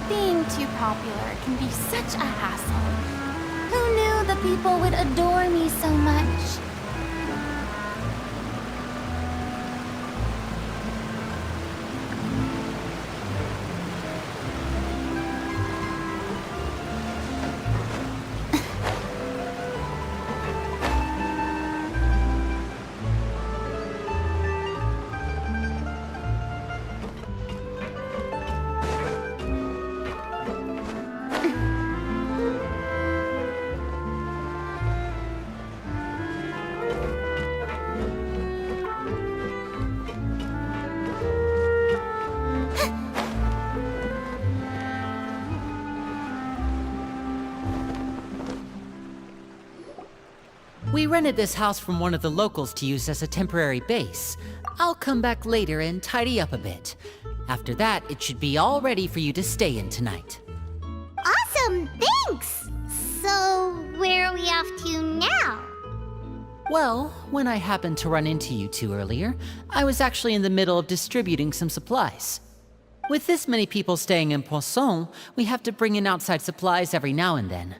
Being too popular can be such a hassle. Who knew the people would adore me so much? We rented this house from one of the locals to use as a temporary base. I'll come back later and tidy up a bit. After that, it should be all ready for you to stay in tonight. Awesome, thanks! So, where are we off to now? Well, when I happened to run into you two earlier, I was actually in the middle of distributing some supplies. With this many people staying in Poisson, we have to bring in outside supplies every now and then.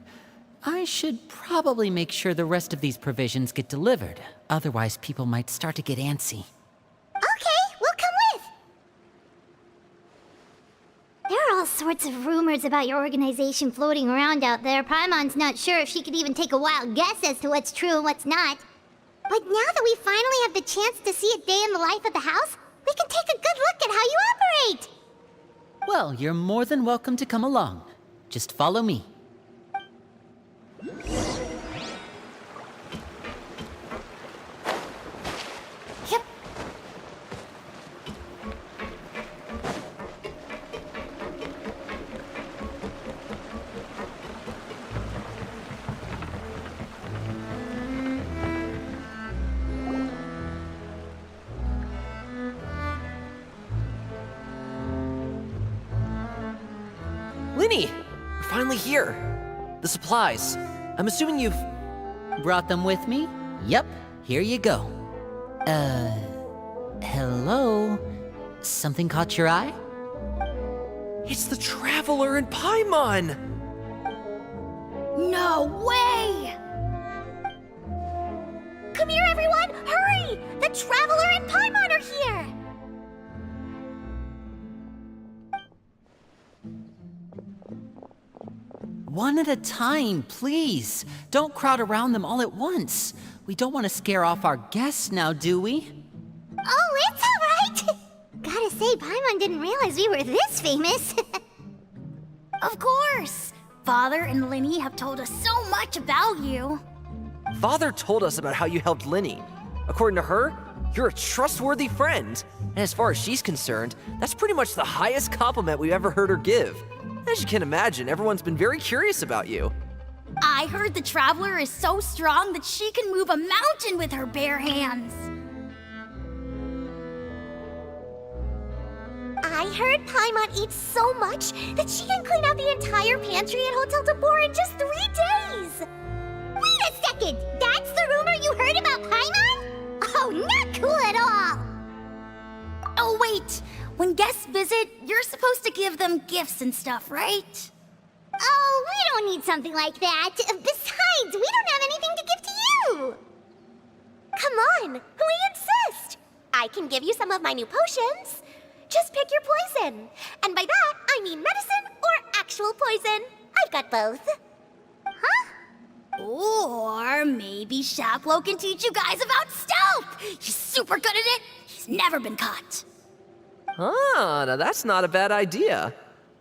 I should probably make sure the rest of these provisions get delivered. Otherwise, people might start to get antsy. Okay, we'll come with! There are all sorts of rumors about your organization floating around out there. Paimon's not sure if she could even take a wild guess as to what's true and what's not. But now that we finally have the chance to see a day in the life of the house, we can take a good look at how you operate! Well, you're more than welcome to come along. Just follow me. Yep. Linny! We're finally here. The supplies. I'm assuming you've... Brought them with me? Yep, here you go. Hello? Something caught your eye? It's the Traveler and Paimon! No way! Come here, everyone! Hurry! The Traveler and Paimon are here! One at a time, please. Don't crowd around them all at once. We don't want to scare off our guests now, do we? Oh, it's all right! Gotta say, Paimon didn't realize we were this famous. Of course! Father and Linny have told us so much about you. Father told us about how you helped Linny. According to her, you're a trustworthy friend. And as far as she's concerned, that's pretty much the highest compliment we've ever heard her give. As you can imagine, everyone's been very curious about you. I heard the Traveler is so strong that she can move a mountain with her bare hands. I heard Paimon eats so much that she can clean out the entire pantry at Hotel de Boer in just 3 days! Wait a second! That's the rumor you heard about Paimon? Oh, not cool at all! Oh, wait! When guests visit, you're supposed to give them gifts and stuff, right? Oh, we don't need something like that. Besides, we don't have anything to give to you! Come on, we insist! I can give you some of my new potions. Just pick your poison. And by that, I mean medicine or actual poison. I've got both. Huh? Or maybe Shaplo can teach you guys about stealth! He's super good at it! He's never been caught! Ah, now that's not a bad idea.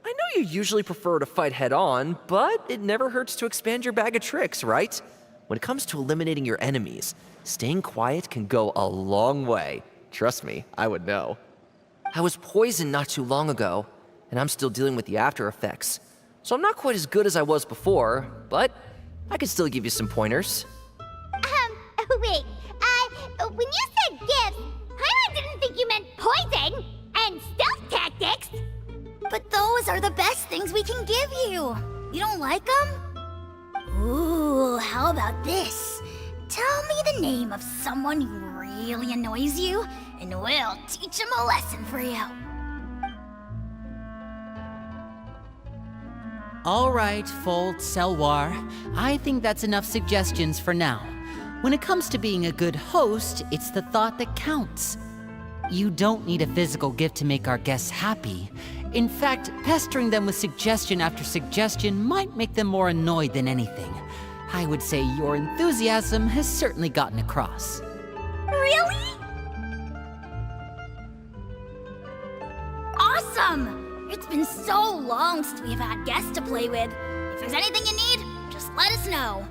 I know you usually prefer to fight head-on, but it never hurts to expand your bag of tricks, right? When it comes to eliminating your enemies, staying quiet can go a long way. Trust me, I would know. I was poisoned not too long ago, and I'm still dealing with the after effects. so I'm not quite as good as I was before, but I can still give you some pointers. Wait, when you said gifts, Paimon didn't think you meant poison and stealth tactics. But those are the best things we can give you. You don't like them? Ooh, how about this? Tell me the name of someone who really annoys you, and we'll teach him a lesson for you. All right, Fold, Selwar. I think that's enough suggestions for now. When it comes to being a good host, it's the thought that counts. You don't need a physical gift to make our guests happy. In fact, pestering them with suggestion after suggestion might make them more annoyed than anything. I would say your enthusiasm has certainly gotten across. Really? Awesome! It's been so long since we've had guests to play with. If there's anything you need, just let us know.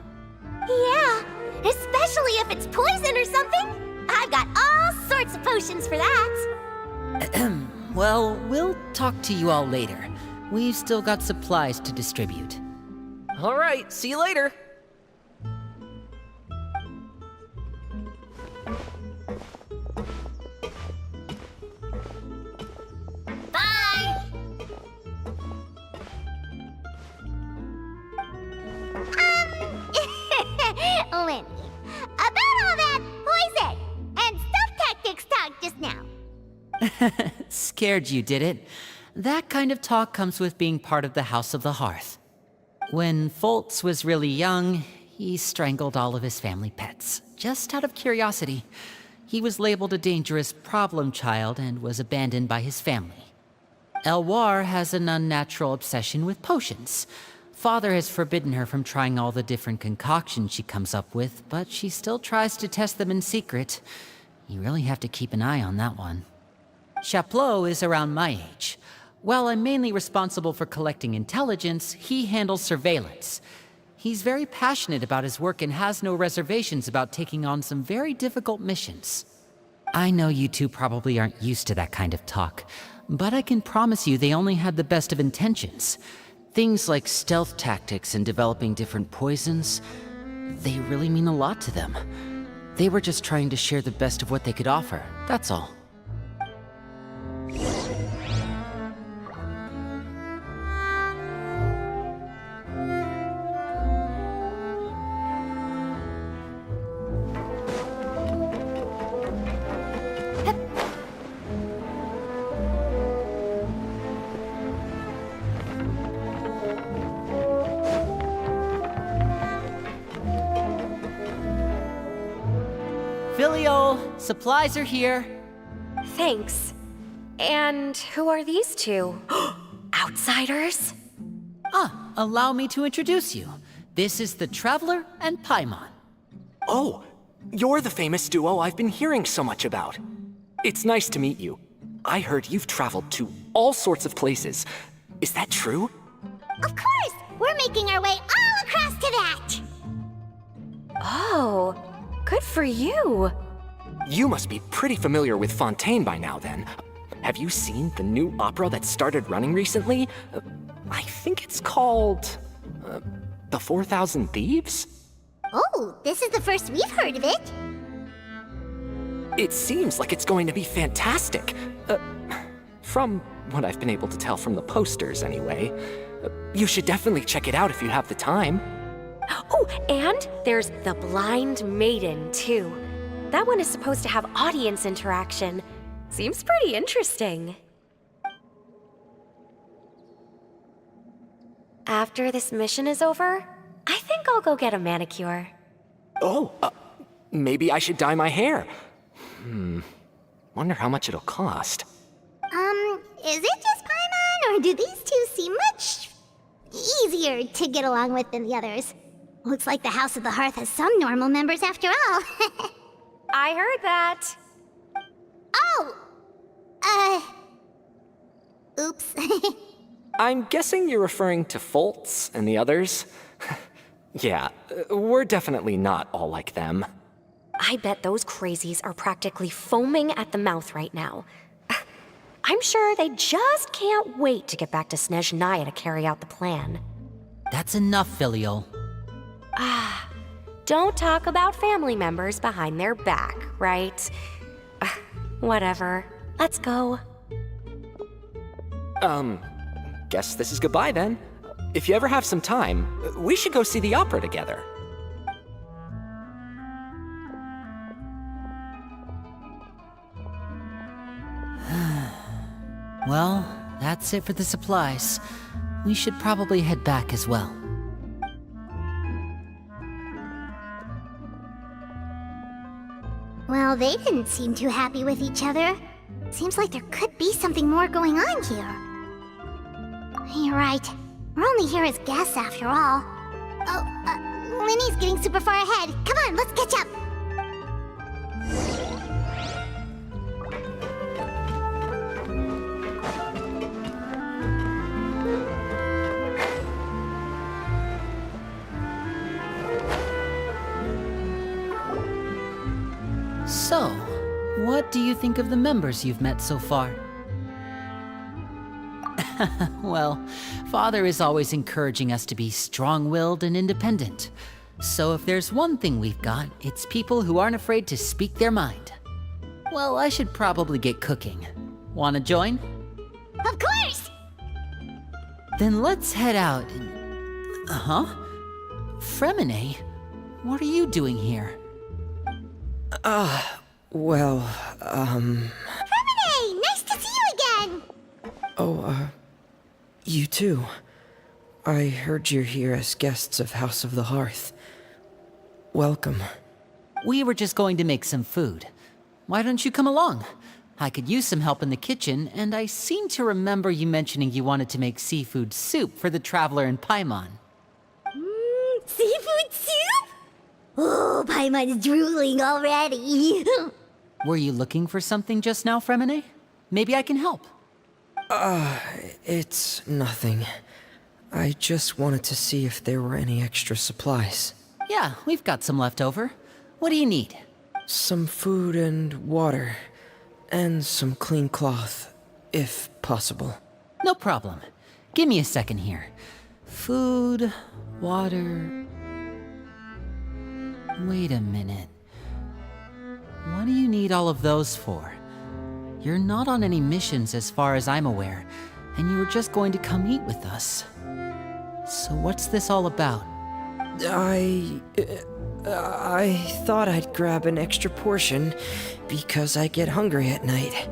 Yeah, especially if it's poison or something. I've got all sorts of potions for that. Well, we'll talk to you all later. We've still got supplies to distribute. All right, see you later. Bye! Winnie, about all that poison and stealth tactics talk just now. Scared you, did it? That kind of talk comes with being part of the House of the Hearth. When Foltz was really young, he strangled all of his family pets, just out of curiosity. He was labeled a dangerous problem child and was abandoned by his family. Elwar has an unnatural obsession with potions. Father has forbidden her from trying all the different concoctions she comes up with, but she still tries to test them in secret. You really have to keep an eye on that one. Chaplot is around my age. While I'm mainly responsible for collecting intelligence, he handles surveillance. He's very passionate about his work and has no reservations about taking on some very difficult missions. I know you two probably aren't used to that kind of talk, but I can promise you they only had the best of intentions. Things like stealth tactics and developing different poisons, they really mean a lot to them. They were just trying to share the best of what they could offer, that's all. Filial, supplies are here. Thanks. And who are these two? Outsiders? Allow me to introduce you. This is the Traveler and Paimon. Oh, you're the famous duo I've been hearing so much about. It's nice to meet you. I heard you've traveled to all sorts of places. Is that true? Of course! We're making our way all across to that! Oh, good for you. You must be pretty familiar with Fontaine by now, then. Have you seen the new opera that started running recently? I think it's called... The 4,000 Thieves? Oh, this is the first we've heard of it. It seems like it's going to be fantastic. From what I've been able to tell from the posters, anyway. You should definitely check it out if you have the time. Oh, and there's The Blind Maiden, too. That one is supposed to have audience interaction. Seems pretty interesting. After this mission is over, I think I'll go get a manicure. Oh, maybe I should dye my hair. Wonder how much it'll cost. Is it just Paimon, or do these two seem much easier to get along with than the others? Looks like the House of the Hearth has some normal members after all. I heard that. Oh! Oops. I'm guessing you're referring to Foltz and the others? Yeah, we're definitely not all like them. I bet those crazies are practically foaming at the mouth right now. I'm sure they just can't wait to get back to Snezhnaya to carry out the plan. That's enough, Filial. Don't talk about family members behind their back, right? Whatever. Let's go. Guess this is goodbye then. If you ever have some time, we should go see the opera together. Well, that's it for the supplies. We should probably head back as well. Well, they didn't seem too happy with each other. Seems like there could be something more going on here. You're right. We're only here as guests after all. Oh, Linny's getting super far ahead. Come on, let's catch up. So, what do you think of the members you've met so far? Well, Father is always encouraging us to be strong-willed and independent. So if there's one thing we've got, it's people who aren't afraid to speak their mind. Well, I should probably get cooking. Wanna join? Of course! Then let's head out and... Huh? Fremine? What are you doing here? Well, Fremine! Nice to see you again! you too. I heard you're here as guests of House of the Hearth. Welcome. We were just going to make some food. Why don't you come along? I could use some help in the kitchen, and I seem to remember you mentioning you wanted to make seafood soup for the traveler in Paimon. Seafood soup? Oh, Paimon's drooling already. Were you looking for something just now, Fremine? Maybe I can help. It's nothing. I just wanted to see if there were any extra supplies. Yeah, we've got some left over. What do you need? Some food and water. And some clean cloth, if possible. No problem. Give me a second here. Food, water... Wait a minute. What do you need all of those for? You're not on any missions as far as I'm aware, and you were just going to come eat with us. So what's this all about? I thought I'd grab an extra portion because I get hungry at night.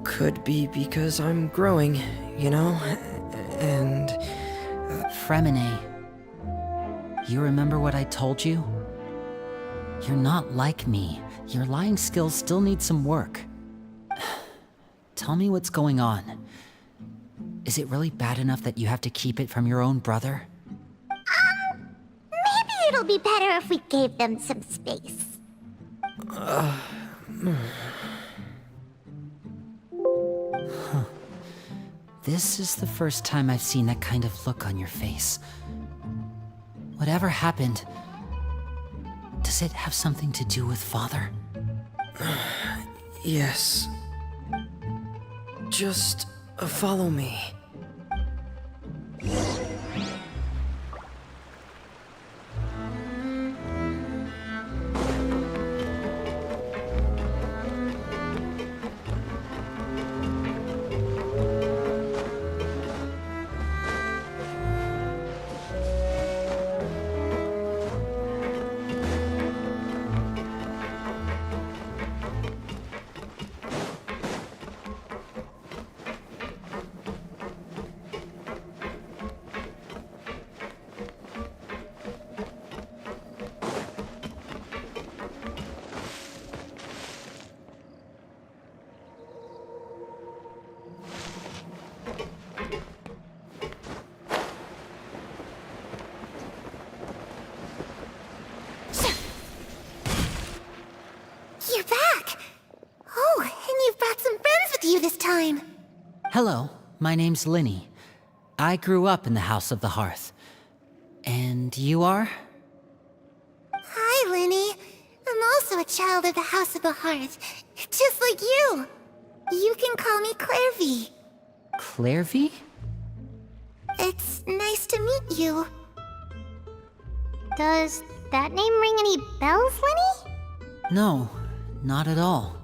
Could be because I'm growing, you know? And... Fremine, you remember what I told you? You're not like me. Your lying skills still need some work. Tell me what's going on. Is it really bad enough that you have to keep it from your own brother? Maybe it'll be better if we gave them some space. This is the first time I've seen that kind of look on your face. Whatever happened, does it have something to do with Father? yes. Just follow me. You're back! Oh, and you've brought some friends with you this time. Hello, my name's Linny. I grew up in the House of the Hearth. And you are? Hi, Linny. I'm also a child of the House of the Hearth, just like you. You can call me Clairvy. Clairvy? It's nice to meet you. Does that name ring any bells, Lenny? No, not at all.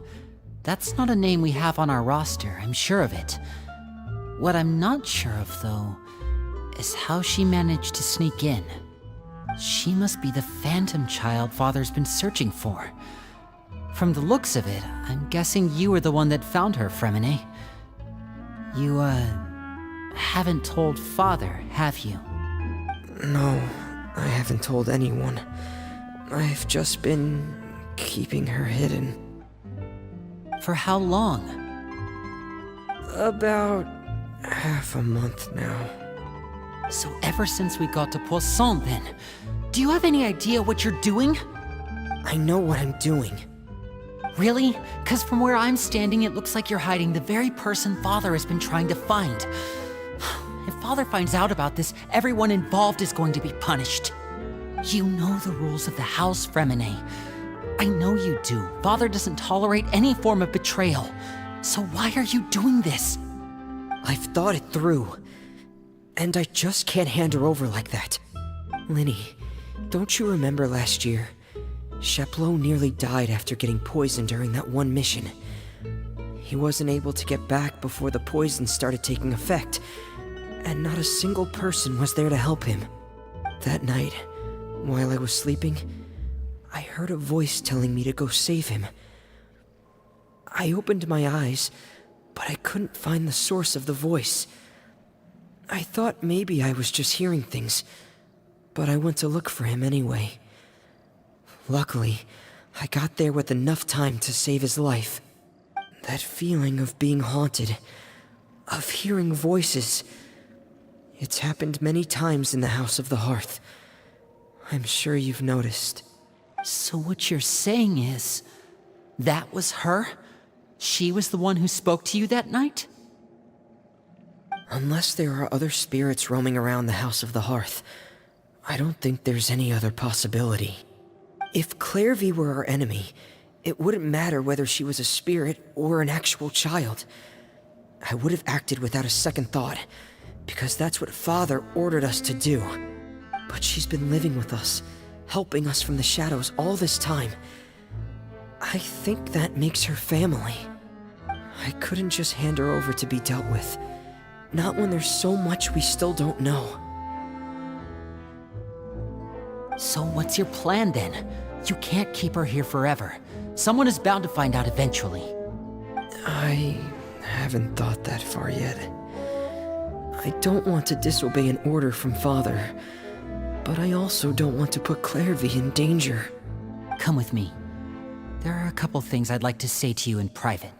That's not a name we have on our roster, I'm sure of it. What I'm not sure of, though, is how she managed to sneak in. She must be the phantom child Father's been searching for. From the looks of it, I'm guessing you were the one that found her, Fremine. You, haven't told Father, have you? No, I haven't told anyone. I've just been keeping her hidden. For how long? About half a month now. So ever since we got to Poisson, then, do you have any idea what you're doing? I know what I'm doing. Really? Because from where I'm standing, it looks like you're hiding the very person Father has been trying to find. If Father finds out about this, everyone involved is going to be punished. You know the rules of the house, Fremine. I know you do. Father doesn't tolerate any form of betrayal. So why are you doing this? I've thought it through. And I just can't hand her over like that. Linny, don't you remember last year? Chaplot nearly died after getting poisoned during that one mission. He wasn't able to get back before the poison started taking effect, and not a single person was there to help him. That night, while I was sleeping, I heard a voice telling me to go save him. I opened my eyes, but I couldn't find the source of the voice. I thought maybe I was just hearing things, but I went to look for him anyway. Luckily, I got there with enough time to save his life. That feeling of being haunted, of hearing voices, it's happened many times in the House of the Hearth. I'm sure you've noticed. So what you're saying is, that was her? She was the one who spoke to you that night? Unless there are other spirits roaming around the House of the Hearth, I don't think there's any other possibility. If Clairvy were our enemy, it wouldn't matter whether she was a spirit or an actual child. I would have acted without a second thought, because that's what Father ordered us to do. But she's been living with us, helping us from the shadows all this time. I think that makes her family. I couldn't just hand her over to be dealt with. Not when there's so much we still don't know. So what's your plan then? You can't keep her here forever. Someone is bound to find out eventually. I haven't thought that far yet. I don't want to disobey an order from Father, but I also don't want to put Clairvy in danger. Come with me. There are a couple things I'd like to say to you in private.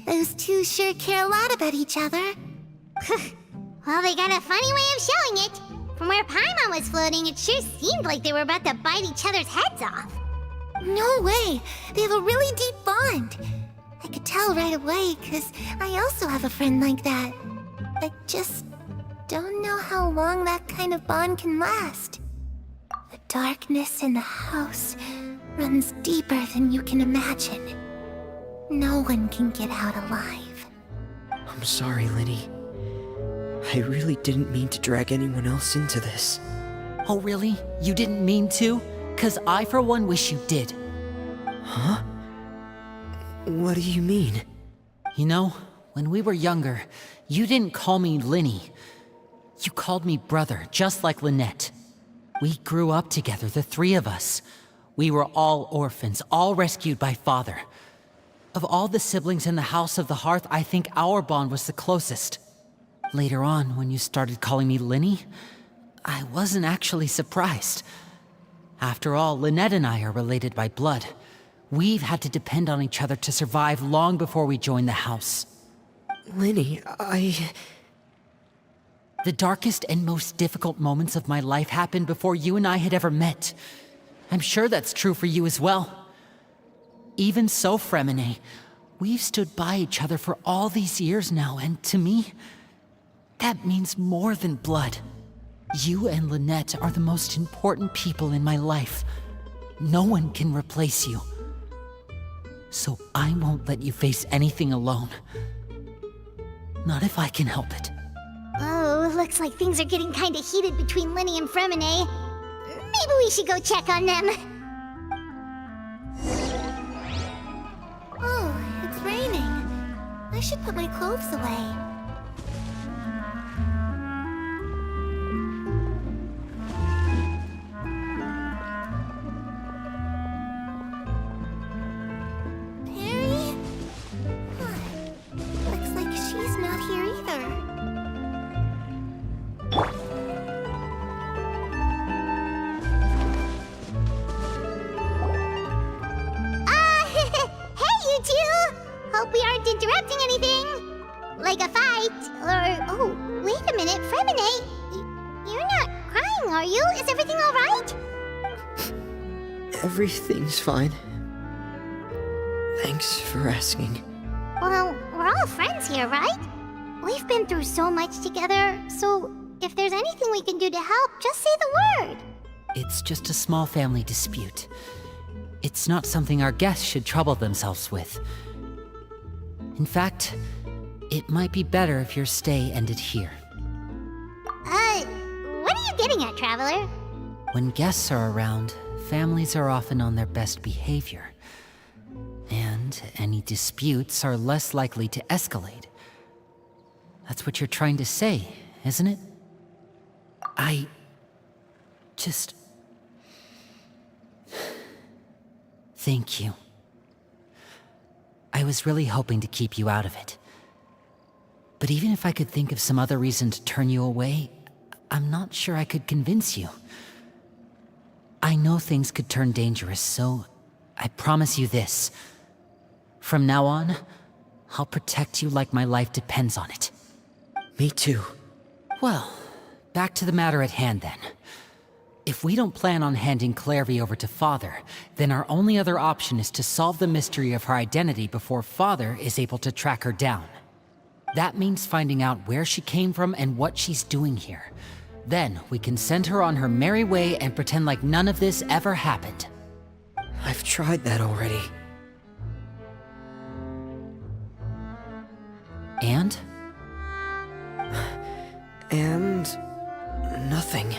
Those two sure care a lot about each other. Well, they got a funny way of showing it. From where Paimon was floating, it sure seemed like they were about to bite each other's heads off. No way! They have a really deep bond. I could tell right away, because I also have a friend like that. I just don't know how long that kind of bond can last. The darkness in the house runs deeper than you can imagine. No one can get out alive. I'm sorry, Linny. I really didn't mean to drag anyone else into this. Oh really? You didn't mean to? 'Cause I for one wish you did. Huh? What do you mean? You know, when we were younger, you didn't call me Linny. You called me brother, just like Lynette. We grew up together, the three of us. We were all orphans, all rescued by Father. Of all the siblings in the House of the Hearth, I think our bond was the closest. Later on, when you started calling me Linny, I wasn't actually surprised. After all, Lynette and I are related by blood. We've had to depend on each other to survive long before we joined the house. Linny, The darkest and most difficult moments of my life happened before you and I had ever met. I'm sure that's true for you as well. Even so, Fremine, we've stood by each other for all these years now, and to me, That means more than blood. You and Lynette are the most important people in my life. No one can replace you. So I won't let you face anything alone. Not if I can help it. Oh, looks like things are getting kinda heated between Lenny and Fremine. Maybe we should go check on them. Oh, it's raining. I should put my clothes away. Perry? Huh. Looks like she's not here either. Hey, you two! Hope we aren't interrupting anything. Like a fight, or... Oh, wait a minute, Fremine. You're not crying, are you? Is everything alright? Everything's fine. Thanks for asking. Well, we're all friends here, right? We've been through so much together, so if there's anything we can do to help, just say the word. It's just a small family dispute. It's not something our guests should trouble themselves with. In fact, it might be better if your stay ended here. What are you getting at, Traveler? When guests are around, families are often on their best behavior. And any disputes are less likely to escalate. That's what you're trying to say, isn't it? I just... Thank you. I was really hoping to keep you out of it. But even if I could think of some other reason to turn you away, I'm not sure I could convince you. I know things could turn dangerous, so I promise you this. From now on, I'll protect you like my life depends on it. Me too. Well, back to the matter at hand then. If we don't plan on handing Clairvy over to Father, then our only other option is to solve the mystery of her identity before Father is able to track her down. That means finding out where she came from and what she's doing here. Then we can send her on her merry way and pretend like none of this ever happened. I've tried that already. And? And... nothing.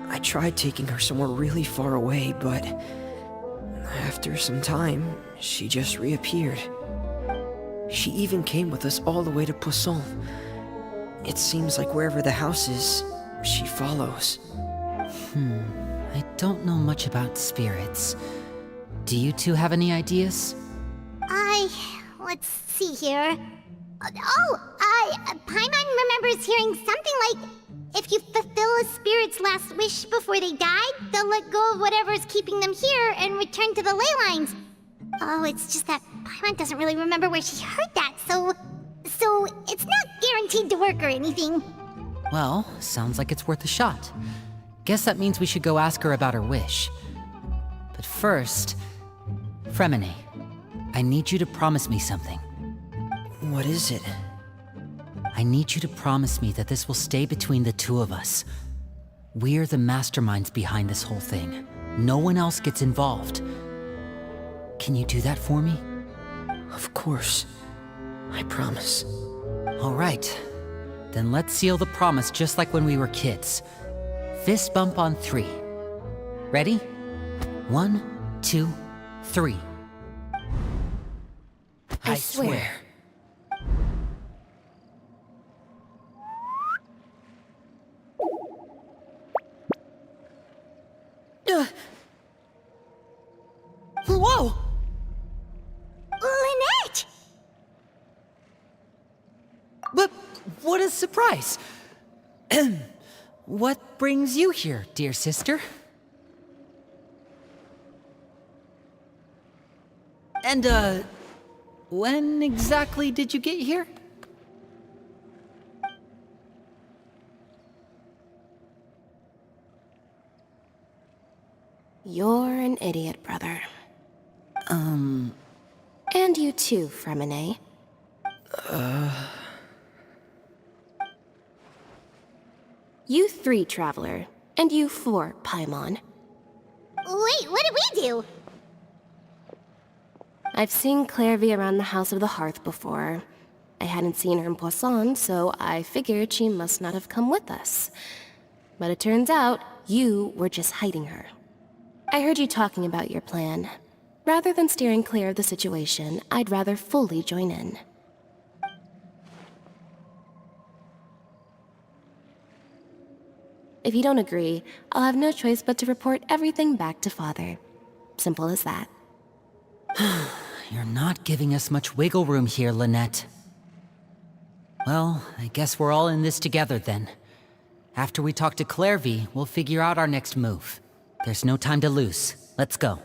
I tried taking her somewhere really far away, but... after some time, she just reappeared. She even came with us all the way to Poisson. It seems like wherever the house is, she follows. I don't know much about spirits. Do you two have any ideas? Let's see here. Paimon remembers hearing something like, if you fulfill a spirit's last wish before they died, they'll let go of whatever's keeping them here and return to the ley lines. Oh, it's just that Paimon doesn't really remember where she heard that, so it's not guaranteed to work or anything. Well, sounds like it's worth a shot. Guess that means we should go ask her about her wish. But first, Fremine, I need you to promise me something. What is it? I need you to promise me that this will stay between the two of us. We're the masterminds behind this whole thing. No one else gets involved. Can you do that for me? Of course. I promise. All right. Then let's seal the promise just like when we were kids. Fist bump on 3. Ready? 1, 2, 3. I swear. Whoa! Lynette! But what a surprise! What brings you here, dear sister? And, when exactly did you get here? You're an idiot, brother. And you too, Fremine. You 3, Traveler. And you 4, Paimon. Wait, what did we do? I've seen Clairvy around the House of the Hearth before. I hadn't seen her in Poisson, so I figured she must not have come with us. But it turns out you were just hiding her. I heard you talking about your plan. Rather than steering clear of the situation, I'd rather fully join in. If you don't agree, I'll have no choice but to report everything back to Father. Simple as that. You're not giving us much wiggle room here, Lynette. Well, I guess we're all in this together then. After we talk to Clairvy, we'll figure out our next move. There's no time to lose. Let's go.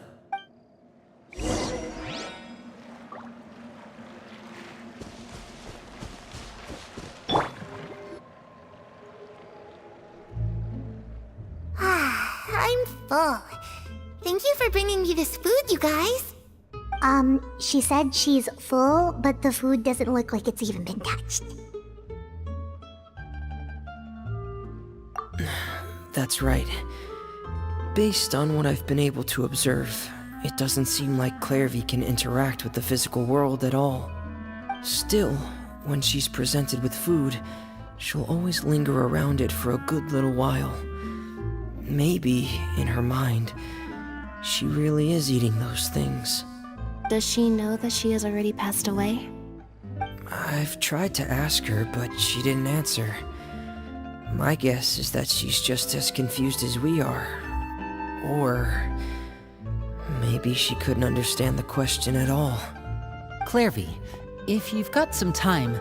I'm full. Thank you for bringing me this food, you guys. She said she's full, but the food doesn't look like it's even been touched. That's right. Based on what I've been able to observe, it doesn't seem like Clairvy can interact with the physical world at all. Still, when she's presented with food, she'll always linger around it for a good little while. Maybe, in her mind, she really is eating those things. Does she know that she has already passed away? I've tried to ask her, but she didn't answer. My guess is that she's just as confused as we are. Or maybe she couldn't understand the question at all. Clairvy, if you've got some time,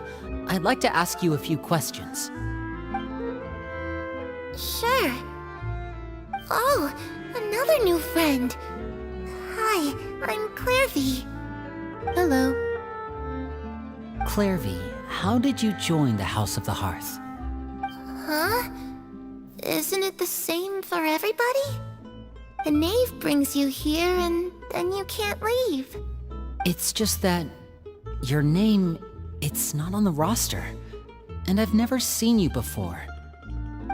I'd like to ask you a few questions. Sure. Oh, another new friend. Hi, I'm Clairvy. Hello. Clairvy, how did you join the House of the Hearth? Huh? Isn't it the same for everybody? The knave brings you here and then you can't leave. It's just that your name, it's not on the roster. And I've never seen you before.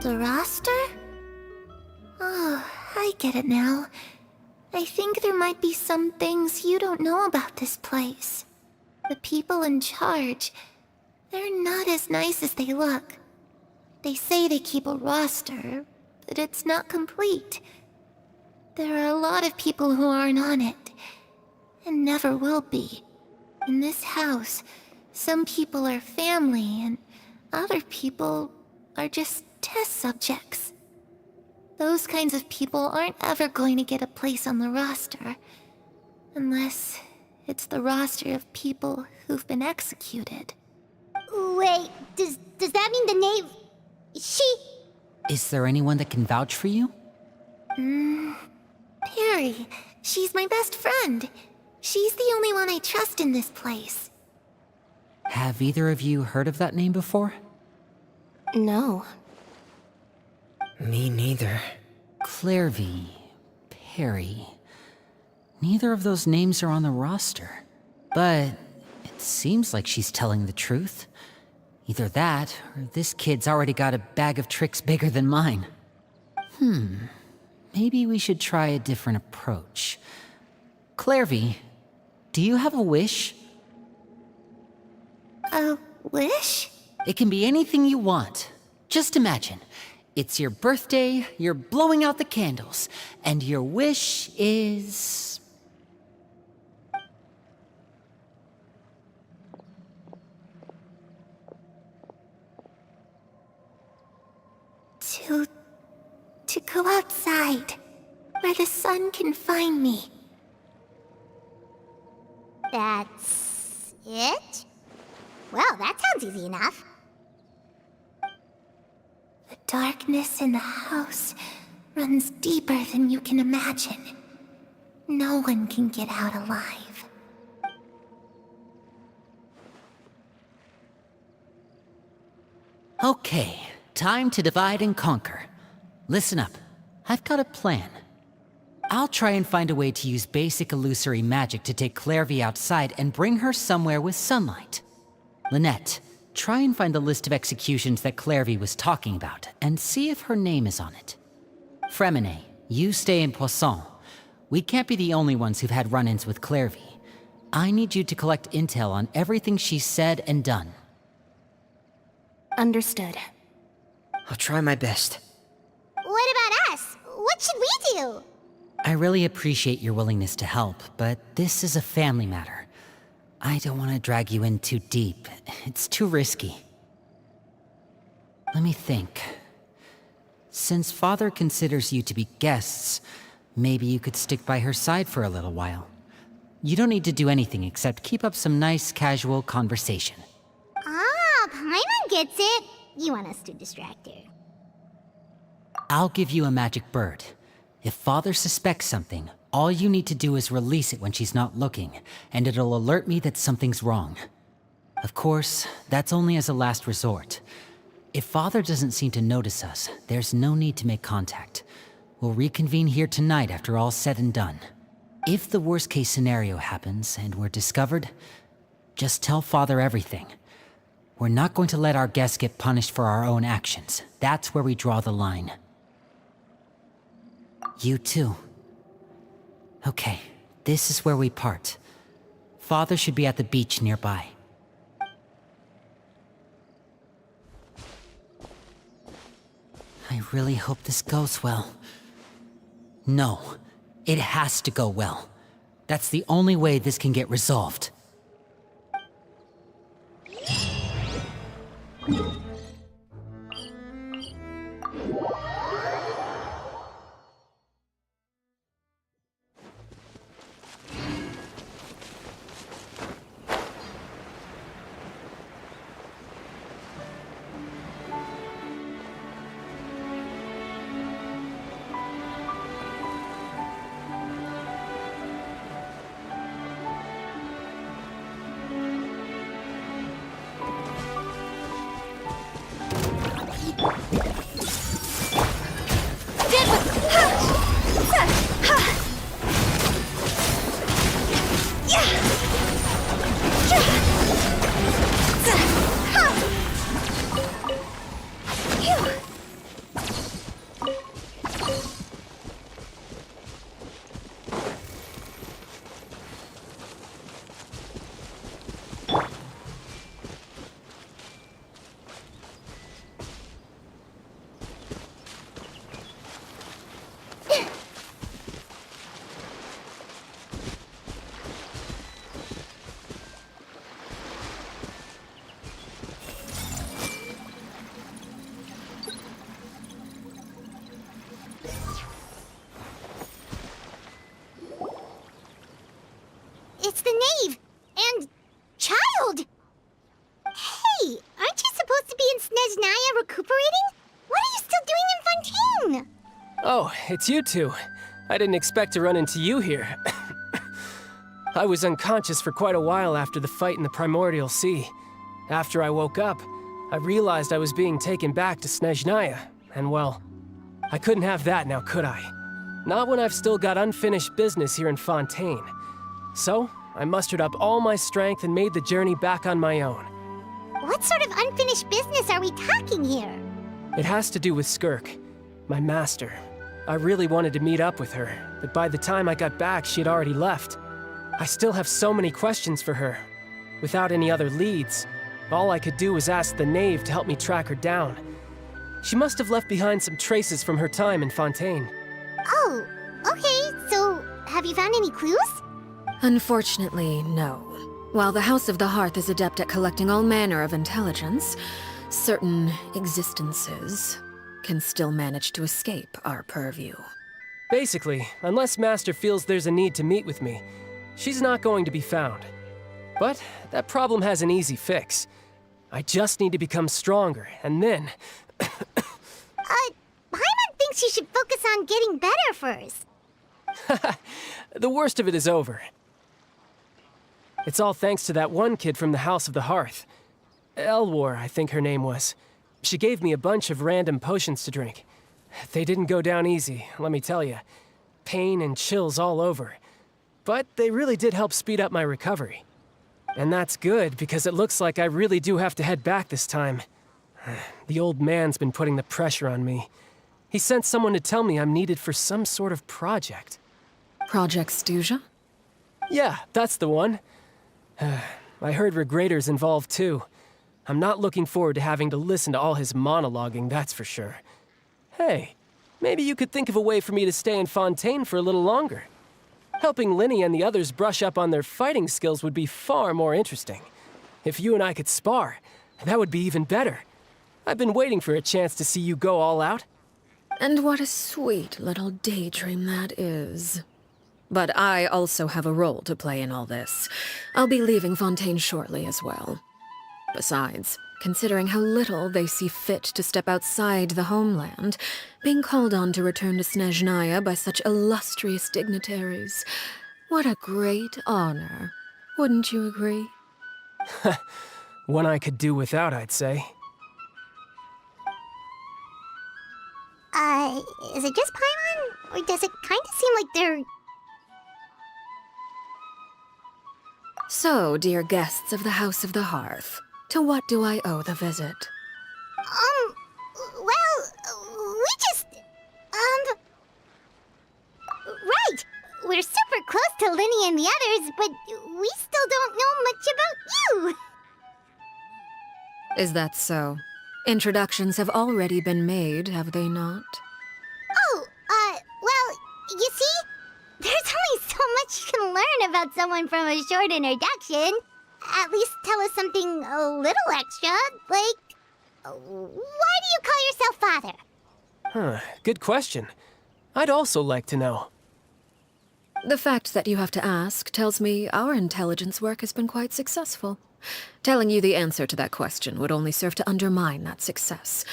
The roster? Oh, I get it now. I think there might be some things you don't know about this place. The people in charge, they're not as nice as they look. They say they keep a roster, but it's not complete. There are a lot of people who aren't on it, and never will be. In this house, some people are family, and other people are just test subjects. Those kinds of people aren't ever going to get a place on the roster, unless it's the roster of people who've been executed. Wait, does that mean the knave... Is there anyone that can vouch for you? Perry. She's my best friend. She's the only one I trust in this place. Have either of you heard of that name before? No. Me neither. Clairvy, Perry. Neither of those names are on the roster. But it seems like she's telling the truth. Either that, or this kid's already got a bag of tricks bigger than mine. Maybe we should try a different approach. Clairvy, do you have a wish? A wish? It can be anything you want. Just imagine. It's your birthday, you're blowing out the candles, and your wish is... To go outside, where the sun can find me. That's it? Well, that sounds easy enough. The darkness in the house runs deeper than you can imagine. No one can get out alive. Okay, time to divide and conquer. Listen up, I've got a plan. I'll try and find a way to use basic illusory magic to take Clairvy outside and bring her somewhere with sunlight. Lynette, try and find the list of executions that Clairvy was talking about, and see if her name is on it. Fremine, you stay in Poisson. We can't be the only ones who've had run-ins with Clairvy. I need you to collect intel on everything she's said and done. Understood. I'll try my best. What about us? What should we do? I really appreciate your willingness to help, but this is a family matter. I don't want to drag you in too deep. It's too risky. Let me think. Since Father considers you to be guests, maybe you could stick by her side for a little while. You don't need to do anything except keep up some nice, casual conversation. Ah, Paimon gets it. You want us to distract her. I'll give you a magic bird. If Father suspects something, all you need to do is release it when she's not looking, and it'll alert me that something's wrong. Of course, that's only as a last resort. If Father doesn't seem to notice us, there's no need to make contact. We'll reconvene here tonight after all's said and done. If the worst-case scenario happens and we're discovered, just tell Father everything. We're not going to let our guests get punished for our own actions. That's where we draw the line. You too. Okay, this is where we part. Father should be at the beach nearby. I really hope this goes well. No, it has to go well. That's the only way this can get resolved. It's the knave! And... child! Hey, aren't you supposed to be in Snezhnaya recuperating? What are you still doing in Fontaine? Oh, it's you two. I didn't expect to run into you here. I was unconscious for quite a while after the fight in the Primordial Sea. After I woke up, I realized I was being taken back to Snezhnaya, and well, I couldn't have that now, could I? Not when I've still got unfinished business here in Fontaine. So, I mustered up all my strength and made the journey back on my own. What sort of unfinished business are we talking here? It has to do with Skirk, my master. I really wanted to meet up with her, but by the time I got back, she had already left. I still have so many questions for her. Without any other leads, all I could do was ask the knave to help me track her down. She must have left behind some traces from her time in Fontaine. Oh, okay, so have you found any clues? Unfortunately, no. While the House of the Hearth is adept at collecting all manner of intelligence, certain existences can still manage to escape our purview. Basically, unless Master feels there's a need to meet with me, she's not going to be found. But that problem has an easy fix. I just need to become stronger, and then... Paimon thinks you should focus on getting better first. The worst of it is over. It's all thanks to that one kid from the House of the Hearth. Elwar, I think her name was. She gave me a bunch of random potions to drink. They didn't go down easy, let me tell you. Pain and chills all over. But they really did help speed up my recovery. And that's good, because it looks like I really do have to head back this time. The old man's been putting the pressure on me. He sent someone to tell me I'm needed for some sort of project. Project Stuja? Yeah, that's the one. I heard Regrader's involved too. I'm not looking forward to having to listen to all his monologuing, that's for sure. Hey, maybe you could think of a way for me to stay in Fontaine for a little longer. Helping Linny and the others brush up on their fighting skills would be far more interesting. If you and I could spar, that would be even better. I've been waiting for a chance to see you go all out. And what a sweet little daydream that is. But I also have a role to play in all this. I'll be leaving Fontaine shortly as well. Besides, considering how little they see fit to step outside the homeland, being called on to return to Snezhnaya by such illustrious dignitaries, what a great honor. Wouldn't you agree? One I could do without, I'd say. Is it just Paimon? Or does it kind of seem like they're... So, dear guests of the House of the Hearth, to what do I owe the visit? Well, we just... Right! We're super close to Linny and the others, but we still don't know much about you! Is that so? Introductions have already been made, have they not? Oh, well, you see? There's only so much you can learn about someone from a short introduction. At least tell us something a little extra, like... Why do you call yourself father? Good question. I'd also like to know. The fact that you have to ask tells me our intelligence work has been quite successful. Telling you the answer to that question would only serve to undermine that success.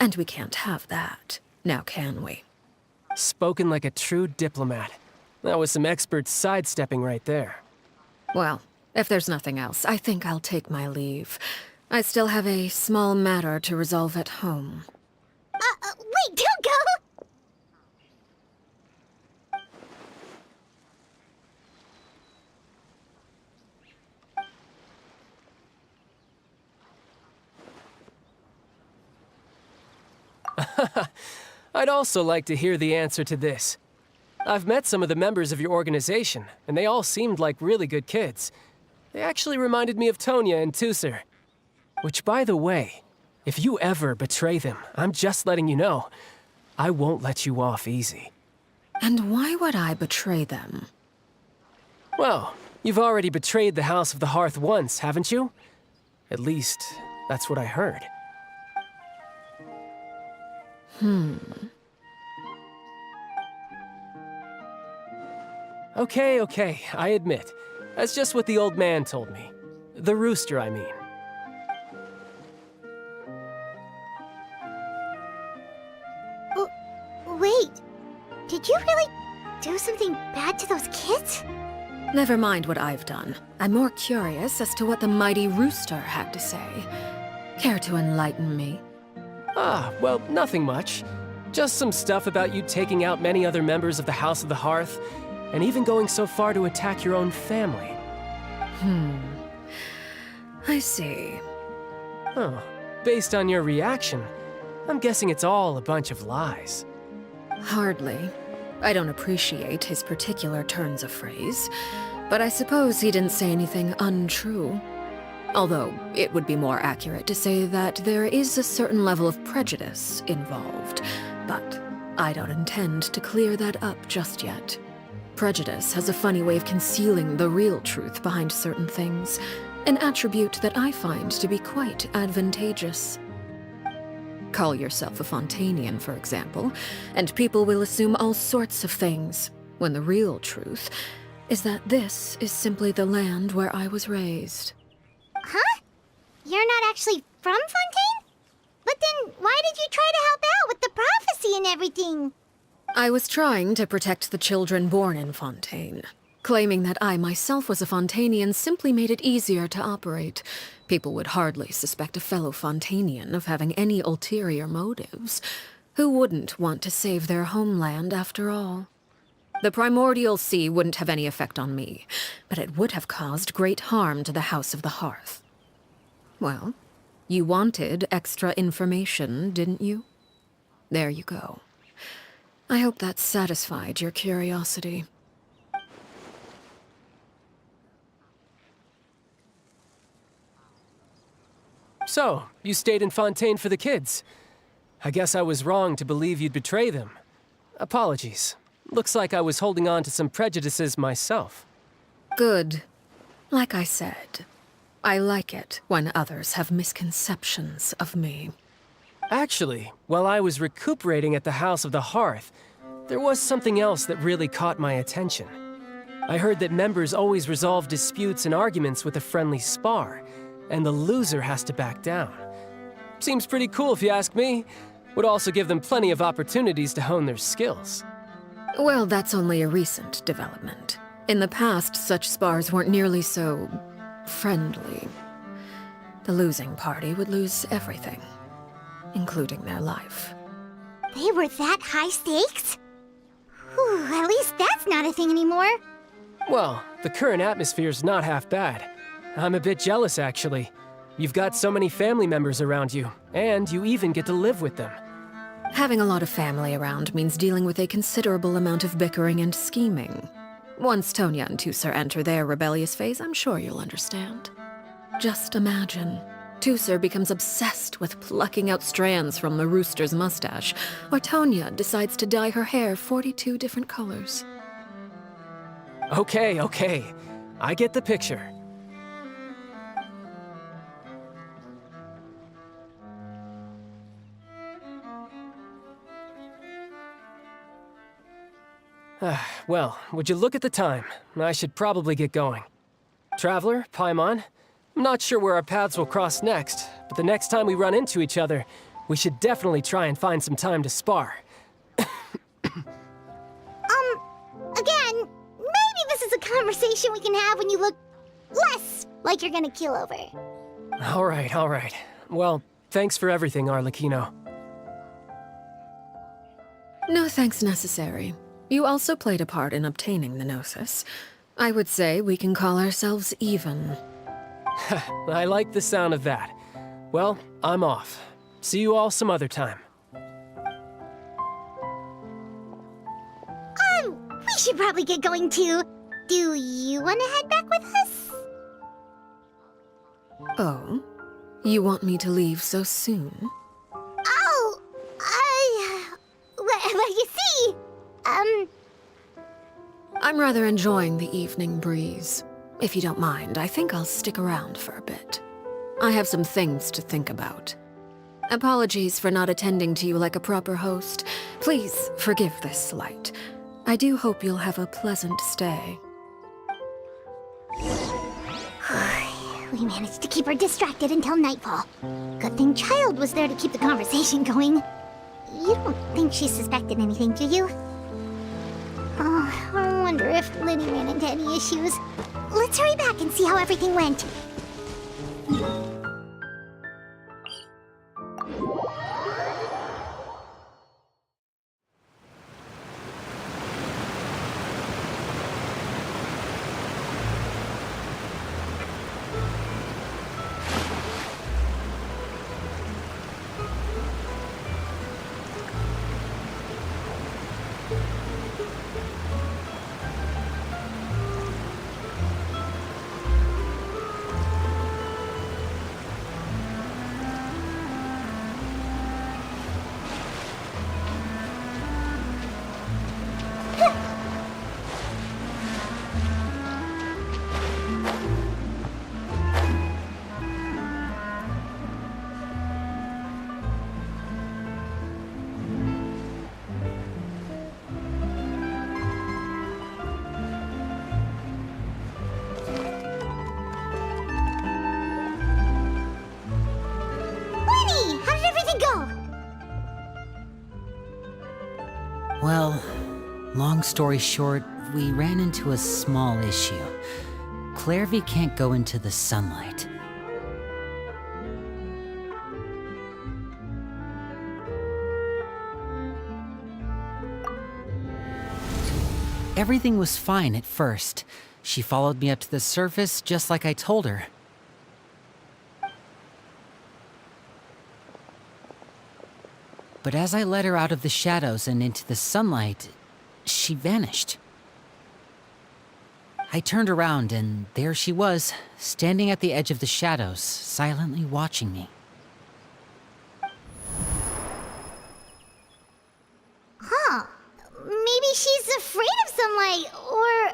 And we can't have that, now can we? Spoken like a true diplomat. That was some expert sidestepping right there. Well, if there's nothing else, I think I'll take my leave. I still have a small matter to resolve at home. Wait, don't go! I'd also like to hear the answer to this. I've met some of the members of your organization, and they all seemed like really good kids. They actually reminded me of Tonya and Tusser. Which, by the way, if you ever betray them, I'm just letting you know, I won't let you off easy. And why would I betray them? Well, you've already betrayed the House of the Hearth once, haven't you? At least, that's what I heard. Okay, I admit. That's just what the old man told me. The rooster, I mean. Wait, did you really do something bad to those kids? Never mind what I've done. I'm more curious as to what the mighty rooster had to say. Care to enlighten me? Well, nothing much. Just some stuff about you taking out many other members of the House of the Hearth, and even going so far to attack your own family. I see. Oh, based on your reaction, I'm guessing it's all a bunch of lies. Hardly. I don't appreciate his particular turns of phrase, but I suppose he didn't say anything untrue. Although, it would be more accurate to say that there is a certain level of prejudice involved, but I don't intend to clear that up just yet. Prejudice has a funny way of concealing the real truth behind certain things, an attribute that I find to be quite advantageous. Call yourself a Fontainian, for example, and people will assume all sorts of things, when the real truth is that this is simply the land where I was raised. Huh? You're not actually from Fontaine? But then why did you try to help out with the prophecy and everything? I was trying to protect the children born in Fontaine. Claiming that I myself was a Fontainian simply made it easier to operate. People would hardly suspect a fellow Fontainian of having any ulterior motives. Who wouldn't want to save their homeland after all? The primordial sea wouldn't have any effect on me, but it would have caused great harm to the House of the Hearth. Well, you wanted extra information, didn't you? There you go. I hope that satisfied your curiosity. So, you stayed in Fontaine for the kids. I guess I was wrong to believe you'd betray them. Apologies. Looks like I was holding on to some prejudices myself. Good. Like I said, I like it when others have misconceptions of me. Actually, while I was recuperating at the House of the Hearth, there was something else that really caught my attention. I heard that members always resolve disputes and arguments with a friendly spar, and the loser has to back down. Seems pretty cool if you ask me. Would also give them plenty of opportunities to hone their skills. Well, that's only a recent development. In the past, such spars weren't nearly so friendly. The losing party would lose everything, including their life. They were that high stakes? Whew, at least that's not a thing anymore. Well, the current atmosphere's not half bad. I'm a bit jealous, actually. You've got so many family members around you, and you even get to live with them. Having a lot of family around means dealing with a considerable amount of bickering and scheming. Once Tonya and Tusser enter their rebellious phase, I'm sure you'll understand. Just imagine. Tusser becomes obsessed with plucking out strands from the rooster's mustache, or Tonya decides to dye her hair 42 different colors. Okay. I get the picture. Well, would you look at the time? I should probably get going. Traveler, Paimon, I'm not sure where our paths will cross next, but the next time we run into each other, we should definitely try and find some time to spar. Again, maybe this is a conversation we can have when you look less like you're gonna keel over. All right. Well, thanks for everything, Arlecchino. No thanks necessary. You also played a part in obtaining the Gnosis. I would say we can call ourselves even. I like the sound of that. Well, I'm off. See you all some other time. We should probably get going too. Do you want to head back with us? Oh? You want me to leave so soon? Oh, well, you see, I'm rather enjoying the evening breeze. If you don't mind, I think I'll stick around for a bit. I have some things to think about. Apologies for not attending to you like a proper host. Please forgive this slight. I do hope you'll have a pleasant stay. we managed to keep her distracted until nightfall. Good thing Child was there to keep the conversation going. You don't think she suspected anything, do you? Oh, I wonder if Liddy ran into any issues. Let's hurry back and see how everything went. Well, long story short, we ran into a small issue. Clairvy can't go into the sunlight. Everything was fine at first. She followed me up to the surface just like I told her. But as I led her out of the shadows and into the sunlight, she vanished. I turned around and there she was, standing at the edge of the shadows, silently watching me. Huh. Maybe she's afraid of sunlight, or...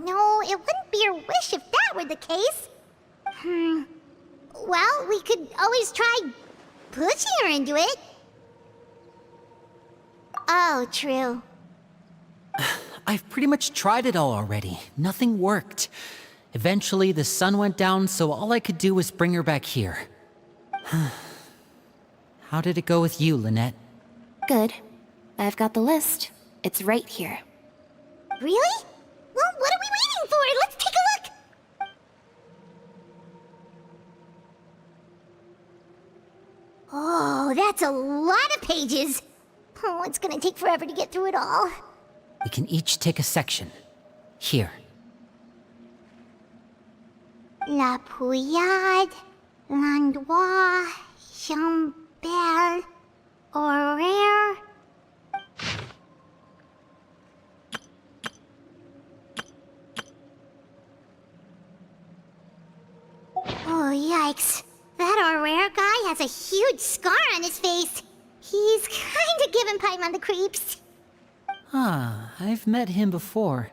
No, it wouldn't be her wish if that were the case. Well, we could always try pushing her into it. Oh, true. I've pretty much tried it all already. Nothing worked. Eventually, the sun went down, so all I could do was bring her back here. How did it go with you, Lynette? Good. I've got the list. It's right here. Really? Well, what are we waiting for? Let's take a look! Oh, that's a lot of pages. Oh, it's gonna take forever to get through it all. We can each take a section. Here. La Pouillade, l'endroit, Chambel, horaire. Oh, yikes. That horaire guy has a huge scar on his face. He's kinda giving Paimon the creeps. Ah, I've met him before.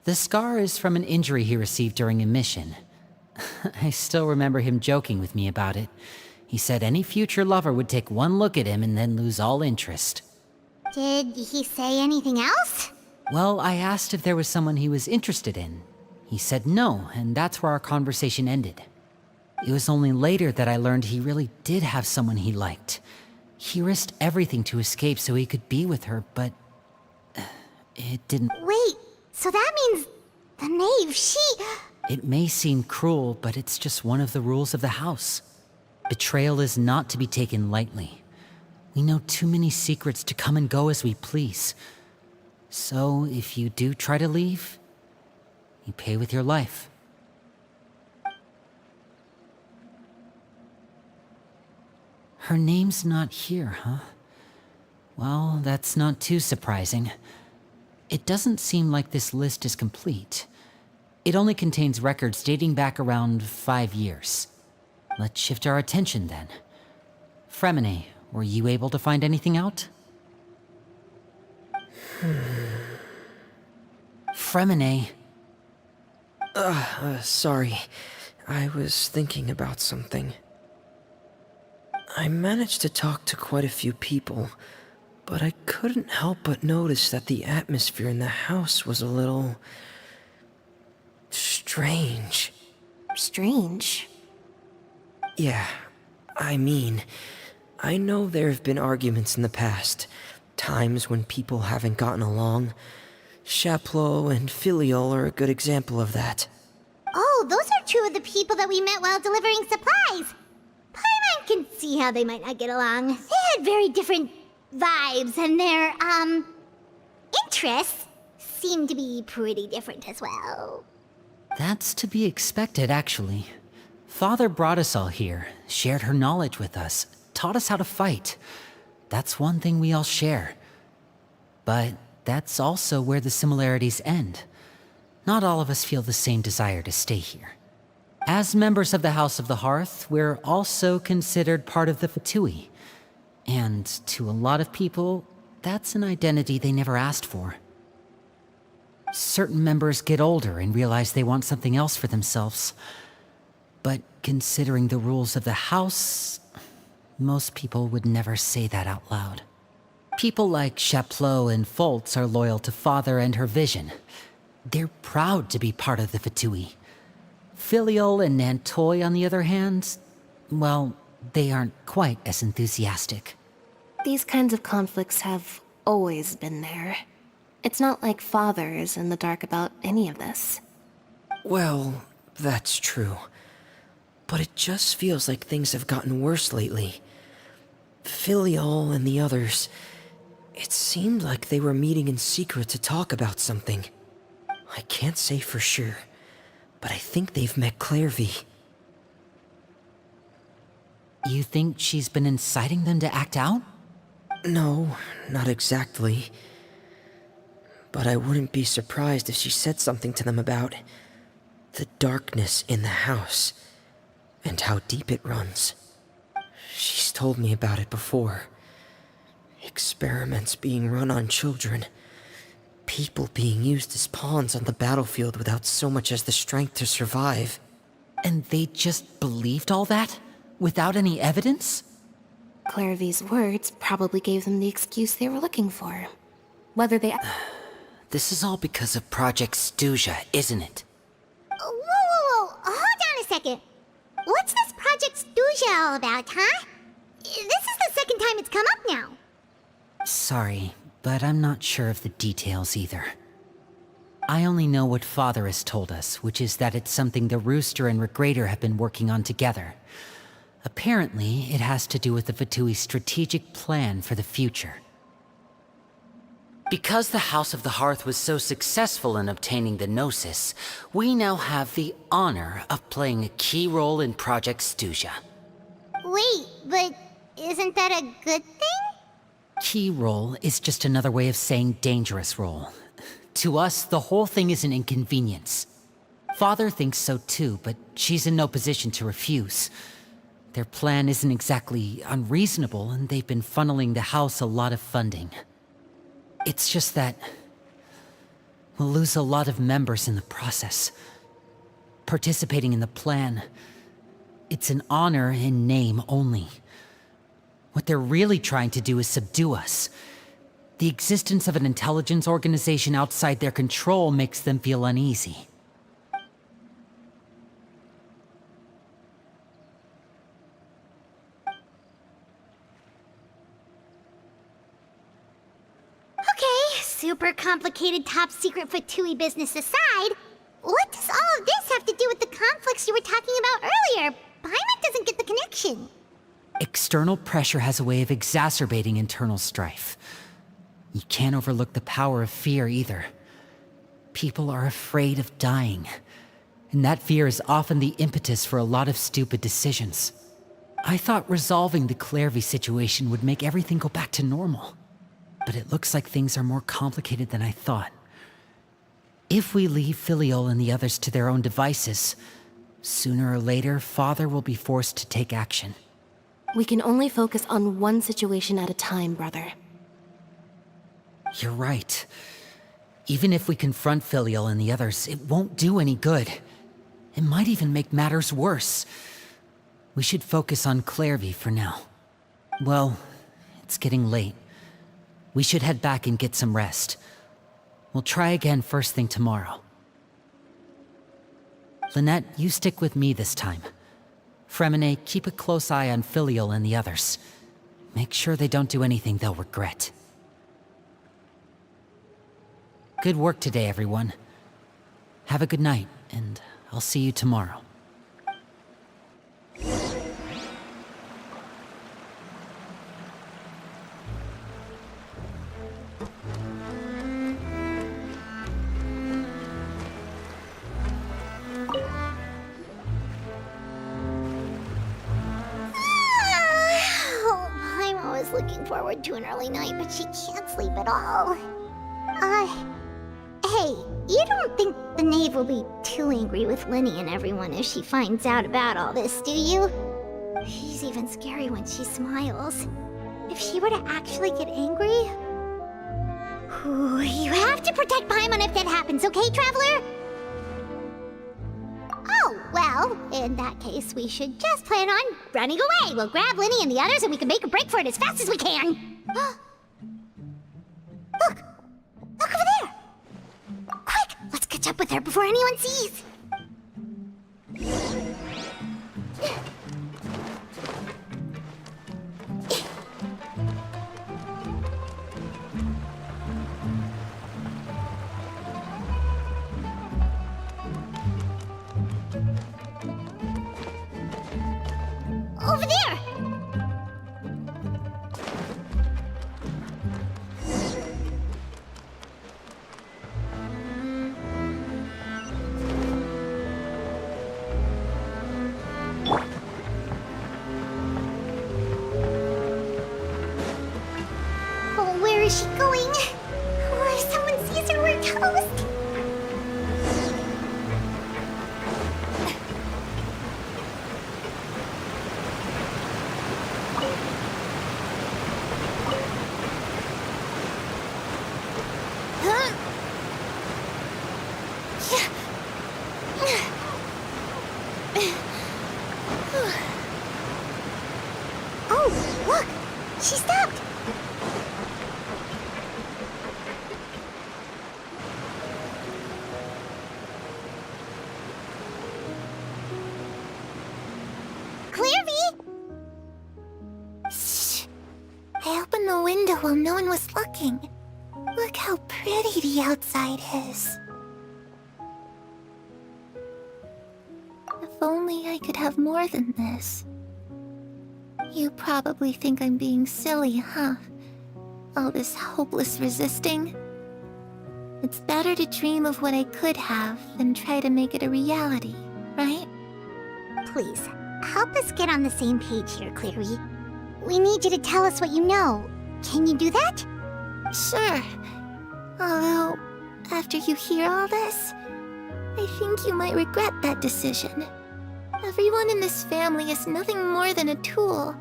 The scar is from an injury he received during a mission. I still remember him joking with me about it. He said any future lover would take one look at him and then lose all interest. Did he say anything else? Well, I asked if there was someone he was interested in. He said no, and that's where our conversation ended. It was only later that I learned he really did have someone he liked. He risked everything to escape so he could be with her, but... it didn't... Wait, so that means the knave, It may seem cruel, but it's just one of the rules of the house. Betrayal is not to be taken lightly. We know too many secrets to come and go as we please. So, if you do try to leave, you pay with your life. Her name's not here, huh? Well, that's not too surprising. It doesn't seem like this list is complete. It only contains records dating back around 5 years. Let's shift our attention then. Fremine, were you able to find anything out? Fremine. Sorry. I was thinking about something. I managed to talk to quite a few people, but I couldn't help but notice that the atmosphere in the house was a little... strange. Strange. Yeah, I mean, I know there have been arguments in the past, times when people haven't gotten along. Chaplot and Filial are a good example of that. Oh, those are two of the people that we met while delivering supplies. Paimon can see how they might not get along. They had very different vibes, and their, interests seem to be pretty different as well. That's to be expected, actually. Father brought us all here, shared her knowledge with us, taught us how to fight. That's one thing we all share. But that's also where the similarities end. Not all of us feel the same desire to stay here. As members of the House of the Hearth, we're also considered part of the Fatui. And to a lot of people, that's an identity they never asked for. Certain members get older and realize they want something else for themselves. But considering the rules of the house, most people would never say that out loud. People like Chaplot and Foltz are loyal to Father and her vision. They're proud to be part of the Fatui. Filial and Nantoy, on the other hand, well, they aren't quite as enthusiastic. These kinds of conflicts have always been there. It's not like Father is in the dark about any of this. Well, that's true. But it just feels like things have gotten worse lately. Filial and the others, It seemed like they were meeting in secret to talk about something. I can't say for sure, but I think they've met Clairvy. You think she's been inciting them to act out? No, not exactly. But I wouldn't be surprised if she said something to them about the darkness in the house and how deep it runs. She's told me about it before. Experiments being run on children. People being used as pawns on the battlefield without so much as the strength to survive. And they just believed all that? Without any evidence? Clairvy's words probably gave them the excuse they were looking for. Whether they... This is all because of Project Stuja, isn't it? Whoa. Hold on a second. What's this Project Stuja all about, huh? This is the second time it's come up now. Sorry, but I'm not sure of the details either. I only know what Father has told us, which is that it's something the Rooster and Regrader have been working on together. Apparently, it has to do with the Fatui's strategic plan for the future. Because the House of the Hearth was so successful in obtaining the Gnosis, we now have the honor of playing a key role in Project Stuja. Wait, but isn't that a good thing? Key role is just another way of saying dangerous role. To us, the whole thing is an inconvenience. Father thinks so too, but she's in no position to refuse. Their plan isn't exactly unreasonable, and they've been funneling the house a lot of funding. It's just that we'll lose a lot of members in the process. Participating in the plan, it's an honor in name only. What they're really trying to do is subdue us. The existence of an intelligence organization outside their control makes them feel uneasy. Okay, super complicated top secret Fatui business aside, what does all of this have to do with the conflicts you were talking about earlier? Paimon doesn't get the connection. External pressure has a way of exacerbating internal strife. You can't overlook the power of fear either. People are afraid of dying, and that fear is often the impetus for a lot of stupid decisions. I thought resolving the Clairvy situation would make everything go back to normal, but it looks like things are more complicated than I thought. If we leave Filiol and the others to their own devices, sooner or later, Father will be forced to take action. We can only focus on one situation at a time, brother. You're right. Even if we confront Filial and the others, it won't do any good. It might even make matters worse. We should focus on Clairvy for now. Well, it's getting late. We should head back and get some rest. We'll try again first thing tomorrow. Lynette, you stick with me this time. Fremine, keep a close eye on Filial and the others. Make sure they don't do anything they'll regret. Good work today, everyone. Have a good night, and I'll see you tomorrow. I'm always looking forward to an early night, but she can't sleep at all. Hey, you don't think the knave will be too angry with Lenny and everyone if she finds out about all this, do you? She's even scary when she smiles. If she were to actually get angry... Ooh, you have to protect Paimon if that happens, okay, Traveler? Oh, well, in that case, we should just plan on running away. We'll grab Lenny and the others and we can make a break for it as fast as we can. Look! Look over there! Quick, let's catch up with her before anyone sees. Over there! She stopped! Clairvy! Shh. I opened the window while no one was looking. Look how pretty the outside is. If only I could have more than this. You probably think I'm being silly, huh? All this hopeless resisting. It's better to dream of what I could have than try to make it a reality, right? Please, help us get on the same page here, Clary. We need you to tell us what you know. Can you do that? Sure. Although, after you hear all this, I think you might regret that decision. Everyone in this family is nothing more than a tool,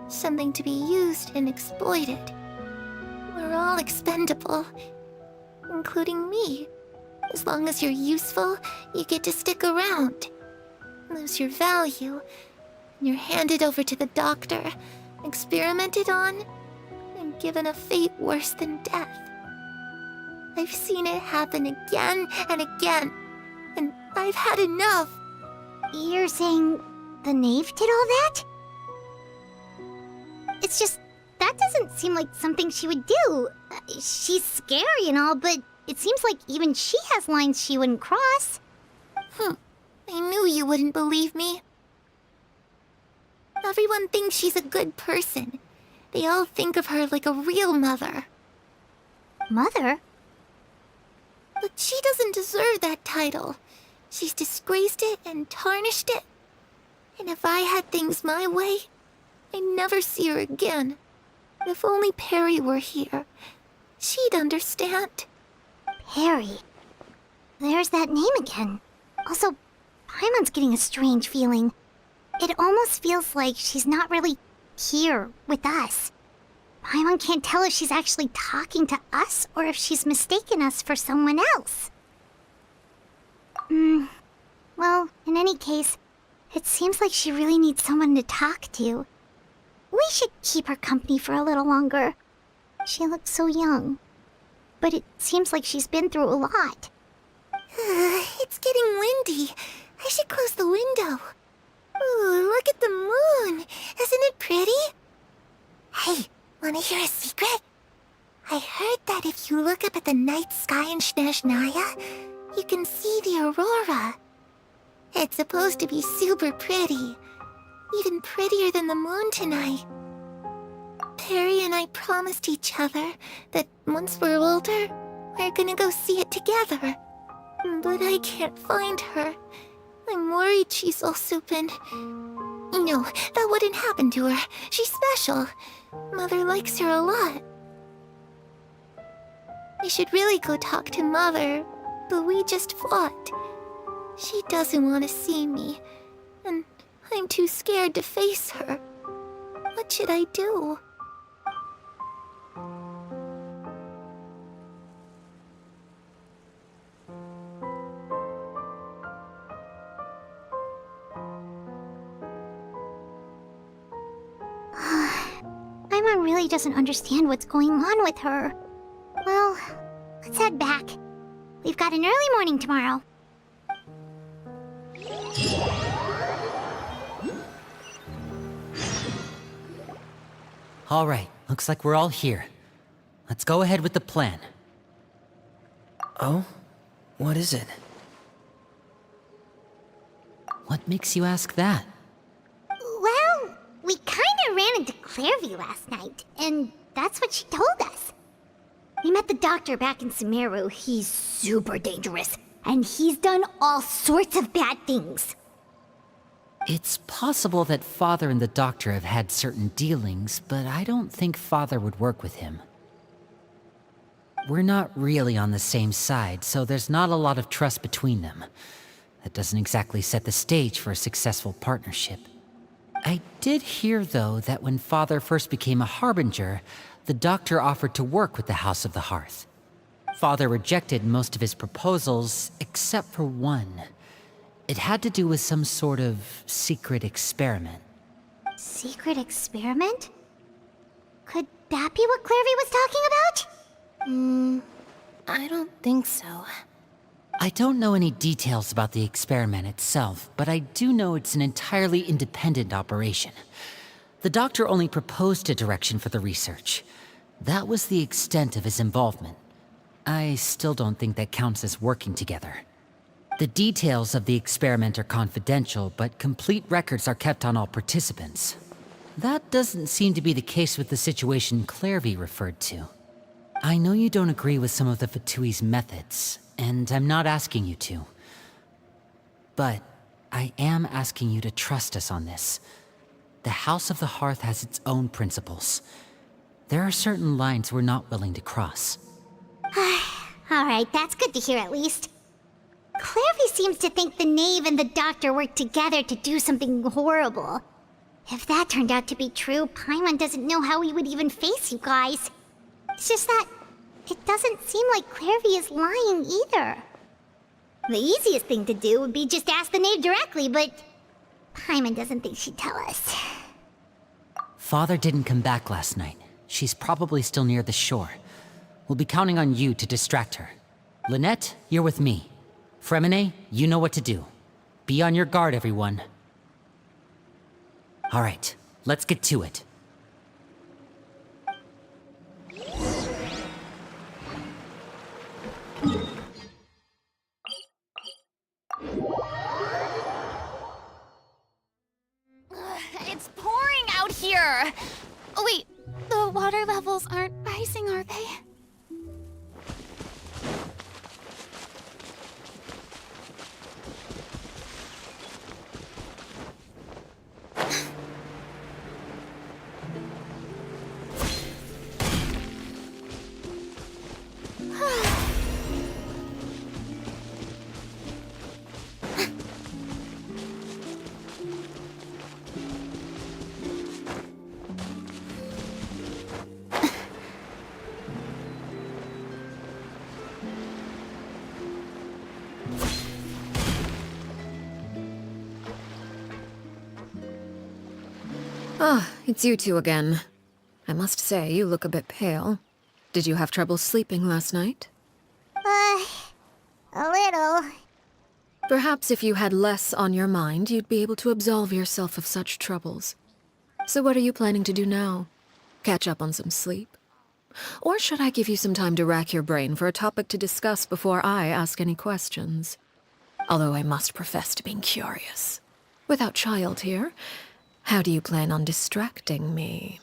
something to be used and exploited. We're all expendable, including me. As long as you're useful, you get to stick around. Lose your value, and you're handed over to the doctor, experimented on, and given a fate worse than death. I've seen it happen again and again, and I've had enough. You're saying the knave did all that? It's just, that doesn't seem like something she would do. She's scary and all, but it seems like even she has lines she wouldn't cross. I knew you wouldn't believe me. Everyone thinks she's a good person. They all think of her like a real mother. Mother? But she doesn't deserve that title. She's disgraced it and tarnished it. And if I had things my way, I'd never see her again. If only Perry were here, she'd understand. Perry. There's that name again. Also, Paimon's getting a strange feeling. It almost feels like she's not really here with us. Paimon can't tell if she's actually talking to us or if she's mistaken us for someone else. Well, in any case, it seems like she really needs someone to talk to. We should keep her company for a little longer. She looks so young. But it seems like she's been through a lot. It's getting windy. I should close the window. Ooh, look at the moon. Isn't it pretty? Hey, wanna hear a secret? I heard that if you look up at the night sky in Snezhnaya, you can see the aurora. It's supposed to be super pretty. Even prettier than the moon tonight. Perry and I promised each other that once we're older, we're gonna go see it together. But I can't find her. I'm worried she's also been... No, that wouldn't happen to her. She's special. Mother likes her a lot. I should really go talk to Mother, but we just fought. She doesn't want to see me, and I'm too scared to face her. What should I do? Paimon really doesn't understand what's going on with her. Well, let's head back. We've got an early morning tomorrow. All right, looks like we're all here. Let's go ahead with the plan. Oh? What is it? What makes you ask that? Well, we kinda ran into Clairview last night, and that's what she told us. We met the doctor back in Sumeru. He's super dangerous, and he's done all sorts of bad things. It's possible that Father and the Doctor have had certain dealings, but I don't think Father would work with him. We're not really on the same side, so there's not a lot of trust between them. That doesn't exactly set the stage for a successful partnership. I did hear, though, that when Father first became a Harbinger, the Doctor offered to work with the House of the Hearth. Father rejected most of his proposals, except for one. It had to do with some sort of secret experiment. Secret experiment? Could that be what Clairvy was talking about? I don't think so. I don't know any details about the experiment itself, but I do know it's an entirely independent operation. The doctor only proposed a direction for the research. That was the extent of his involvement. I still don't think that counts as working together. The details of the experiment are confidential, but complete records are kept on all participants. That doesn't seem to be the case with the situation Clairvy referred to. I know you don't agree with some of the Fatui's methods, and I'm not asking you to. But I am asking you to trust us on this. The House of the Hearth has its own principles. There are certain lines we're not willing to cross. Alright, that's good to hear at least. Clairvy seems to think the knave and the doctor worked together to do something horrible. If that turned out to be true, Paimon doesn't know how he would even face you guys. It's just that it doesn't seem like Clairvy is lying either. The easiest thing to do would be just ask the knave directly, but Paimon doesn't think she'd tell us. Father didn't come back last night. She's probably still near the shore. We'll be counting on you to distract her. Lynette, you're with me. Fremine, you know what to do. Be on your guard, everyone. All right, let's get to it. It's pouring out here! Oh, wait, the water levels aren't rising, are they? Ah, it's you two again. I must say, you look a bit pale. Did you have trouble sleeping last night? A little. Perhaps if you had less on your mind, you'd be able to absolve yourself of such troubles. So what are you planning to do now? Catch up on some sleep? Or should I give you some time to rack your brain for a topic to discuss before I ask any questions? Although I must profess to being curious. Without Child here, how do you plan on distracting me?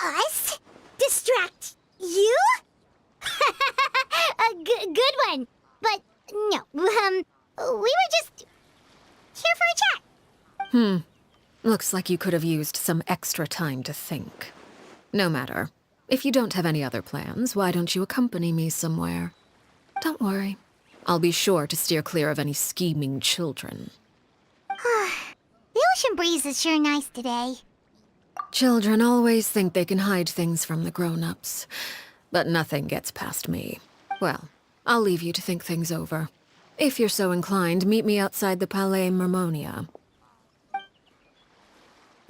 Us? Distract you? A good one. But no, we were just here for a chat. Looks like you could have used some extra time to think. No matter. If you don't have any other plans, why don't you accompany me somewhere? Don't worry. I'll be sure to steer clear of any scheming children. The ocean breeze is sure nice today. Children always think they can hide things from the grown-ups. But nothing gets past me. Well, I'll leave you to think things over. If you're so inclined, meet me outside the Palais Mermonia.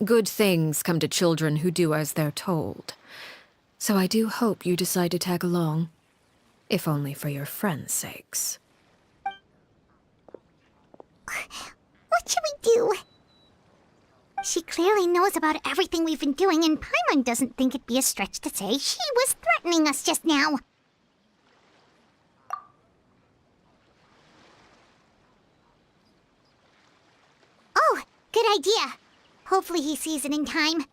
Good things come to children who do as they're told. So I do hope you decide to tag along. If only for your friends' sakes. What should we do? She clearly knows about everything we've been doing, and Paimon doesn't think it'd be a stretch to say she was threatening us just now. Oh, good idea. Hopefully he sees it in time.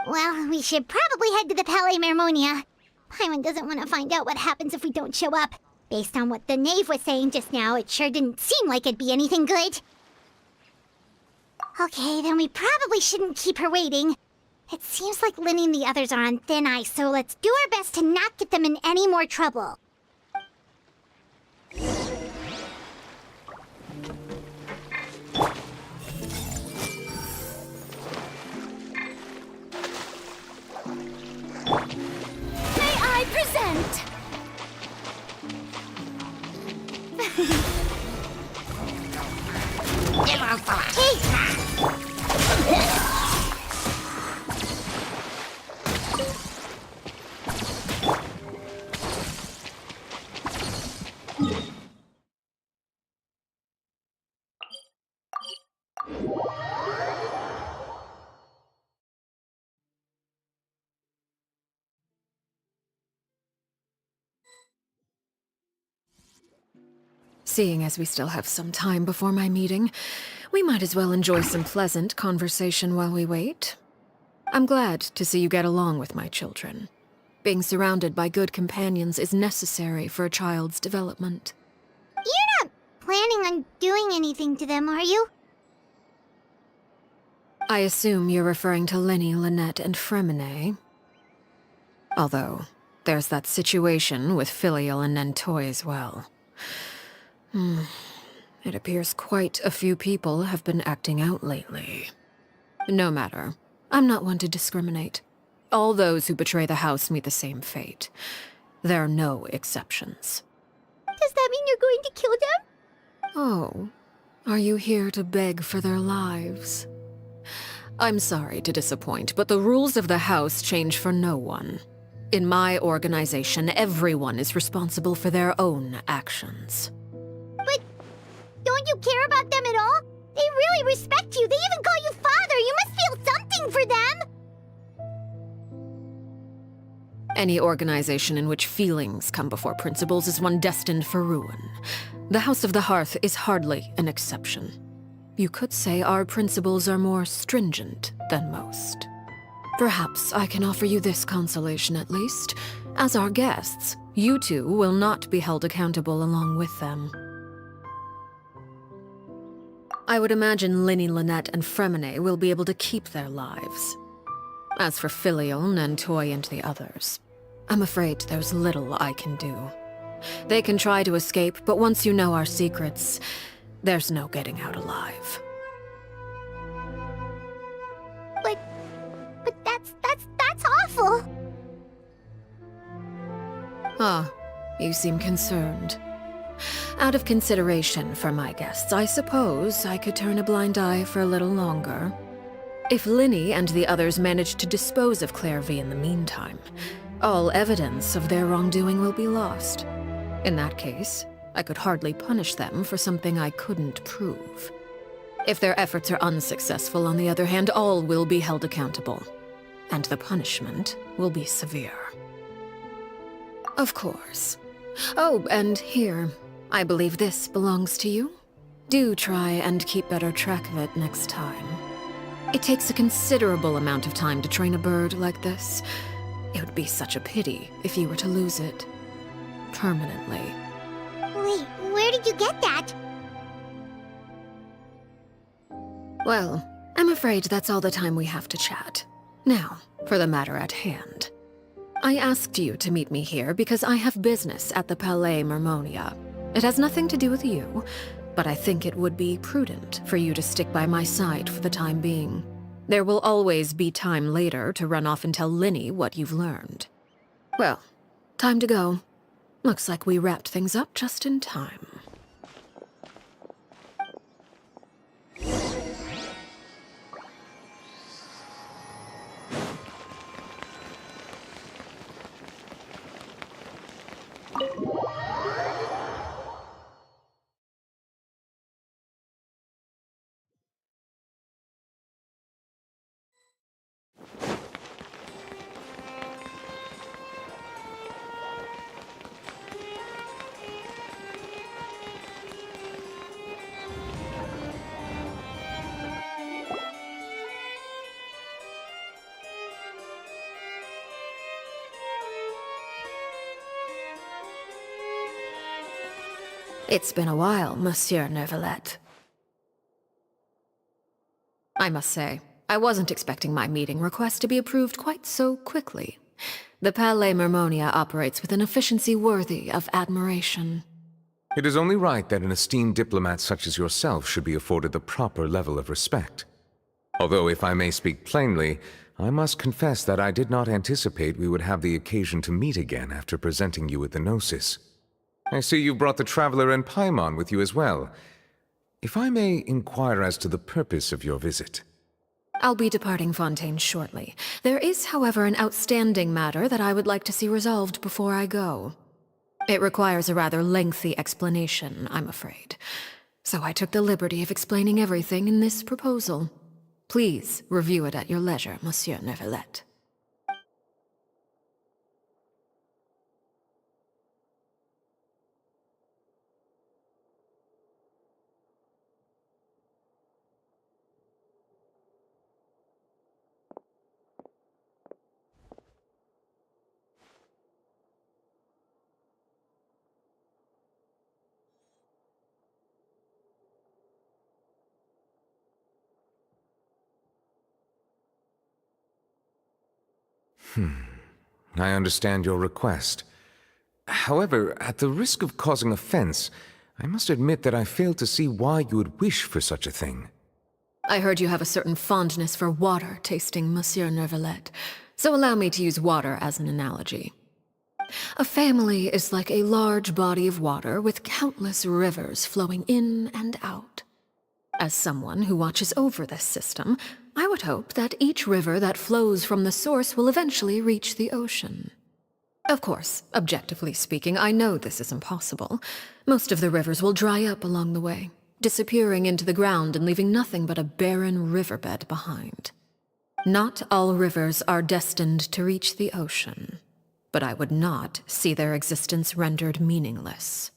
Well, we should probably head to the Palais Mermonia. Paimon doesn't want to find out what happens if we don't show up. Based on what the knave was saying just now, it sure didn't seem like it'd be anything good. Okay, then we probably shouldn't keep her waiting. It seems like Linny and the others are on thin ice, so let's do our best to not get them in any more trouble. May I present? Seeing as we still have some time before my meeting, we might as well enjoy some pleasant conversation while we wait. I'm glad to see you get along with my children. Being surrounded by good companions is necessary for a child's development. You're not planning on doing anything to them, are you? I assume you're referring to Lenny, Lynette, and Fremine. Although, there's that situation with Filial and Nentoy as well. It appears quite a few people have been acting out lately. No matter. I'm not one to discriminate. All those who betray the house meet the same fate. There are no exceptions. Does that mean you're going to kill them? Oh, are you here to beg for their lives? I'm sorry to disappoint, but the rules of the house change for no one. In my organization, everyone is responsible for their own actions. But don't you care about them at all? They really respect you. They even call you father. You must feel something for them. Any organization in which feelings come before principles is one destined for ruin. The House of the Hearth is hardly an exception. You could say our principles are more stringent than most. Perhaps I can offer you this consolation at least. As our guests, you two will not be held accountable along with them. I would imagine Linny, Lynette, and Fremine will be able to keep their lives. As for Filial, Nentoy, and the others, I'm afraid there's little I can do. They can try to escape, but once you know our secrets, there's no getting out alive. But that's awful. Ah, you seem concerned. Out of consideration for my guests, I suppose I could turn a blind eye for a little longer. If Linny and the others manage to dispose of Clairvy in the meantime, all evidence of their wrongdoing will be lost. In that case, I could hardly punish them for something I couldn't prove. If their efforts are unsuccessful, on the other hand, all will be held accountable, and the punishment will be severe. Of course. Oh, and here, I believe this belongs to you. Do try and keep better track of it next time. It takes a considerable amount of time to train a bird like this. It would be such a pity if you were to lose it. Permanently. Wait, where did you get that? Well, I'm afraid that's all the time we have to chat. Now, for the matter at hand. I asked you to meet me here because I have business at the Palais Mermonia. It has nothing to do with you, but I think it would be prudent for you to stick by my side for the time being. There will always be time later to run off and tell Linny what you've learned. Well, time to go. Looks like we wrapped things up just in time. It's been a while, Monsieur Neuvillette. I must say, I wasn't expecting my meeting request to be approved quite so quickly. The Palais Mermonia operates with an efficiency worthy of admiration. It is only right that an esteemed diplomat such as yourself should be afforded the proper level of respect. Although, if I may speak plainly, I must confess that I did not anticipate we would have the occasion to meet again after presenting you with the Gnosis. I see you brought the Traveler and Paimon with you as well. If I may inquire as to the purpose of your visit. I'll be departing Fontaine shortly. There is, however, an outstanding matter that I would like to see resolved before I go. It requires a rather lengthy explanation, I'm afraid. So I took the liberty of explaining everything in this proposal. Please review it at your leisure, Monsieur Neuvillette. I understand your request. However, at the risk of causing offense, I must admit that I fail to see why you would wish for such a thing. I heard you have a certain fondness for water tasting, Monsieur Neuvillette, so allow me to use water as an analogy. A family is like a large body of water with countless rivers flowing in and out. As someone who watches over this system, I would hope that each river that flows from the source will eventually reach the ocean. Of course, objectively speaking, I know this is impossible. Most of the rivers will dry up along the way, disappearing into the ground and leaving nothing but a barren riverbed behind. Not all rivers are destined to reach the ocean, but I would not see their existence rendered meaningless.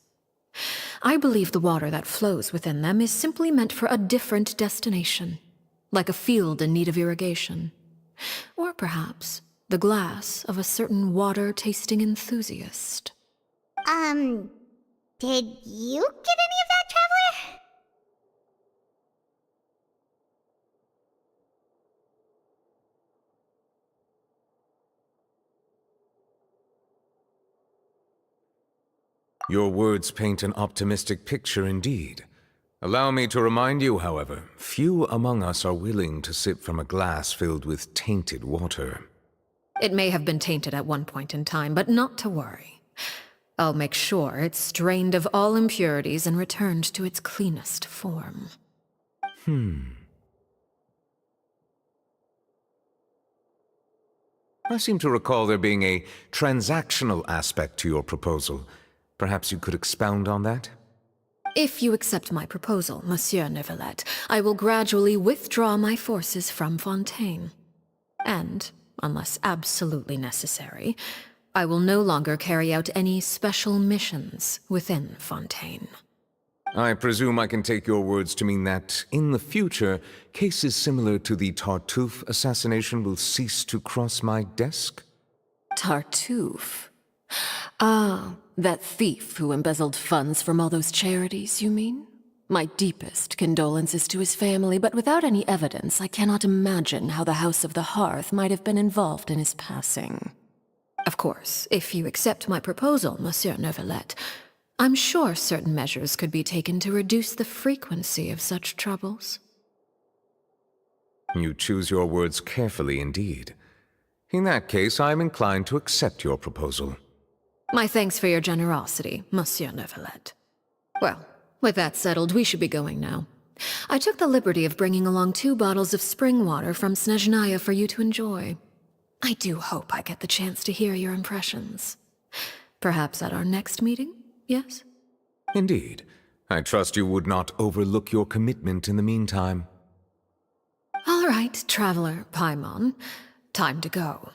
I believe the water that flows within them is simply meant for a different destination, like a field in need of irrigation. Or perhaps the glass of a certain water-tasting enthusiast. Did you get any of that, Traveler? Your words paint an optimistic picture indeed. Allow me to remind you, however, few among us are willing to sip from a glass filled with tainted water. It may have been tainted at one point in time, but not to worry. I'll make sure it's strained of all impurities and returned to its cleanest form. I seem to recall there being a transactional aspect to your proposal. Perhaps you could expound on that? If you accept my proposal, Monsieur Neuvillette, I will gradually withdraw my forces from Fontaine. And, unless absolutely necessary, I will no longer carry out any special missions within Fontaine. I presume I can take your words to mean that, in the future, cases similar to the Tartuffe assassination will cease to cross my desk? Tartuffe? Ah, that thief who embezzled funds from all those charities, you mean? My deepest condolences to his family, but without any evidence, I cannot imagine how the House of the Hearth might have been involved in his passing. Of course, if you accept my proposal, Monsieur Neuvillette, I'm sure certain measures could be taken to reduce the frequency of such troubles. You choose your words carefully indeed. In that case, I am inclined to accept your proposal. My thanks for your generosity, Monsieur Neuvillette. Well, with that settled, we should be going now. I took the liberty of bringing along 2 bottles of spring water from Snezhnaya for you to enjoy. I do hope I get the chance to hear your impressions. Perhaps at our next meeting, yes? Indeed. I trust you would not overlook your commitment in the meantime. All right, Traveler Paimon. Time to go.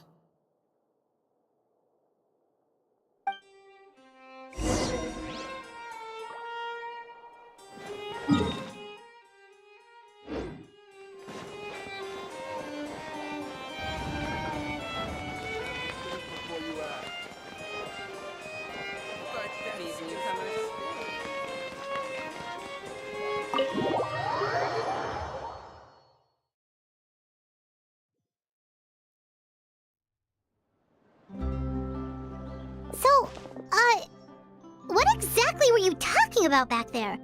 So, what exactly were you talking about back there?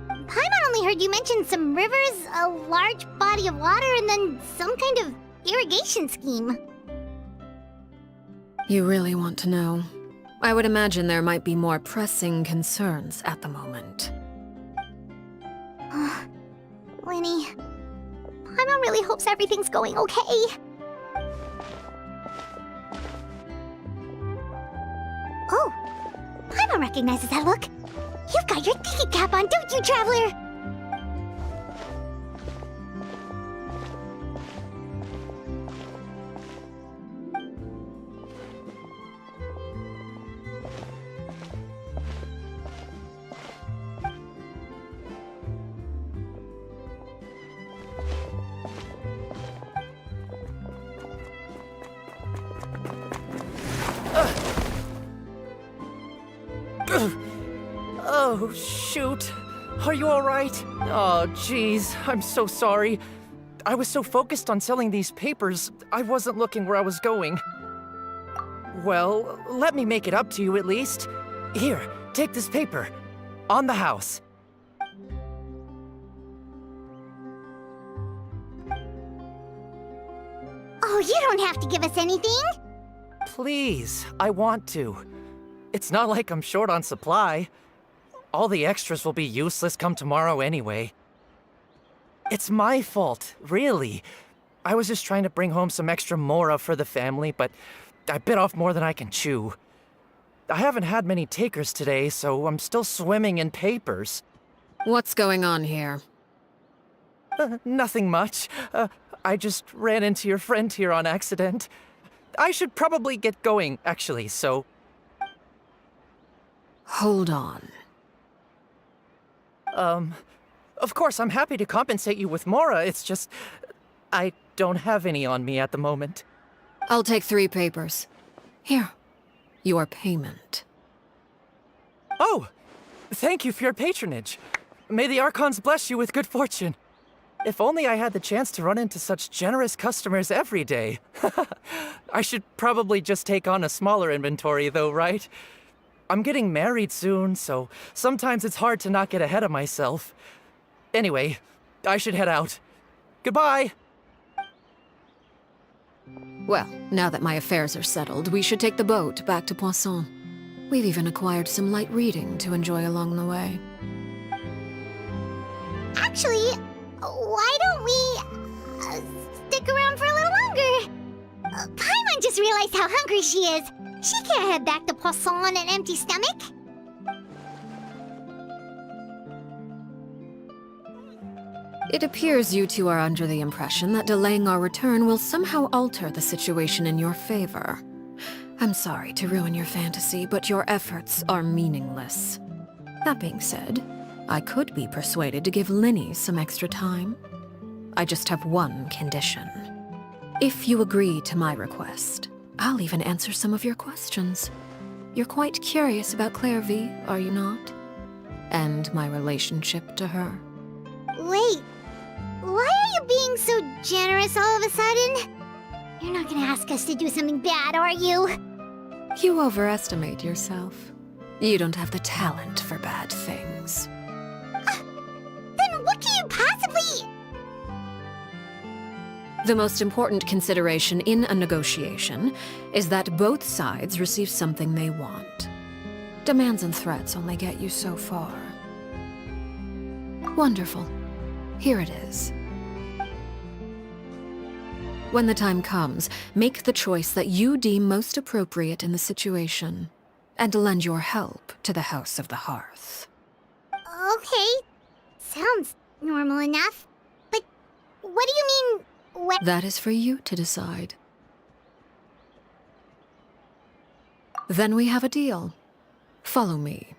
Paimon only heard you mention some rivers, a large body of water, and then some kind of irrigation scheme. You really want to know? I would imagine there might be more pressing concerns at the moment. Lenny, Paimon really hopes everything's going okay. Oh, Paimon recognizes that look. You've got your ticket cap on, don't you, Traveler? Oh, shoot. Are you alright? Oh, jeez. I'm so sorry. I was so focused on selling these papers, I wasn't looking where I was going. Well, let me make it up to you at least. Here, take this paper. On the house. Oh, you don't have to give us anything. Please, I want to. It's not like I'm short on supply. All the extras will be useless come tomorrow anyway. It's my fault, really. I was just trying to bring home some extra mora for the family, but I bit off more than I can chew. I haven't had many takers today, so I'm still swimming in papers. What's going on here? Nothing much. I just ran into your friend here on accident. I should probably get going, actually, so... Hold on. Of course, I'm happy to compensate you with mora, it's just... I don't have any on me at the moment. I'll take 3 papers. Here. Your payment. Oh! Thank you for your patronage. May the Archons bless you with good fortune. If only I had the chance to run into such generous customers every day. I should probably just take on a smaller inventory though, right? I'm getting married soon, so sometimes it's hard to not get ahead of myself. Anyway, I should head out. Goodbye! Well, now that my affairs are settled, we should take the boat back to Poisson. We've even acquired some light reading to enjoy along the way. Actually, why don't we stick around for a little longer? Paimon just realized how hungry she is. She can't head back to Poisson on an empty stomach. It appears you two are under the impression that delaying our return will somehow alter the situation in your favor. I'm sorry to ruin your fantasy, but your efforts are meaningless. That being said, I could be persuaded to give Linny some extra time. I just have one condition. If you agree to my request, I'll even answer some of your questions. You're quite curious about Claire V, are you not? And my relationship to her. Wait, why are you being so generous all of a sudden? You're not gonna ask us to do something bad, are you? You overestimate yourself. You don't have the talent for bad things. Then what can you possibly... The most important consideration in a negotiation is that both sides receive something they want. Demands and threats only get you so far. Wonderful. Here it is. When the time comes, make the choice that you deem most appropriate in the situation, and lend your help to the House of the Hearth. Okay, sounds normal enough. But what do you mean, what? That is for you to decide. Then we have a deal. Follow me.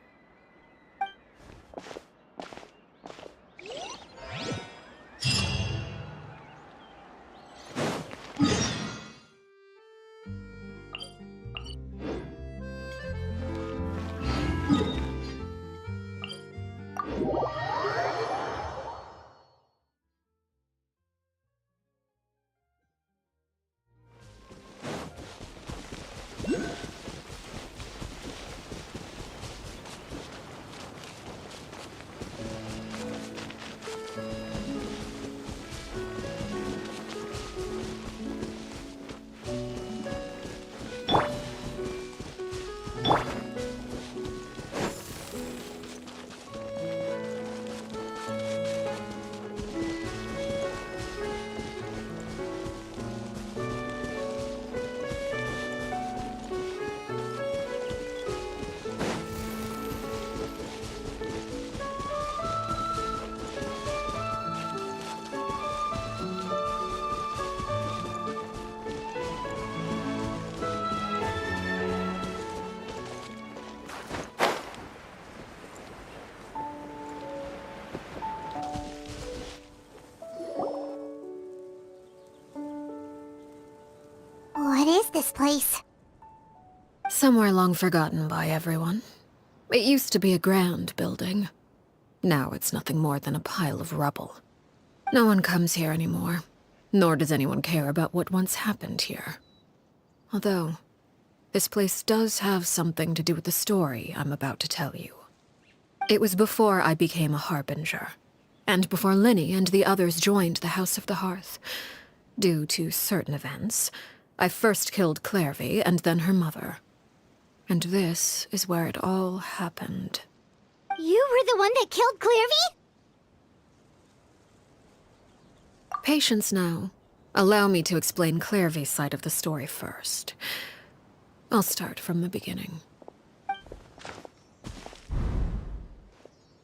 this place? Somewhere long forgotten by everyone. It used to be a grand building. Now it's nothing more than a pile of rubble. No one comes here anymore, nor does anyone care about what once happened here. Although, this place does have something to do with the story I'm about to tell you. It was before I became a Harbinger, and before Linny and the others joined the House of the Hearth. Due to certain events, I first killed Clairvy and then her mother. And this is where it all happened. You were the one that killed Clairvy? Patience now. Allow me to explain Clairvy's side of the story first. I'll start from the beginning.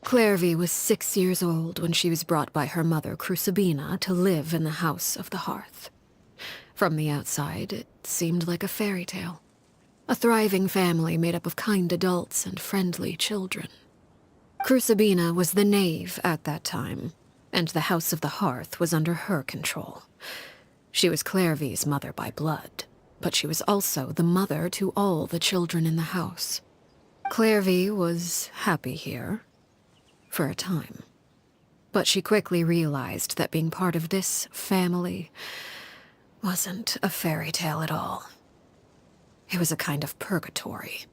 Clairvy was 6 years old when she was brought by her mother, Crucibina, to live in the House of the Hearth. From the outside, it seemed like a fairy tale. A thriving family made up of kind adults and friendly children. Crucibina was the knave at that time, and the House of the Hearth was under her control. She was Clairvy's mother by blood, but she was also the mother to all the children in the house. Clairvy was happy here, for a time. But she quickly realized that being part of this family wasn't a fairy tale at all. It was a kind of purgatory.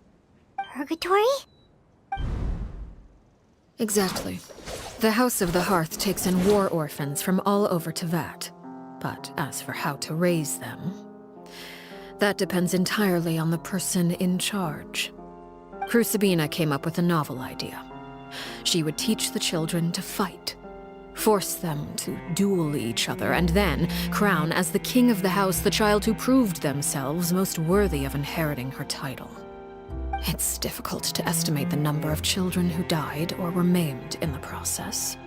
Purgatory? Exactly. The House of the Hearth takes in war orphans from all over Tevat. But as for how to raise them, that depends entirely on the person in charge. Crucibina came up with a novel idea. She would teach the children to fight, force them to duel each other, and then crown as the king of the house the child who proved themselves most worthy of inheriting her title. It's difficult to estimate the number of children who died or were maimed in the process.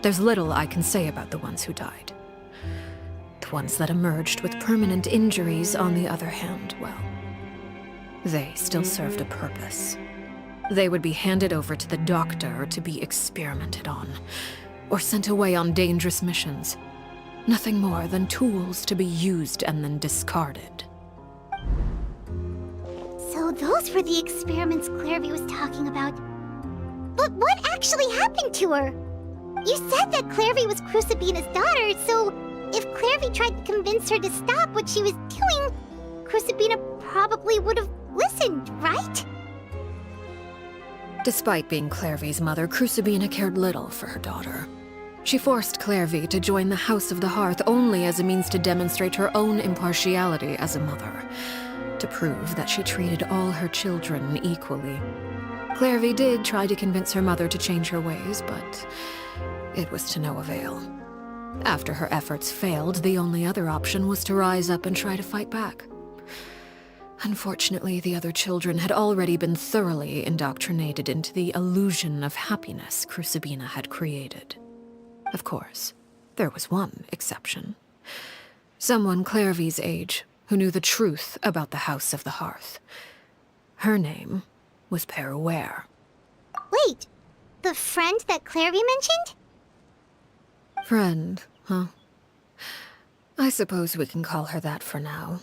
There's little I can say about the ones who died. The ones that emerged with permanent injuries, on the other hand, well, they still served a purpose. They would be handed over to the doctor to be experimented on, or sent away on dangerous missions. Nothing more than tools to be used and then discarded. So those were the experiments Clairvy was talking about. But what actually happened to her? You said that Clairvy was Crucibina's daughter, so if Clairvy tried to convince her to stop what she was doing, Crucibina probably would have listened, right? Despite being Clairvy's mother, Crucibina cared little for her daughter. She forced Clairvy to join the House of the Hearth only as a means to demonstrate her own impartiality as a mother, to prove that she treated all her children equally. Clairvy did try to convince her mother to change her ways, but it was to no avail. After her efforts failed, the only other option was to rise up and try to fight back. Unfortunately, the other children had already been thoroughly indoctrinated into the illusion of happiness Crucibina had created. Of course, there was one exception. Someone Clairvy's age who knew the truth about the House of the Hearth. Her name was Peruere. Wait, the friend that Clairvy mentioned? Friend, huh? I suppose we can call her that for now.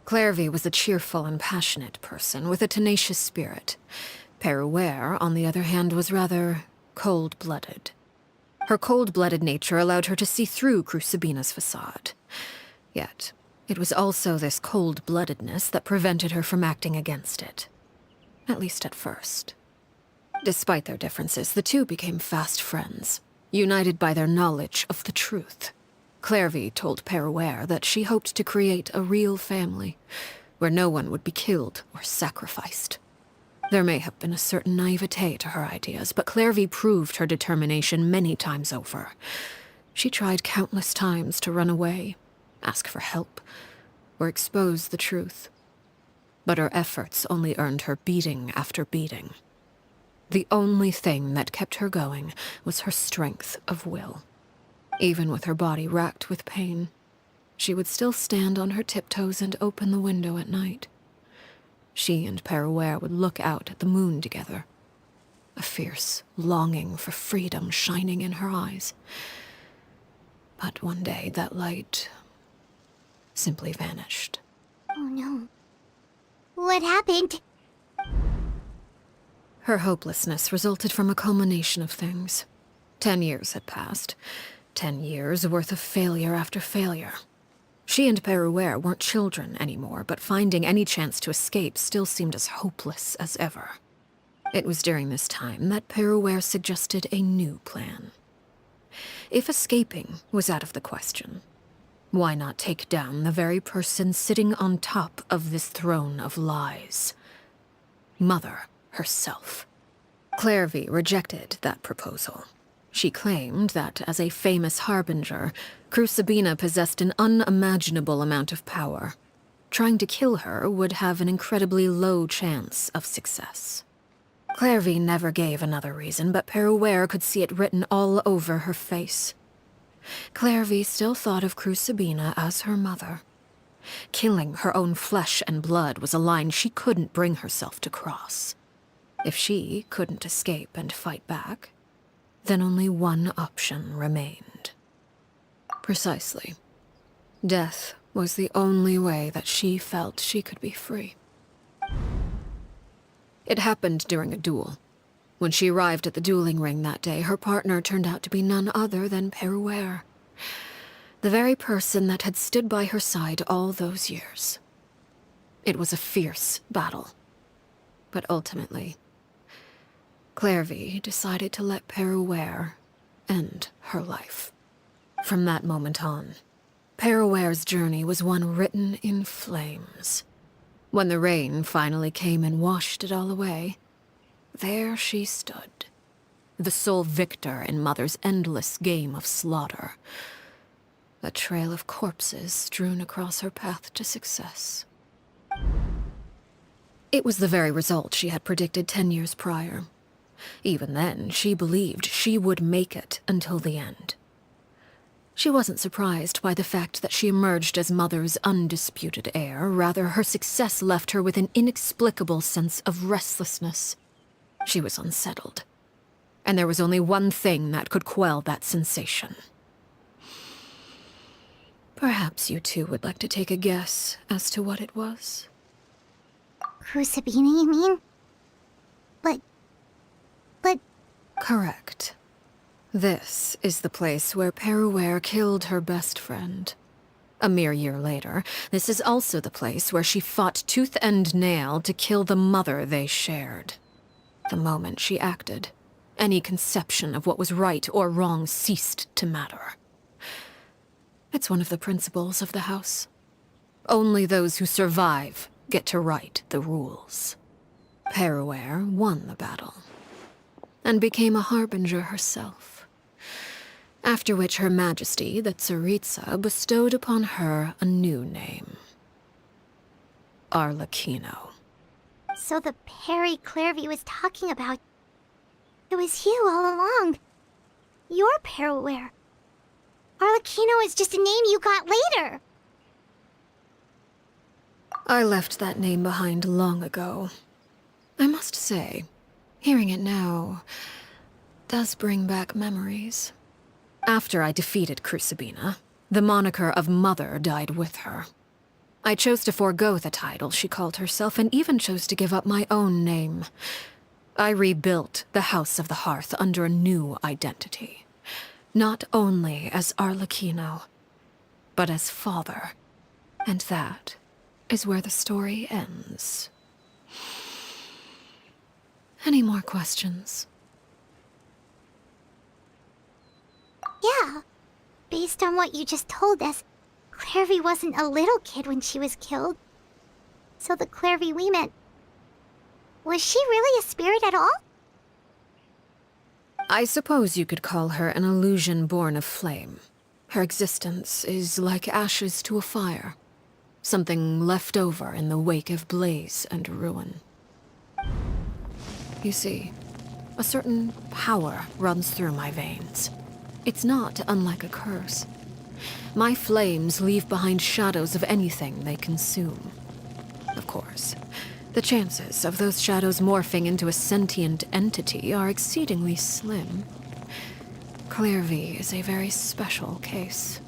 Clairvy was a cheerful and passionate person with a tenacious spirit. Peruere, on the other hand, was rather cold-blooded. Her cold-blooded nature allowed her to see through Crucibina's facade. Yet, it was also this cold-bloodedness that prevented her from acting against it. At least at first. Despite their differences, the two became fast friends, united by their knowledge of the truth. Clairvy told Peruere that she hoped to create a real family, where no one would be killed or sacrificed. There may have been a certain naivete to her ideas, but Clairvy proved her determination many times over. She tried countless times to run away, ask for help, or expose the truth. But her efforts only earned her beating after beating. The only thing that kept her going was her strength of will. Even with her body racked with pain, she would still stand on her tiptoes and open the window at night. She and Peruere would look out at the moon together, a fierce longing for freedom shining in her eyes. But one day that light simply vanished. Oh no. What happened? Her hopelessness resulted from a culmination of things. 10 years had passed. 10 years worth of failure after failure. She and Peruere weren't children anymore, but finding any chance to escape still seemed as hopeless as ever. It was during this time that Peruere suggested a new plan. If escaping was out of the question, why not take down the very person sitting on top of this throne of lies? Mother herself. Clairvy rejected that proposal. She claimed that, as a famous harbinger, Crucibina possessed an unimaginable amount of power. Trying to kill her would have an incredibly low chance of success. Clairvy never gave another reason, but Peruere could see it written all over her face. Clairvy still thought of Crucibina as her mother. Killing her own flesh and blood was a line she couldn't bring herself to cross. If she couldn't escape and fight back, then only one option remained. Precisely. Death was the only way that she felt she could be free. It happened during a duel. When she arrived at the dueling ring that day, her partner turned out to be none other than Peruere, the very person that had stood by her side all those years. It was a fierce battle. But ultimately, Clairvy decided to let Peruere end her life. From that moment on, Peruere's journey was one written in flames. When the rain finally came and washed it all away, there she stood, the sole victor in Mother's endless game of slaughter. A trail of corpses strewn across her path to success. It was the very result she had predicted 10 years prior. Even then, she believed she would make it until the end. She wasn't surprised by the fact that she emerged as Mother's undisputed heir. Rather, her success left her with an inexplicable sense of restlessness. She was unsettled. And there was only one thing that could quell that sensation. Perhaps you two would like to take a guess as to what it was? Crucibina, you mean? But... Correct. This is the place where Peruere killed her best friend. A mere year later, this is also the place where she fought tooth and nail to kill the mother they shared. The moment she acted, any conception of what was right or wrong ceased to matter. It's one of the principles of the house. Only those who survive get to write the rules. Peruere won the battle, and became a harbinger herself. After which Her Majesty, the Tsaritsa, bestowed upon her a new name. Arlecchino. So the Perry Clairvy was talking about... It was you all along. You're Peruere. Arlecchino is just a name you got later. I left that name behind long ago. I must say, hearing it now does bring back memories. After I defeated Crucibina, the moniker of Mother died with her. I chose to forego the title she called herself, and even chose to give up my own name. I rebuilt the House of the Hearth under a new identity. Not only as Arlecchino, but as father. And that is where the story ends. Any more questions? Yeah. Based on what you just told us, Clairvy wasn't a little kid when she was killed. So the Clairvy we met... Was she really a spirit at all? I suppose you could call her an illusion born of flame. Her existence is like ashes to a fire. Something left over in the wake of blaze and ruin. You see, a certain power runs through my veins. It's not unlike a curse. My flames leave behind shadows of anything they consume. Of course, the chances of those shadows morphing into a sentient entity are exceedingly slim. Clairvy is a very special case.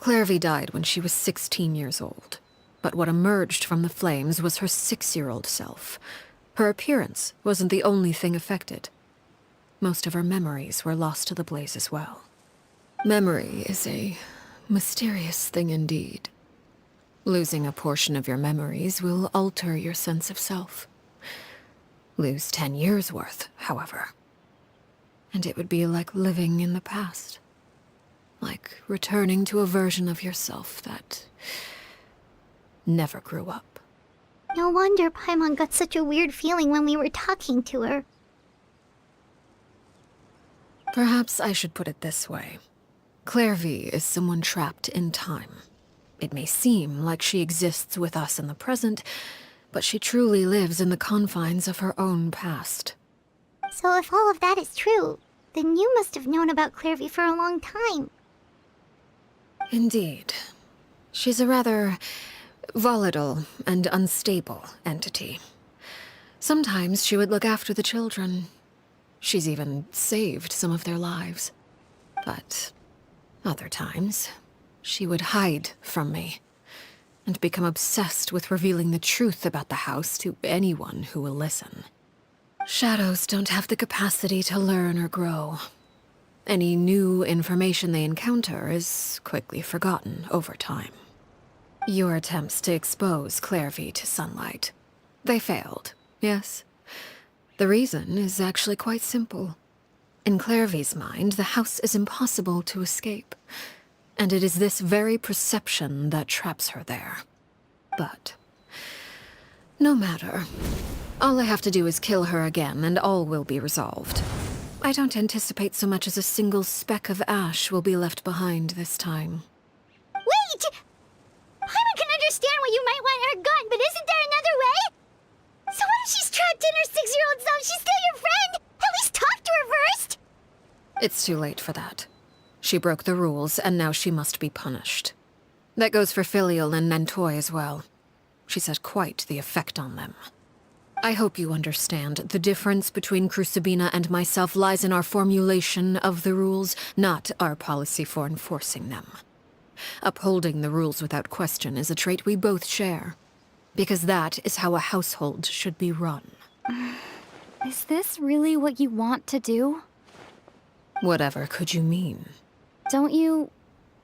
Clairvy died when she was 16 years old. But what emerged from the flames was her 6-year-old self. Her appearance wasn't the only thing affected. Most of her memories were lost to the blaze as well. Memory is a mysterious thing indeed. Losing a portion of your memories will alter your sense of self. Lose 10 years' worth, however, and it would be like living in the past. Like returning to a version of yourself that never grew up. No wonder Paimon got such a weird feeling when we were talking to her. Perhaps I should put it this way. Clairvy is someone trapped in time. It may seem like she exists with us in the present, but she truly lives in the confines of her own past. So if all of that is true, then you must have known about Clairvy for a long time. Indeed. She's a rather volatile and unstable entity. Sometimes she would look after the children. She's even saved some of their lives. But other times, she would hide from me and become obsessed with revealing the truth about the house to anyone who will listen. Shadows don't have the capacity to learn or grow. Any new information they encounter is quickly forgotten over time. Your attempts to expose Clairvy to sunlight. They failed, yes? The reason is actually quite simple. In Clairvy's mind, the house is impossible to escape, and it is this very perception that traps her there. But no matter. All I have to do is kill her again, and all will be resolved. I don't anticipate so much as a single speck of ash will be left behind this time. Wait! Paimon can understand why you might want her gone, but isn't there another way? So what if she's trapped in her 6-year-old self? She's still your friend! At least talk to her first! It's too late for that. She broke the rules, and now she must be punished. That goes for Filial and Nantoy as well. She's had quite the effect on them. I hope you understand. The difference between Crucibina and myself lies in our formulation of the rules, not our policy for enforcing them. Upholding the rules without question is a trait we both share, because that is how a household should be run. Is this really what you want to do? Whatever could you mean? Don't you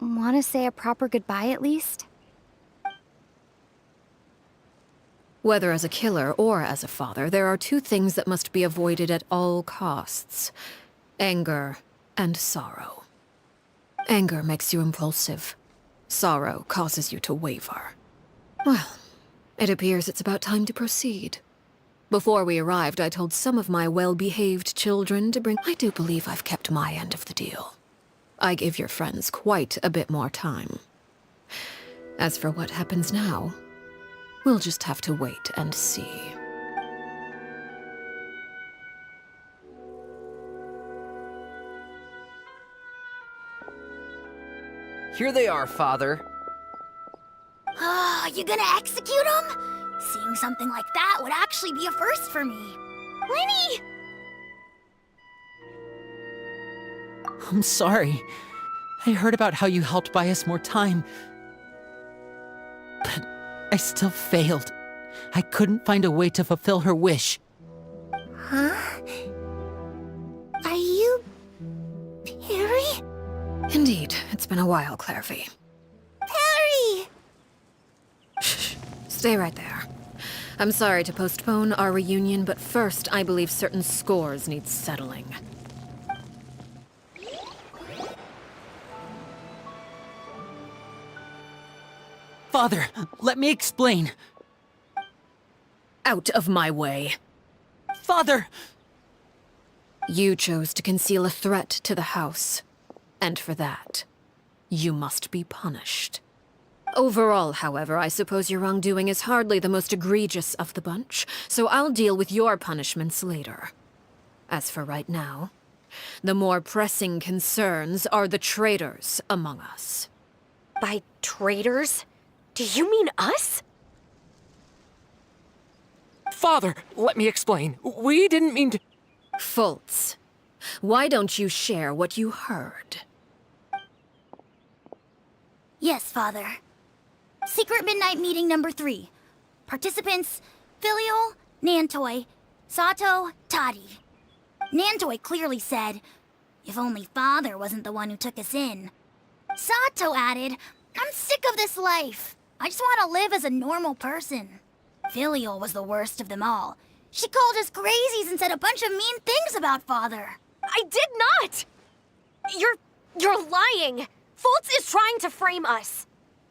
want to say a proper goodbye at least? Whether as a killer or as a father, there are two things that must be avoided at all costs: anger and sorrow. Anger makes you impulsive. Sorrow causes you to waver. Well, it appears it's about time to proceed. Before we arrived, I told some of my well-behaved children to bring... I do believe I've kept my end of the deal. I give your friends quite a bit more time. As for what happens now, we'll just have to wait and see. Here they are, Father. You gonna execute him? Seeing something like that would actually be a first for me. Lenny! I'm sorry. I heard about how you helped buy us more time. But I still failed. I couldn't find a way to fulfill her wish. Huh? Are you... Perry? Indeed, it's been a while, Clairvy. Perry! Shh. Stay right there. I'm sorry to postpone our reunion, but first I believe certain scores need settling. Father, let me explain. Out of my way. Father! You chose to conceal a threat to the house. And for that, you must be punished. Overall, however, I suppose your wrongdoing is hardly the most egregious of the bunch, so I'll deal with your punishments later. As for right now, the more pressing concerns are the traitors among us. By traitors? Do you mean us? Father, let me explain. We didn't mean to... Fultz, why don't you share what you heard? Yes, Father. Secret Midnight Meeting number 3. Participants, Filial, Nantoi, Sato, Toddy. Nantoi clearly said, if only Father wasn't the one who took us in. Sato added, I'm sick of this life. I just want to live as a normal person. Filial was the worst of them all. She called us crazies and said a bunch of mean things about Father. I did not! You're lying! Fultz is trying to frame us.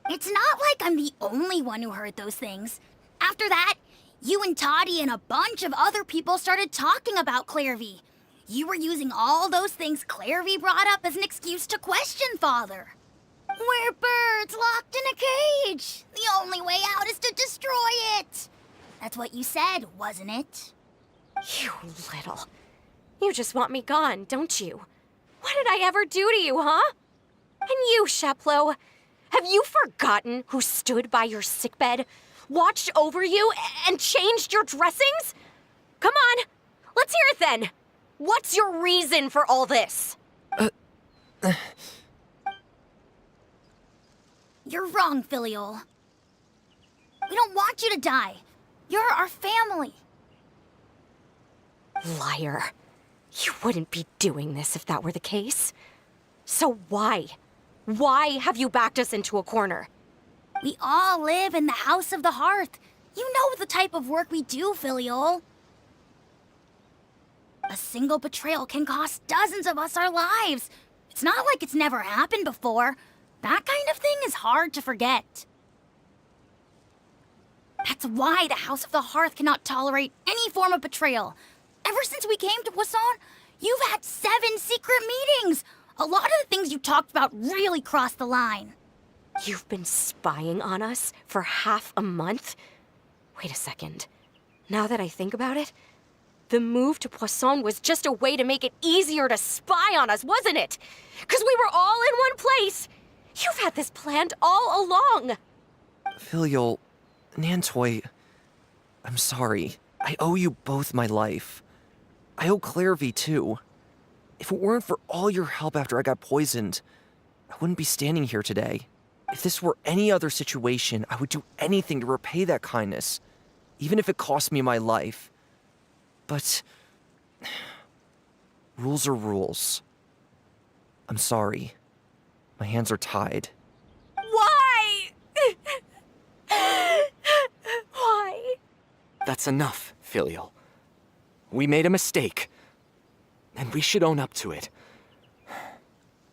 It's not like I'm the only one who heard those things. After that, you and Toddy and a bunch of other people started talking about Clairvy. You were using all those things Clairvy brought up as an excuse to question Father. We're birds locked in a cage. The only way out is to destroy it. That's what you said, wasn't it? You little. You just want me gone, don't you? What did I ever do to you, huh? And you, Sheplo, have you forgotten who stood by your sickbed, watched over you, and changed your dressings? Come on, let's hear it then. What's your reason for all this? You're wrong, Filial. We don't want you to die. You're our family. Liar. You wouldn't be doing this if that were the case. So why? Why have you backed us into a corner? We all live in the House of the Hearth. You know the type of work we do, Filial. A single betrayal can cost dozens of us our lives. It's not like it's never happened before. That kind of thing is hard to forget. That's why the House of the Hearth cannot tolerate any form of betrayal. Ever since we came to Poisson, you've had 7 secret meetings. A lot of the things you talked about really crossed the line. You've been spying on us for half a month? Wait a second. Now that I think about it, the move to Poisson was just a way to make it easier to spy on us, wasn't it? Because we were all in one place. You've had this planned all along. Filial, Nantoi, I'm sorry. I owe you both my life. I owe Clairvy too. If it weren't for all your help after I got poisoned, I wouldn't be standing here today. If this were any other situation, I would do anything to repay that kindness, even if it cost me my life. But rules are rules. I'm sorry. My hands are tied. Why? Why? That's enough, Filial. We made a mistake, and we should own up to it.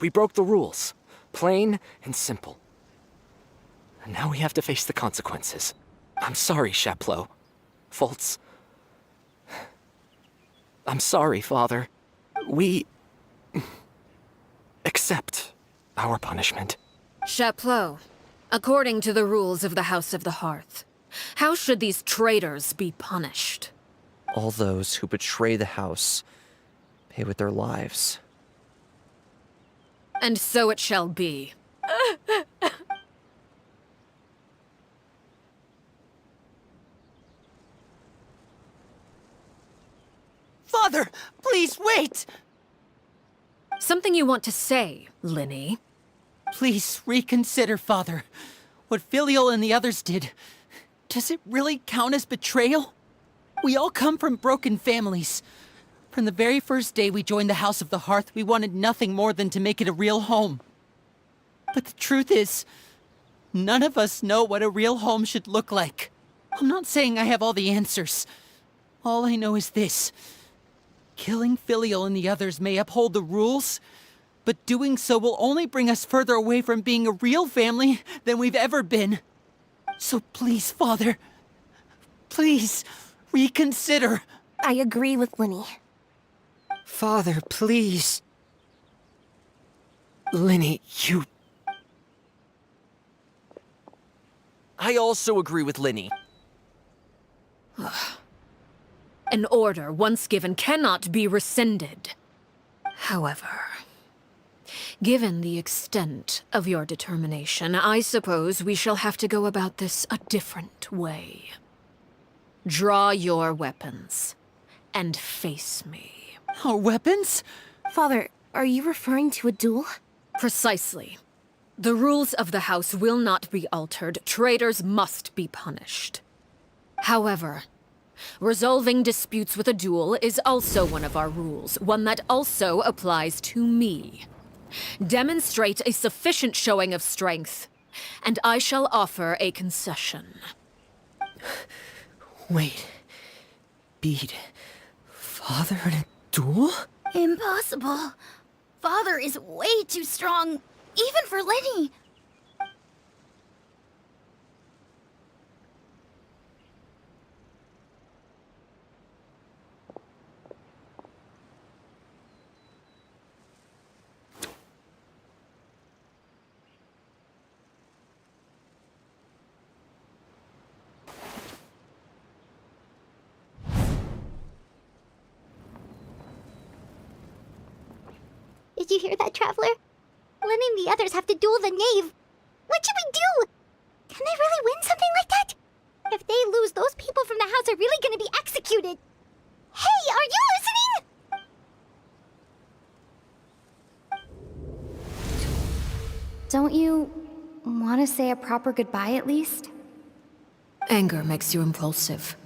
We broke the rules, plain and simple. And now we have to face the consequences. I'm sorry, Chapleau. Fultz. I'm sorry, Father. We accept our punishment. Chapleau, according to the rules of the House of the Hearth, how should these traitors be punished? All those who betray the house pay with their lives. And so it shall be. Father, please wait! Something you want to say, Linny? Please reconsider, Father. What Filial and the others did, does it really count as betrayal? We all come from broken families. From the very first day we joined the House of the Hearth, we wanted nothing more than to make it a real home. But the truth is, none of us know what a real home should look like. I'm not saying I have all the answers. All I know is this. Killing Filial and the others may uphold the rules, but doing so will only bring us further away from being a real family than we've ever been. So please, Father, please, reconsider. I agree with Linny. Father, please. Linny, you... I also agree with Linny. An order once given cannot be rescinded. However, given the extent of your determination, I suppose we shall have to go about this a different way. Draw your weapons and face me. Our weapons? Father, are you referring to a duel? Precisely. The rules of the house will not be altered. Traitors must be punished. However, resolving disputes with a duel is also one of our rules, one that also applies to me. Demonstrate a sufficient showing of strength, and I shall offer a concession. Wait. Beat Father in a duel? Impossible. Father is way too strong, even for Lenny. Did you hear that, Traveler? Lenny and the others have to duel the knave. What should we do? Can they really win something like that? If they lose, those people from the house are really gonna be executed. Hey, are you listening? Don't you want to say a proper goodbye at least? Anger makes you impulsive.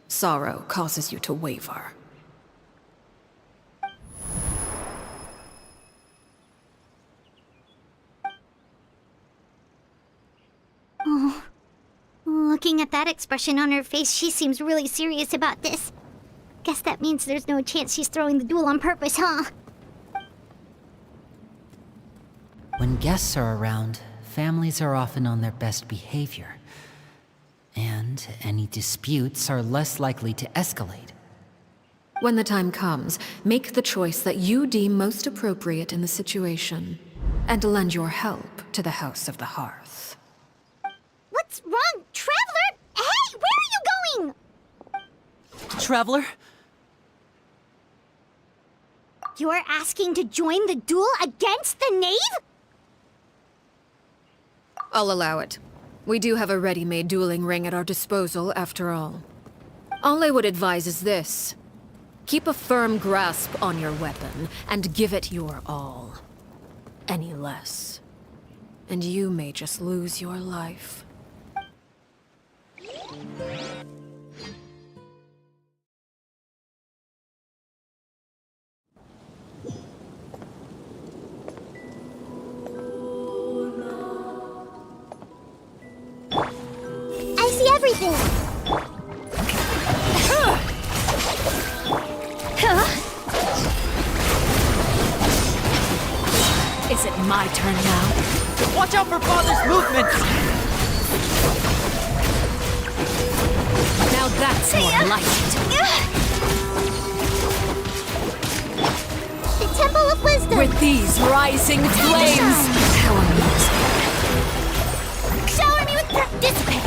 Sorrow causes you to waver. Oh, looking at that expression on her face, she seems really serious about this. Guess that means there's no chance she's throwing the duel on purpose, huh? When guests are around, families are often on their best behavior. And any disputes are less likely to escalate. When the time comes, make the choice that you deem most appropriate in the situation, and lend your help to the House of the Hearth. What's wrong, Traveler? Hey, where are you going? Traveler? You're asking to join the duel against the knave? I'll allow it. We do have a ready-made dueling ring at our disposal, after all. All I would advise is this. Keep a firm grasp on your weapon, and give it your all. Any less, and you may just lose your life. I see everything. Is it my turn now? Watch out for Father's movements! Now that's more like it. The Temple of Wisdom. With these rising flames! How amusing. Shower me with dissipate.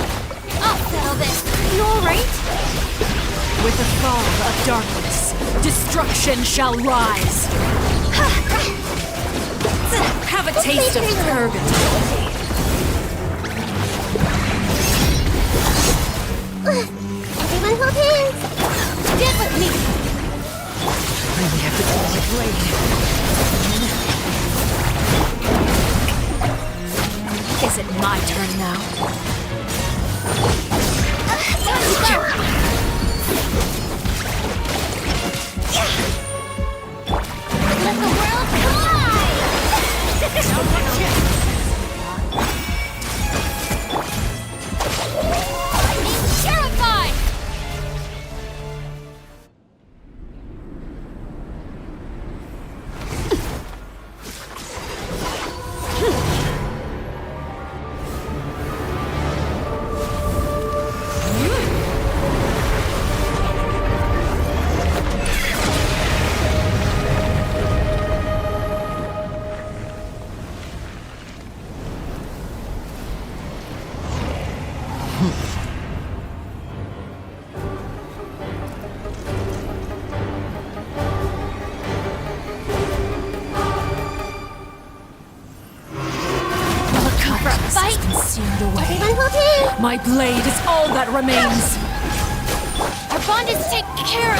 I'll settle this. You alright? With the fall of darkness, destruction shall rise. Have a taste of purgatory. Everyone hold hands. Get with me. Really have to pull my blade. Is it my turn now? Time to go. Let the world collide! I'm terrified! Has been seared away. Everyone hold hands. My blade is all that remains. Our bond is taken care of.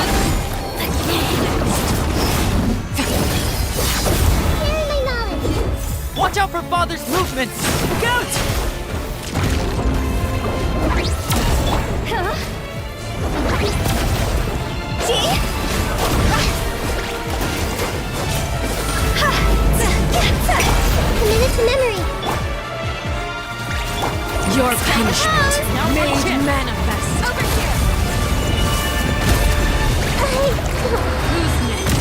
Sharing my knowledge. Watch out out for Father's movements! Look out! Committed to memory. Your punishment made manifest. Over here! Who's next?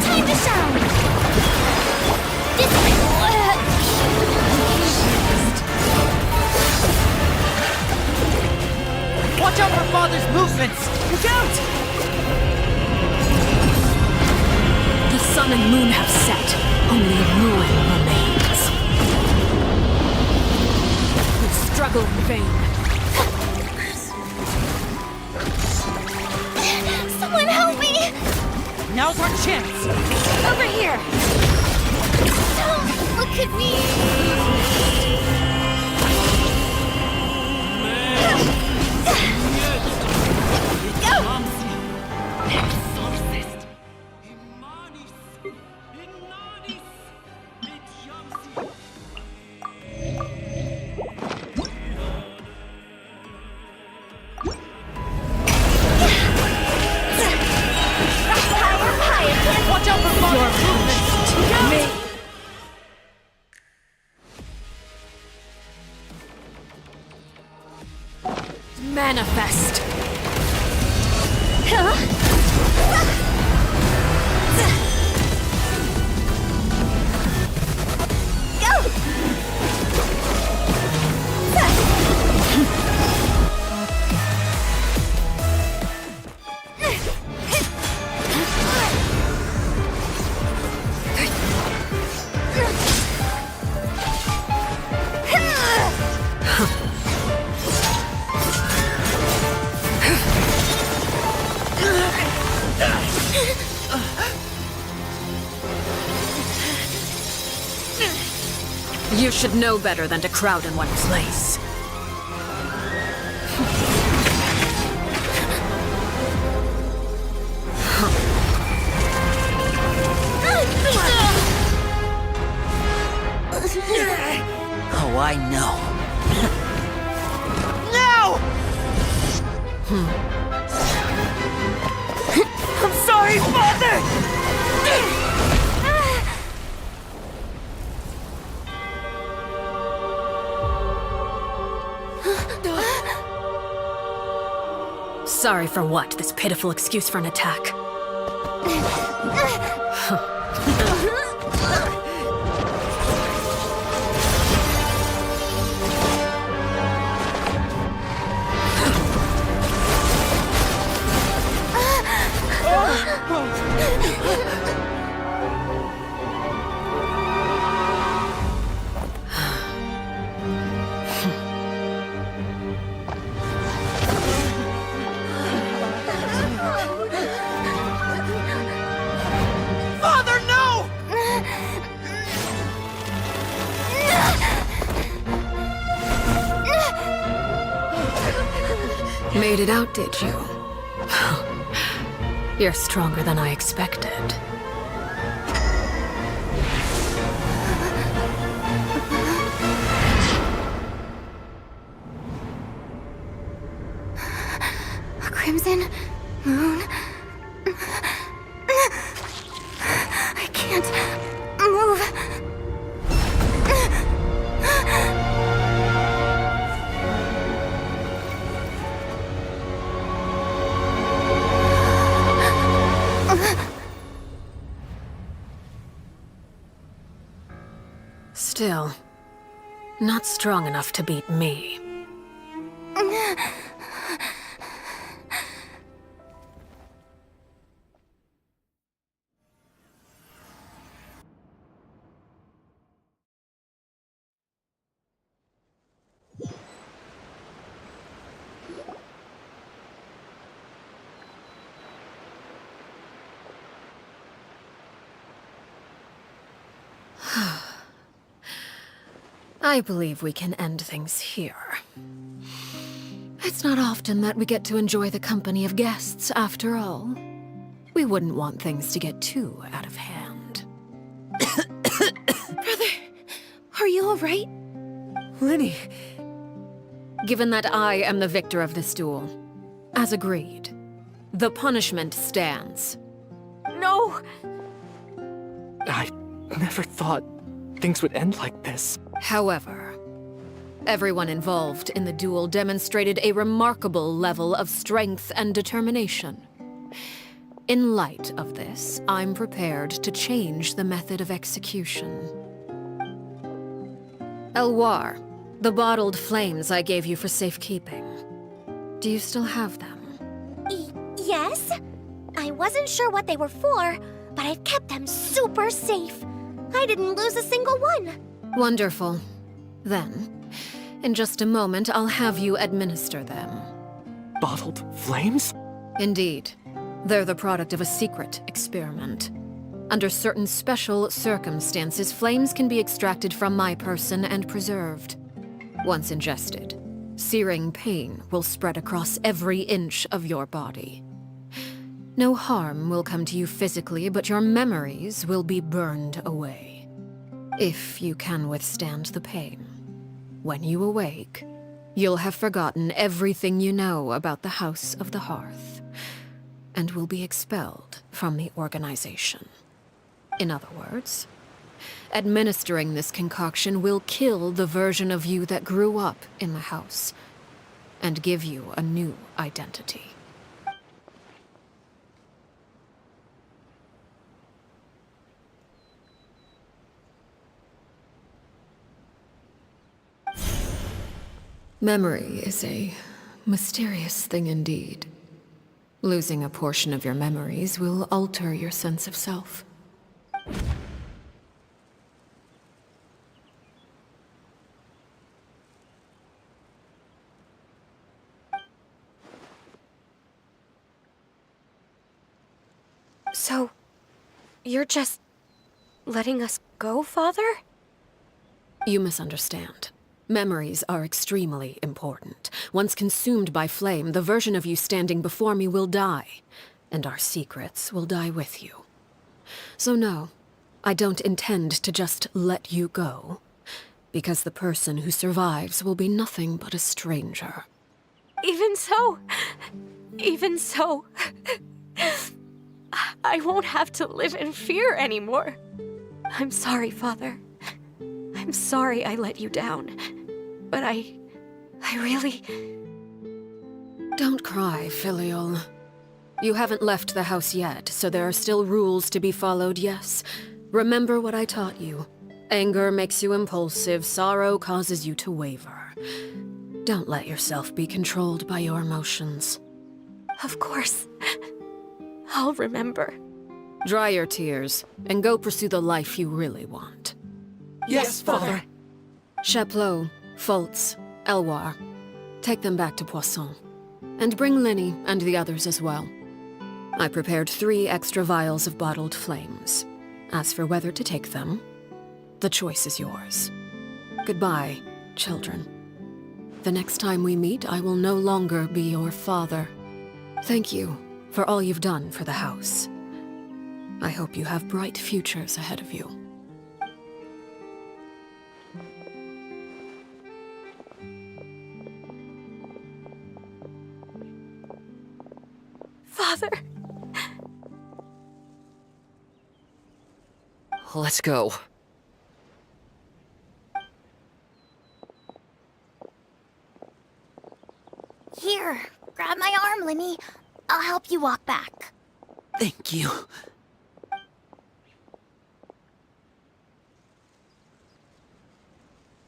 Time to shine. This Watch out for Father's movements! Look out! The sun and moon have set. Only ruin remains. You struggle in vain. Someone help me! Now's our chance! Over here! Don't look at me! Watch out for Father's movements! Look out! Manifest. You should know better than to crowd in one place. Oh, I know. No! I'm sorry, Father! Sorry for what? This pitiful excuse for an attack. Father, no! Made it out, did you? You're stronger than I expected. A crimson moon. I can't move. Still, not strong enough to beat me. I believe we can end things here. It's not often that we get to enjoy the company of guests, after all. We wouldn't want things to get too out of hand. Are you alright? Lenny! Given that I am the victor of this duel, as agreed, the punishment stands. No! I never thought things would end like this. However, everyone involved in the duel demonstrated a remarkable level of strength and determination. In light of this, I'm prepared to change the method of execution. Elwar, the bottled flames I gave you for safekeeping. Do you still have them? Yes? I wasn't sure what they were for, but I've kept them super safe. I didn't lose a single one. Wonderful. Then, in just a moment, I'll have you administer them. Bottled flames? Indeed. They're the product of a secret experiment. Under certain special circumstances, flames can be extracted from my person and preserved. Once ingested, searing pain will spread across every inch of your body. No harm will come to you physically, but your memories will be burned away. If you can withstand the pain. When you awake, you'll have forgotten everything you know about the House of the Hearth, and will be expelled from the organization. In other words, administering this concoction will kill the version of you that grew up in the house, and give you a new identity. Memory is a mysterious thing indeed. Losing a portion of your memories will alter your sense of self. So, you're just letting us go, Father? You misunderstand. Memories are extremely important. Once consumed by flame, the version of you standing before me will die, and our secrets will die with you. So no, I don't intend to just let you go, because the person who survives will be nothing but a stranger. Even so, I won't have to live in fear anymore. I'm sorry, Father. I'm sorry I let you down. But I really... Don't cry, Filial. You haven't left the house yet, so there are still rules to be followed, yes. Remember what I taught you. Anger makes you impulsive, sorrow causes you to waver. Don't let yourself be controlled by your emotions. Of course. I'll remember. Dry your tears, and go pursue the life you really want. Yes, Father. Chaplot, Fultz, Elwar, take them back to Poisson. And bring Linny and the others as well. I prepared 3 extra vials of bottled flames. As for whether to take them, the choice is yours. Goodbye, children. The next time we meet, I will no longer be your father. Thank you for all you've done for the house. I hope you have bright futures ahead of you. Father. Let's go. Here, grab my arm, Linny. I'll help you walk back. Thank you.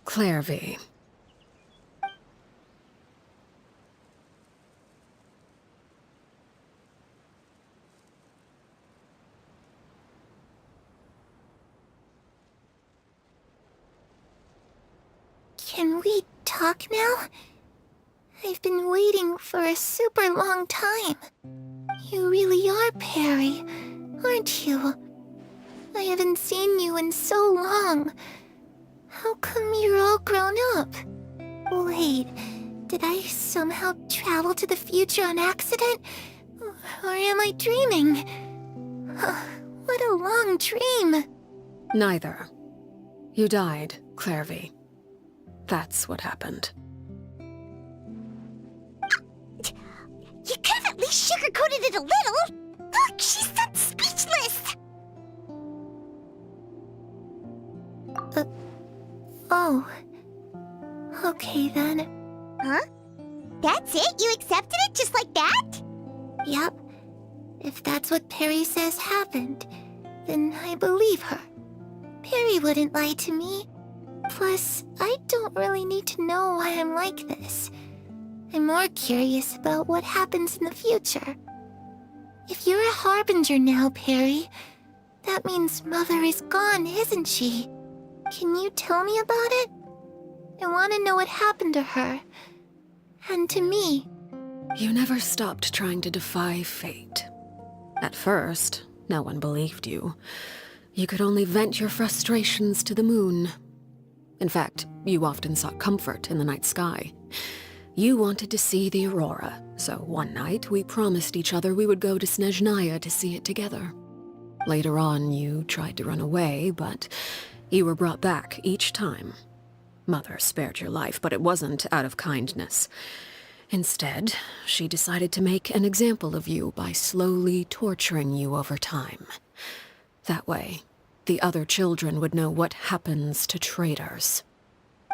Clairvy. Can we talk now? I've been waiting for a super long time. You really are Perry, aren't you? I haven't seen you in so long. How come you're all grown up? Wait, did I somehow travel to the future on accident? Or am I dreaming? What a long dream. Neither. You died, Clairvy. That's what happened. You could have at least sugarcoated it a little. Look, she's done speechless. Oh. Okay then. Huh? That's it? You accepted it just like that? Yep. If that's what Perry says happened, then I believe her. Perry wouldn't lie to me. Plus, I don't really need to know why I'm like this. I'm more curious about what happens in the future. If you're a harbinger now, Perry, that means Mother is gone, isn't she? Can you tell me about it? I want to know what happened to her. And to me. You never stopped trying to defy fate. At first, no one believed you. You could only vent your frustrations to the moon. In fact, you often sought comfort in the night sky. You wanted to see the aurora, so one night we promised each other we would go to Snezhnaya to see it together. Later on, you tried to run away, but you were brought back each time. Mother spared your life, but it wasn't out of kindness. Instead, she decided to make an example of you by slowly torturing you over time. That way, the other children would know what happens to traitors.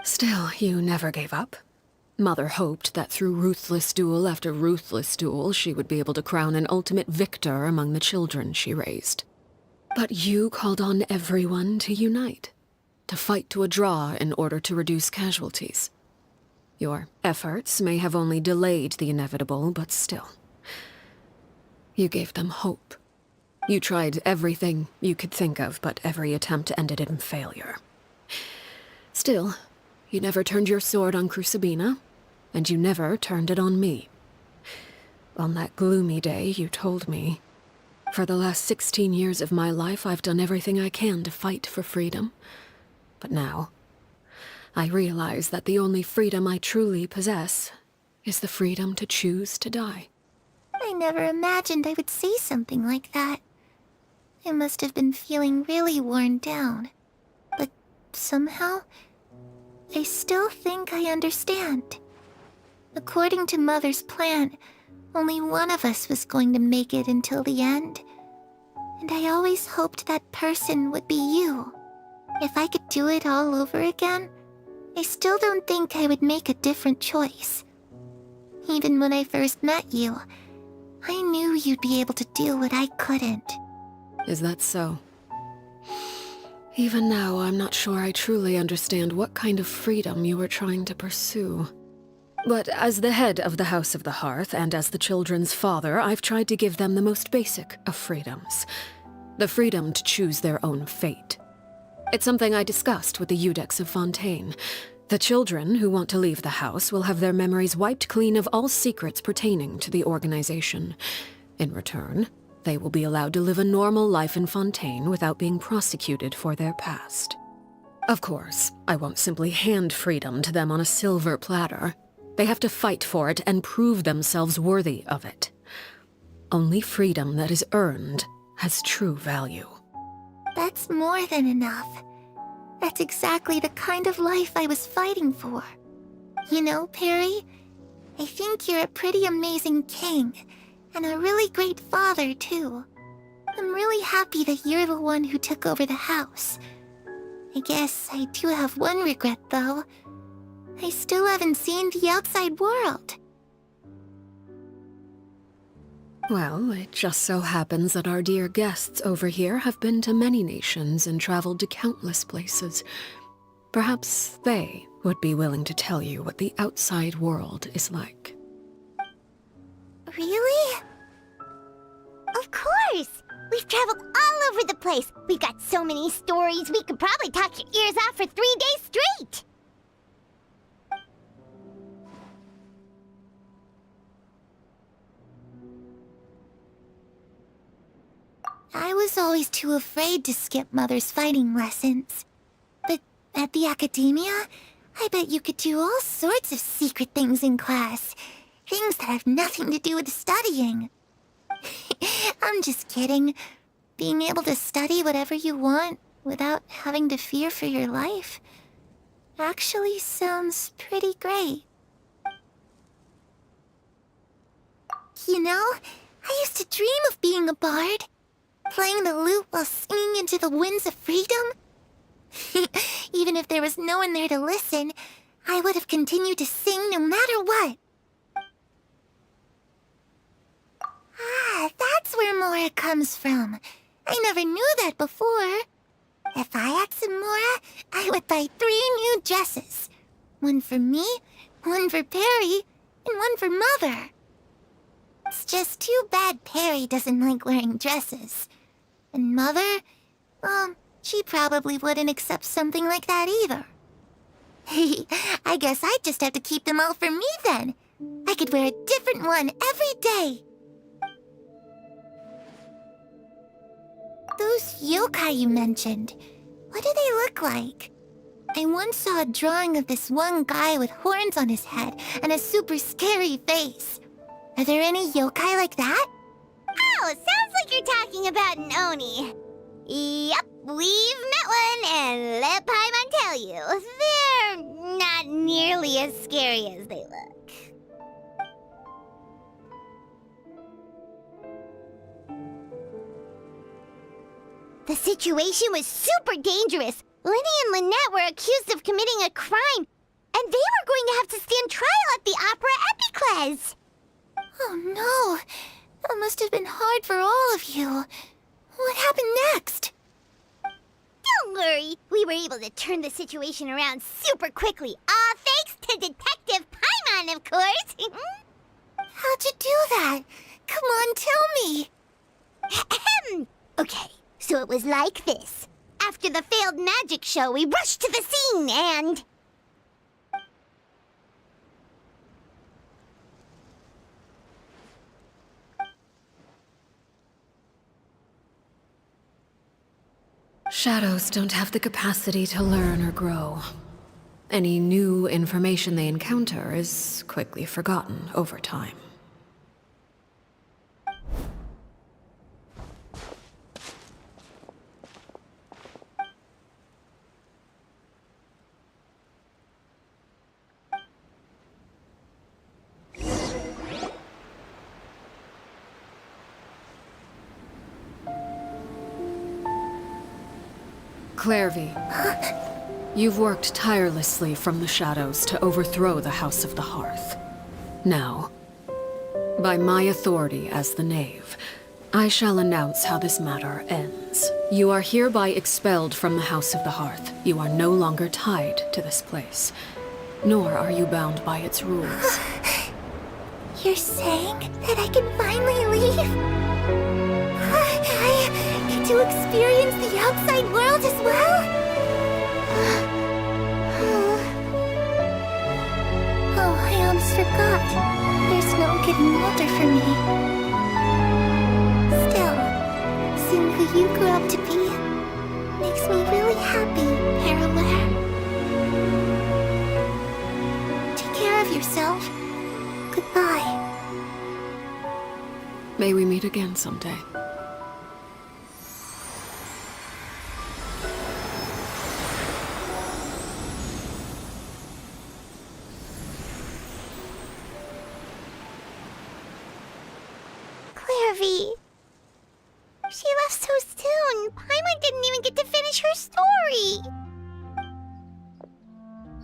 Still, you never gave up. Mother hoped that through ruthless duel after ruthless duel, she would be able to crown an ultimate victor among the children she raised. But you called on everyone to unite, to fight to a draw in order to reduce casualties. Your efforts may have only delayed the inevitable, but still. You gave them hope. You tried everything you could think of, but every attempt ended in failure. Still, you never turned your sword on Crucibina, and you never turned it on me. On that gloomy day, you told me, "For the last 16 years of my life, I've done everything I can to fight for freedom. But now, I realize that the only freedom I truly possess is the freedom to choose to die." I never imagined I would say something like that. I must have been feeling really worn down. But somehow, I still think I understand. According to Mother's plan, only one of us was going to make it until the end. And I always hoped that person would be you. If I could do it all over again, I still don't think I would make a different choice. Even when I first met you, I knew you'd be able to do what I couldn't. Is that so? Even now, I'm not sure I truly understand what kind of freedom you were trying to pursue. But as the head of the House of the Hearth and as the children's father, I've tried to give them the most basic of freedoms. The freedom to choose their own fate. It's something I discussed with the Iudex of Fontaine. The children who want to leave the house will have their memories wiped clean of all secrets pertaining to the organization. In return, they will be allowed to live a normal life in Fontaine without being prosecuted for their past. Of course, I won't simply hand freedom to them on a silver platter. They have to fight for it and prove themselves worthy of it. Only freedom that is earned has true value. That's more than enough. That's exactly the kind of life I was fighting for. You know, Perry, I think you're a pretty amazing king, and a really great father, too. I'm really happy that you're the one who took over the house. I guess I do have one regret, though. I still haven't seen the outside world. Well, it just so happens that our dear guests over here have been to many nations and traveled to countless places. Perhaps they would be willing to tell you what the outside world is like. Really? Of course! We've traveled all over the place. We've got so many stories, we could probably talk your ears off for 3 days straight! I was always too afraid to skip Mother's fighting lessons. But at the academia, I bet you could do all sorts of secret things in class. Things that have nothing to do with studying. I'm just kidding. Being able to study whatever you want, without having to fear for your life actually sounds pretty great. You know, I used to dream of being a bard, playing the lute while singing into the winds of freedom. Even if there was no one there to listen, I would have continued to sing no matter what. Ah, that's where Mora comes from. I never knew that before. If I had some Mora, I would buy 3 new dresses. One for me, one for Perry, and one for Mother. It's just too bad Perry doesn't like wearing dresses. And Mother, she probably wouldn't accept something like that either. I guess I'd just have to keep them all for me then. I could wear a different one every day. Those yokai you mentioned, what do they look like? I once saw a drawing of this one guy with horns on his head and a super scary face. Are there any yokai like that? Oh, sounds like you're talking about an Oni. Yep, we've met one, and let Paimon tell you, they're not nearly as scary as they look. The situation was super dangerous. Lenny and Lynette were accused of committing a crime, and they were going to have to stand trial at the Opera Epicles. Oh no, that must have been hard for all of you. What happened next? Don't worry, we were able to turn the situation around super quickly, all thanks to Detective Paimon, of course. How'd you do that? Come on, tell me. Okay, so it was like this. After the failed magic show, we rushed to the scene and... Shadows don't have the capacity to learn or grow. Any new information they encounter is quickly forgotten over time. Clairvy, you've worked tirelessly from the shadows to overthrow the House of the Hearth. Now, by my authority as the Knave, I shall announce how this matter ends. You are hereby expelled from the House of the Hearth. You are no longer tied to this place, nor are you bound by its rules. You're saying that I can finally leave? I get to experience the outside world as well? Oh, I almost forgot. There's no getting older for me. Still, seeing who you grew up to be makes me really happy, Parallel. Take care of yourself. Goodbye. May we meet again someday. Clairvy. She left so soon. Paimon didn't even get to finish her story.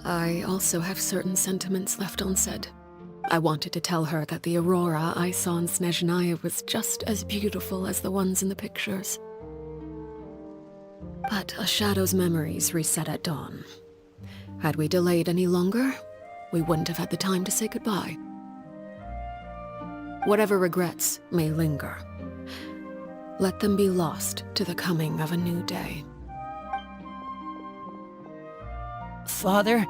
I also have certain sentiments left unsaid. I wanted to tell her that the aurora I saw in Snezhnaya was just as beautiful as the ones in the pictures. But a shadow's memories reset at dawn. Had we delayed any longer, we wouldn't have had the time to say goodbye. Whatever regrets may linger, let them be lost to the coming of a new day. Father?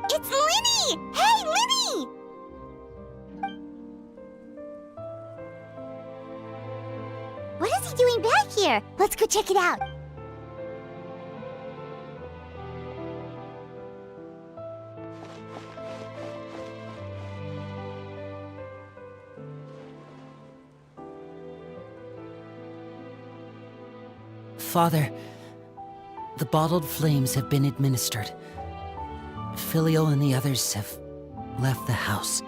It's Linny! Hey, Linny! What is he doing back here? Let's go check it out. Father, the bottled flames have been administered. Filial and the others have left the house.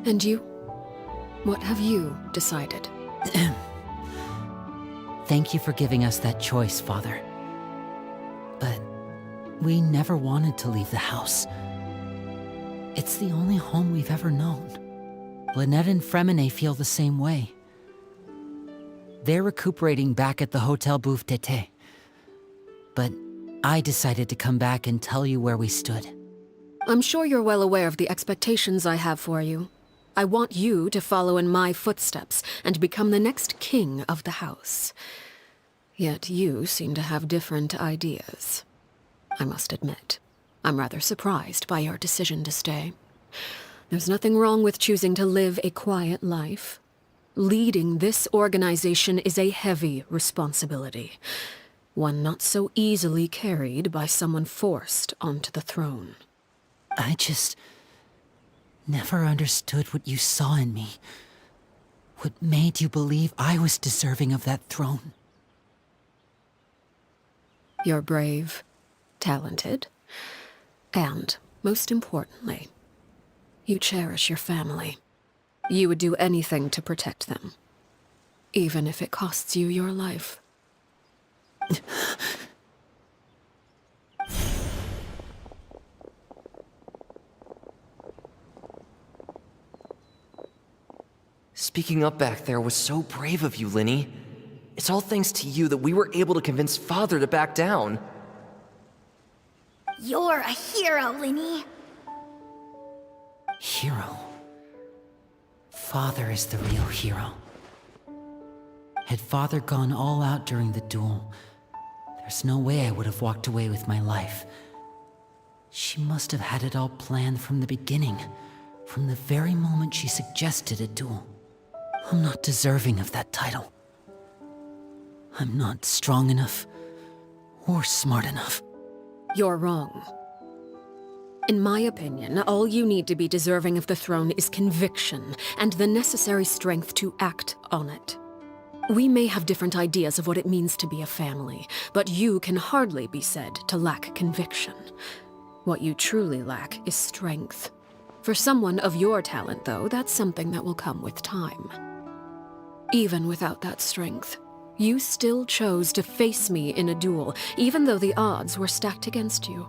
And you? What have you decided? Thank you for giving us that choice, Father. But we never wanted to leave the house. It's the only home we've ever known. Lynette and Fremine feel the same way. They're recuperating back at the Hotel Bouffe d'été. But I decided to come back and tell you where we stood. I'm sure you're well aware of the expectations I have for you. I want you to follow in my footsteps and become the next king of the house. Yet you seem to have different ideas. I must admit, I'm rather surprised by your decision to stay. There's nothing wrong with choosing to live a quiet life. Leading this organization is a heavy responsibility, one not so easily carried by someone forced onto the throne. I just never understood what you saw in me. What made you believe I was deserving of that throne? You're brave, talented, and, most importantly, you cherish your family. You would do anything to protect them, even if it costs you your life. Speaking up back there was so brave of you, Linny. It's all thanks to you that we were able to convince Father to back down. You're a hero, Linny. Hero. Father is the real hero. Had Father gone all out during the duel, there's no way I would have walked away with my life. She must have had it all planned from the beginning, from the very moment she suggested a duel. I'm not deserving of that title. I'm not strong enough or smart enough. You're wrong. In my opinion, all you need to be deserving of the throne is conviction and the necessary strength to act on it. We may have different ideas of what it means to be a family, but you can hardly be said to lack conviction. What you truly lack is strength. For someone of your talent, though, that's something that will come with time. Even without that strength, you still chose to face me in a duel, even though the odds were stacked against you.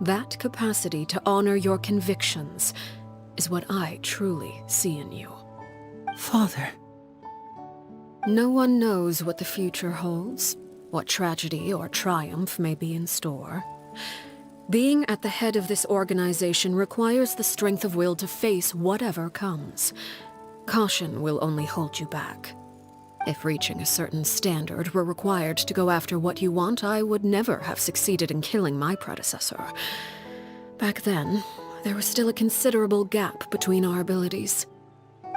That capacity to honor your convictions is what I truly see in you. Father. No one knows what the future holds, what tragedy or triumph may be in store. Being at the head of this organization requires the strength of will to face whatever comes. Caution will only hold you back. If reaching a certain standard were required to go after what you want, I would never have succeeded in killing my predecessor. Back then, there was still a considerable gap between our abilities.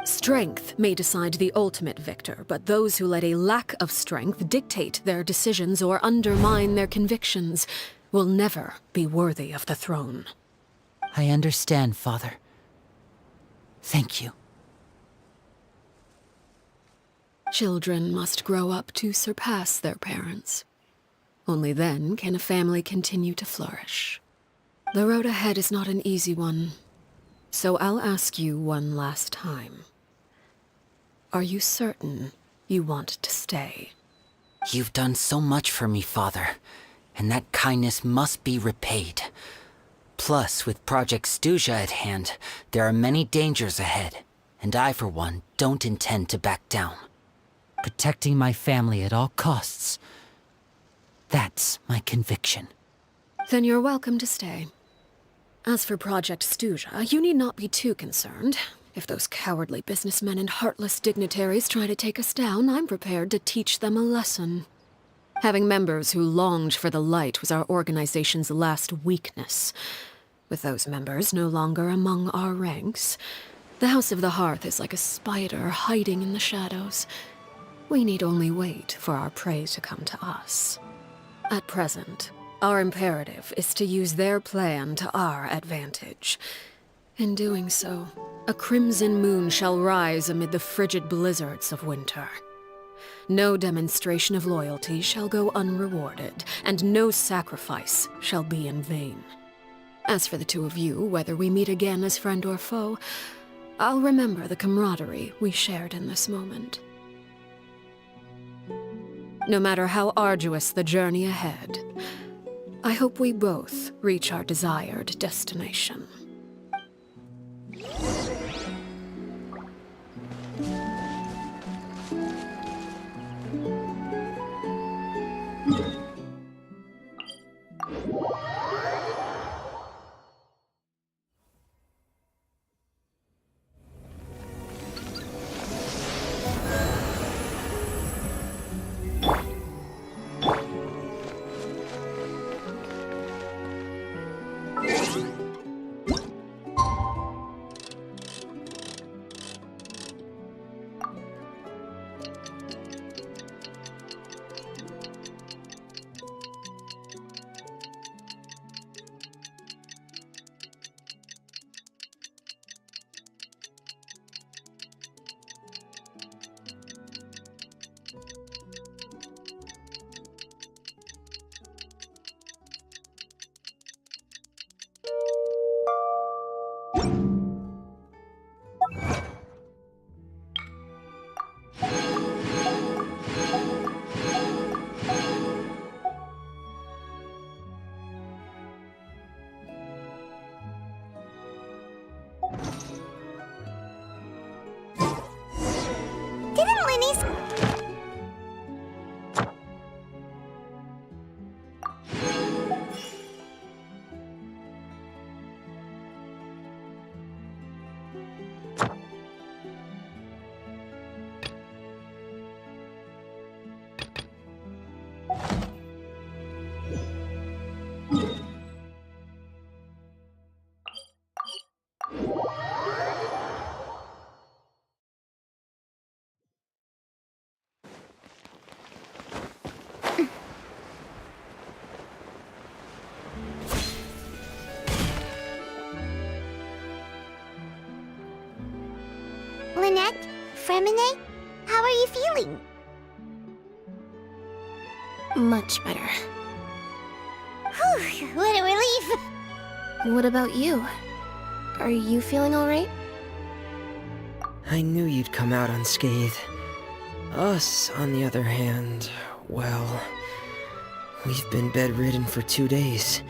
Strength may decide the ultimate victor, but those who let a lack of strength dictate their decisions or undermine their convictions will never be worthy of the throne. I understand, Father. Thank you. Children must grow up to surpass their parents. Only then can a family continue to flourish. The road ahead is not an easy one, so I'll ask you one last time. Are you certain you want to stay? You've done so much for me, Father, and that kindness must be repaid. Plus, with Project Stuja at hand, there are many dangers ahead, and I, for one, don't intend to back down. Protecting my family at all costs. That's my conviction. Then you're welcome to stay. As for Project Stuja, you need not be too concerned. If those cowardly businessmen and heartless dignitaries try to take us down, I'm prepared to teach them a lesson. Having members who longed for the light was our organization's last weakness. With those members no longer among our ranks, the House of the Hearth is like a spider hiding in the shadows. We need only wait for our prey to come to us. At present, our imperative is to use their plan to our advantage. In doing so, a crimson moon shall rise amid the frigid blizzards of winter. No demonstration of loyalty shall go unrewarded, and no sacrifice shall be in vain. As for the two of you, whether we meet again as friend or foe, I'll remember the camaraderie we shared in this moment. No matter how arduous the journey ahead, I hope we both reach our desired destination. Didn't Lenny's... Lynette? Fremine? How are you feeling? Much better. Whew, what a relief! What about you? Are you feeling alright? I knew you'd come out unscathed. Us, on the other hand, well, we've been bedridden for 2 days.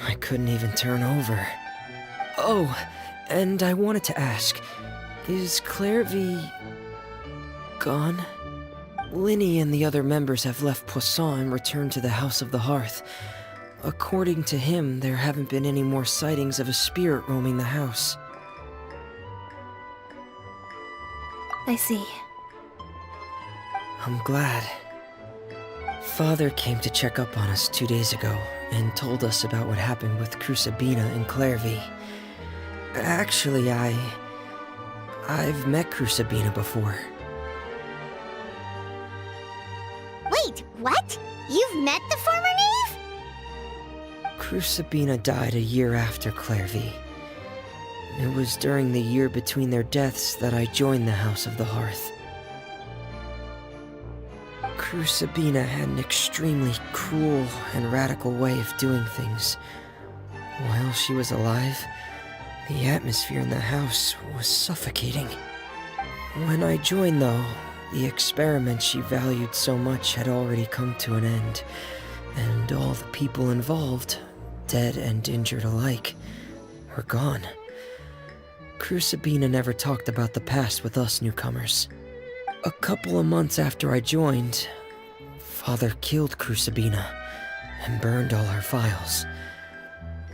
I couldn't even turn over. Oh, and I wanted to ask, is Clairvy gone? Linny and the other members have left Poisson and returned to the House of the Hearth. According to him, there haven't been any more sightings of a spirit roaming the house. I see. I'm glad. Father came to check up on us 2 days ago and told us about what happened with Crusabina and Clairvy. Actually, I've met Crusabina before. Wait, what? You've met the former knave? Crusabina died a year after Clairvy. It was during the year between their deaths that I joined the House of the Hearth. Crusabina had an extremely cruel and radical way of doing things. While she was alive, the atmosphere in the house was suffocating. When I joined, though, the experiment she valued so much had already come to an end, and all the people involved, dead and injured alike, were gone. Crusabina never talked about the past with us newcomers. A couple of months after I joined, Father killed Crusabina and burned all her files.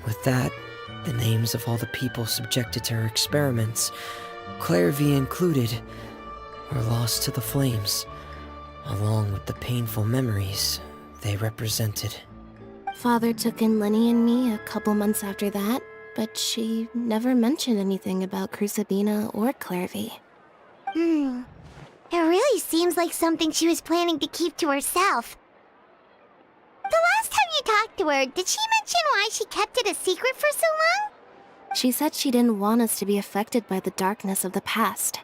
With that, the names of all the people subjected to her experiments, Clairvy included, were lost to the flames, along with the painful memories they represented. Father took in Lenny and me a couple months after that, but she never mentioned anything about Crusabina or Clairvy. It really seems like something she was planning to keep to herself. The last time you talked to her, did she mention why she kept it a secret for so long? She said she didn't want us to be affected by the darkness of the past.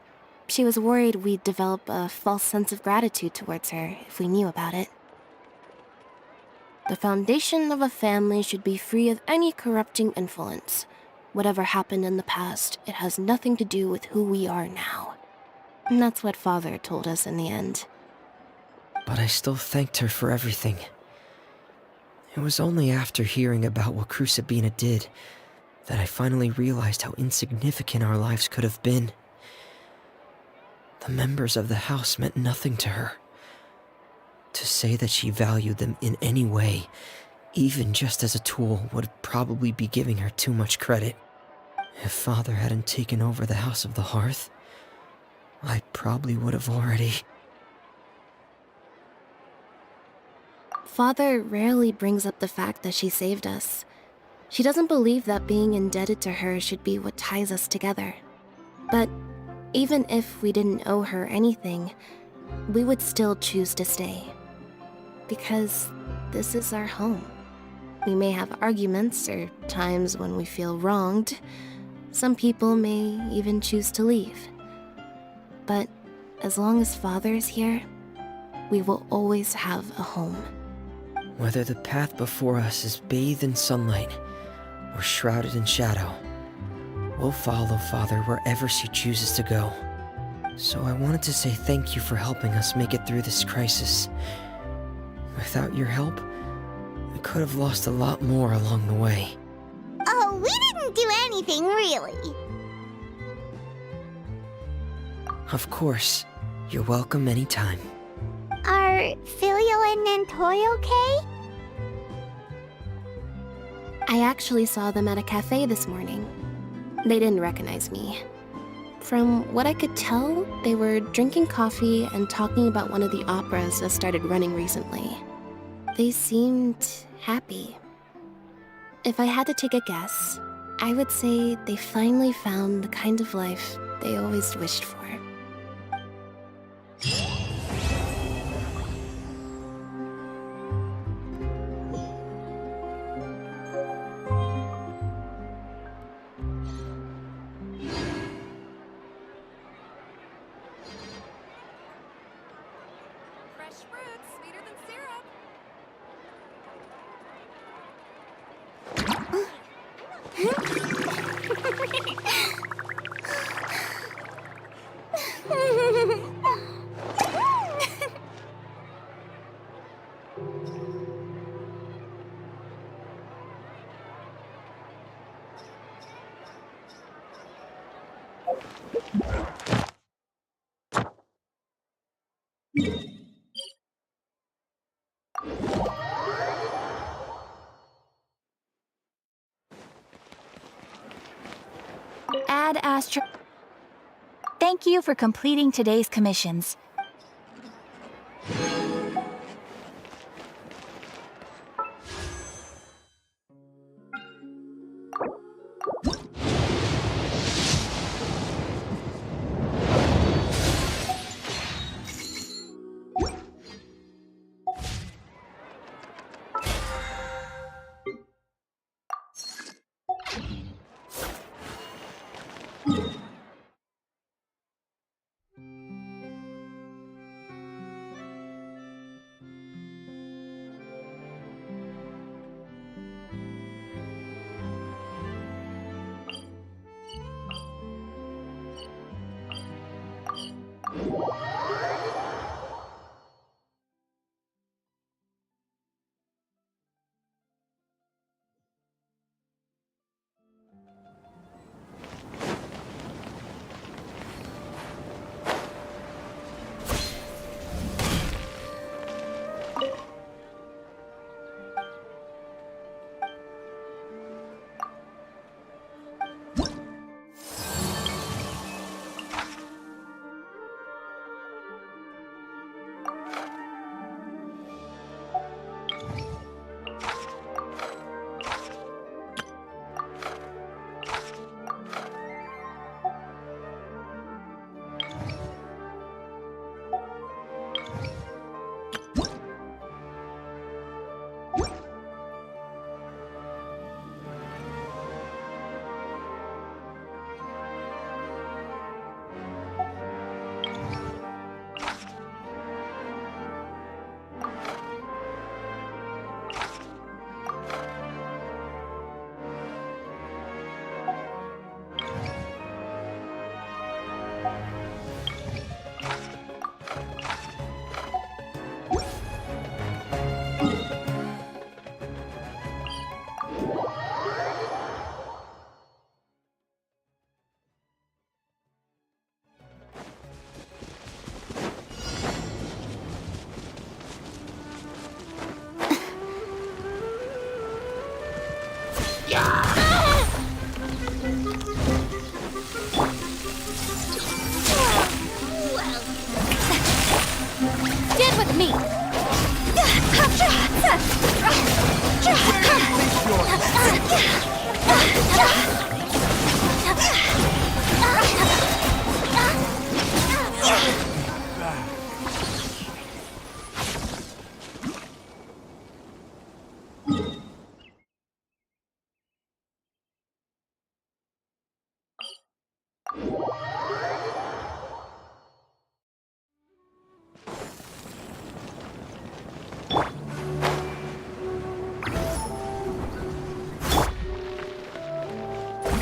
She was worried we'd develop a false sense of gratitude towards her if we knew about it. The foundation of a family should be free of any corrupting influence. Whatever happened in the past, it has nothing to do with who we are now. And that's what Father told us in the end. But I still thanked her for everything. It was only after hearing about what Crucibina did that I finally realized how insignificant our lives could have been. The members of the house meant nothing to her. To say that she valued them in any way, even just as a tool, would probably be giving her too much credit. If Father hadn't taken over the House of the Hearth, I probably would have already... Father rarely brings up the fact that she saved us. She doesn't believe that being indebted to her should be what ties us together. But even if we didn't owe her anything, we would still choose to stay. Because this is our home. We may have arguments or times when we feel wronged. Some people may even choose to leave. But as long as Father is here, we will always have a home. Whether the path before us is bathed in sunlight or shrouded in shadow, we'll follow Father wherever she chooses to go. So I wanted to say thank you for helping us make it through this crisis. Without your help, we could have lost a lot more along the way. Oh, we didn't do anything, really. Of course. You're welcome anytime. Are Filio and Nantoy okay? I actually saw them at a cafe this morning. They didn't recognize me. From what I could tell, they were drinking coffee and talking about one of the operas that started running recently. They seemed happy. If I had to take a guess, I would say they finally found the kind of life they always wished for. Ad Astra. Thank you for completing today's commissions. me.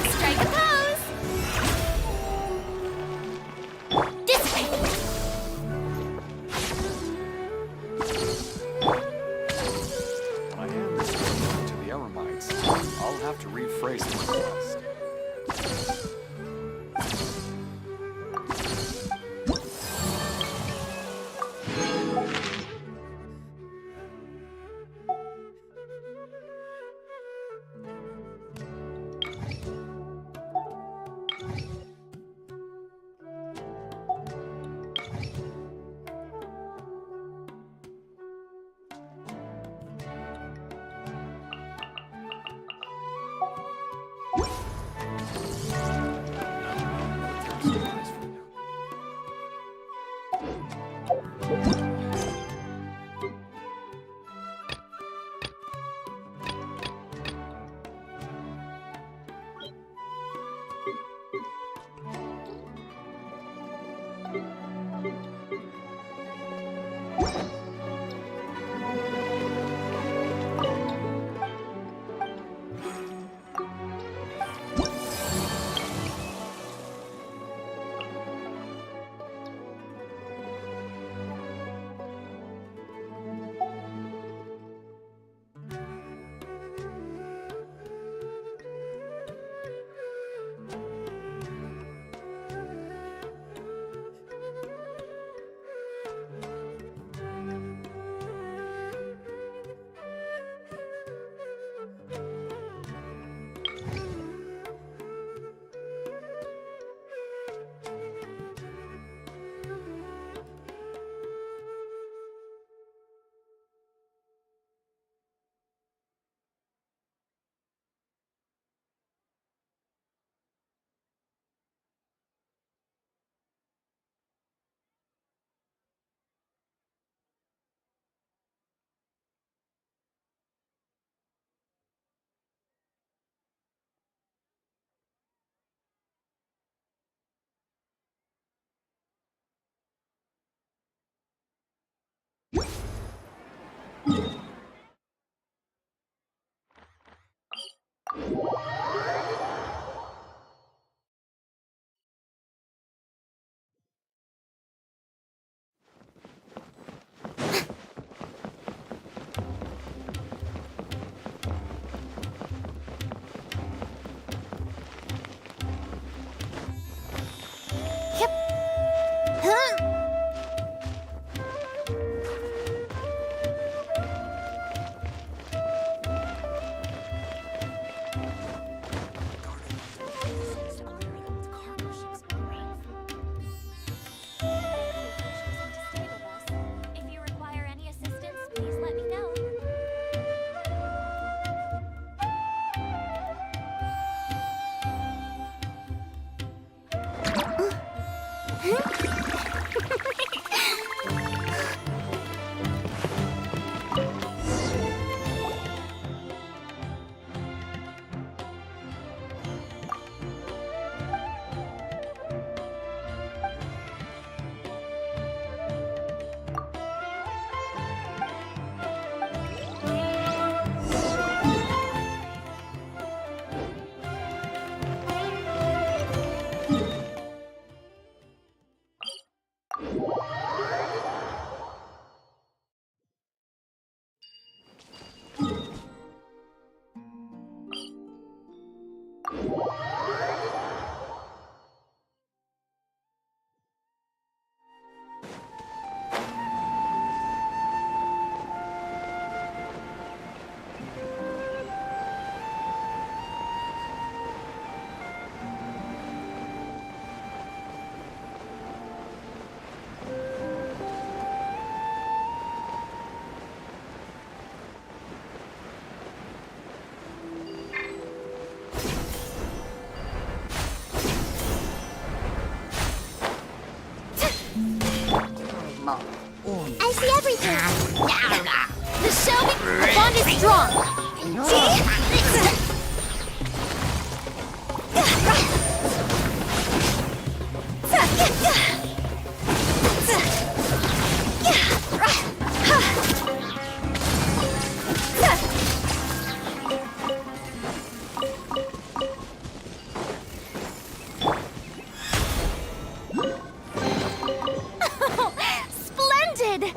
Strike a pose. Dissipate. My hand is to the Eremites. I'll have to rephrase the request. strong. Splendid!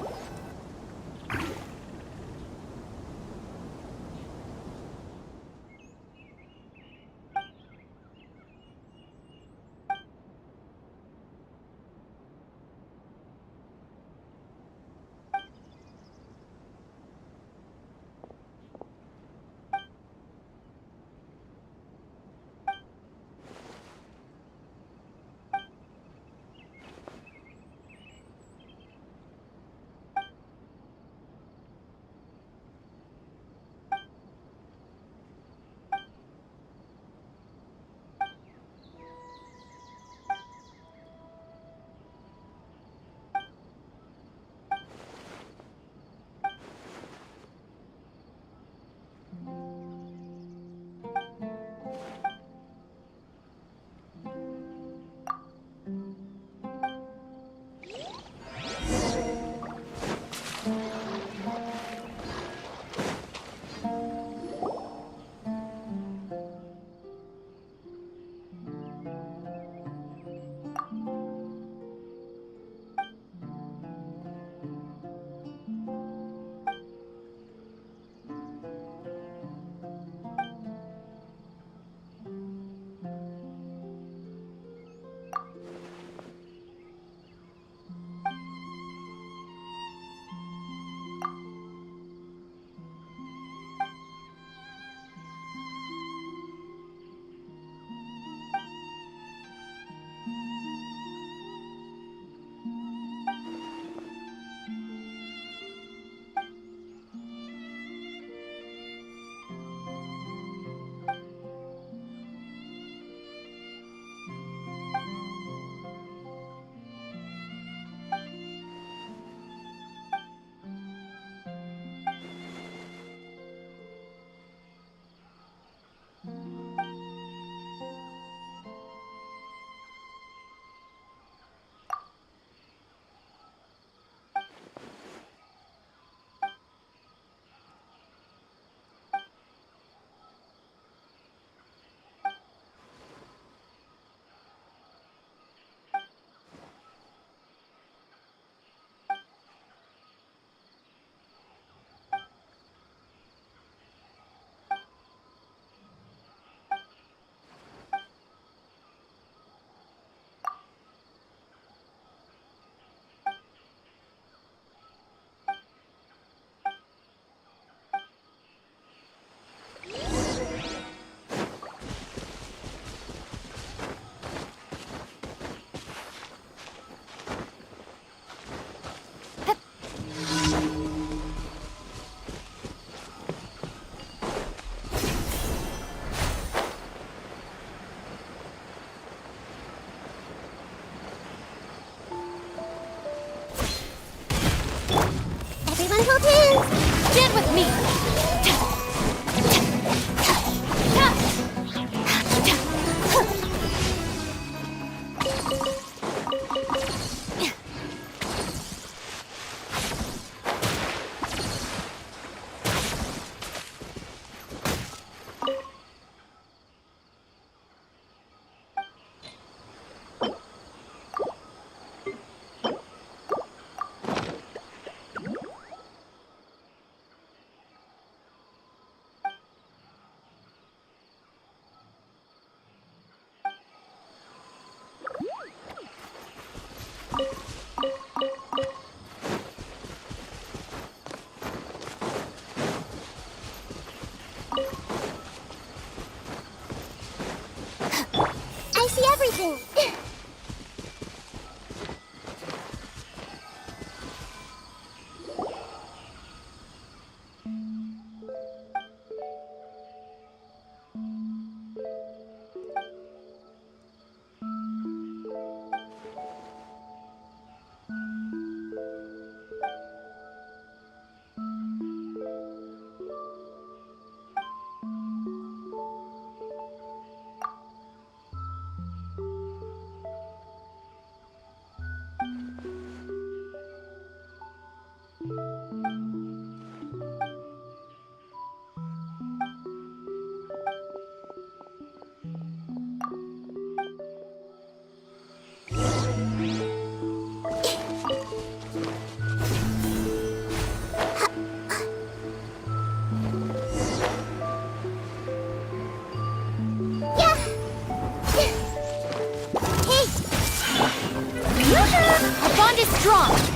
strong!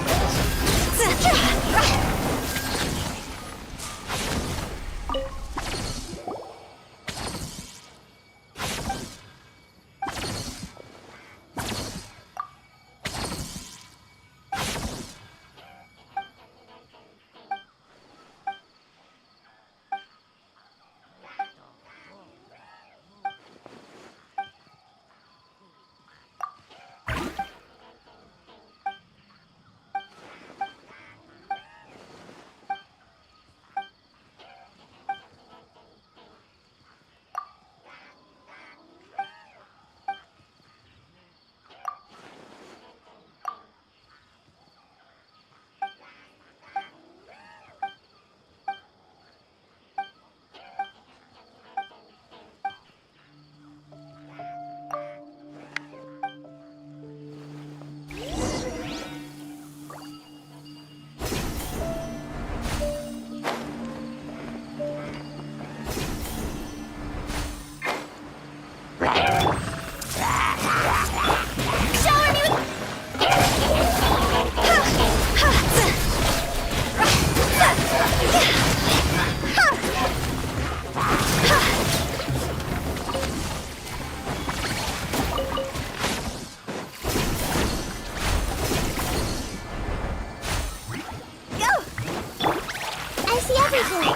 I see everything.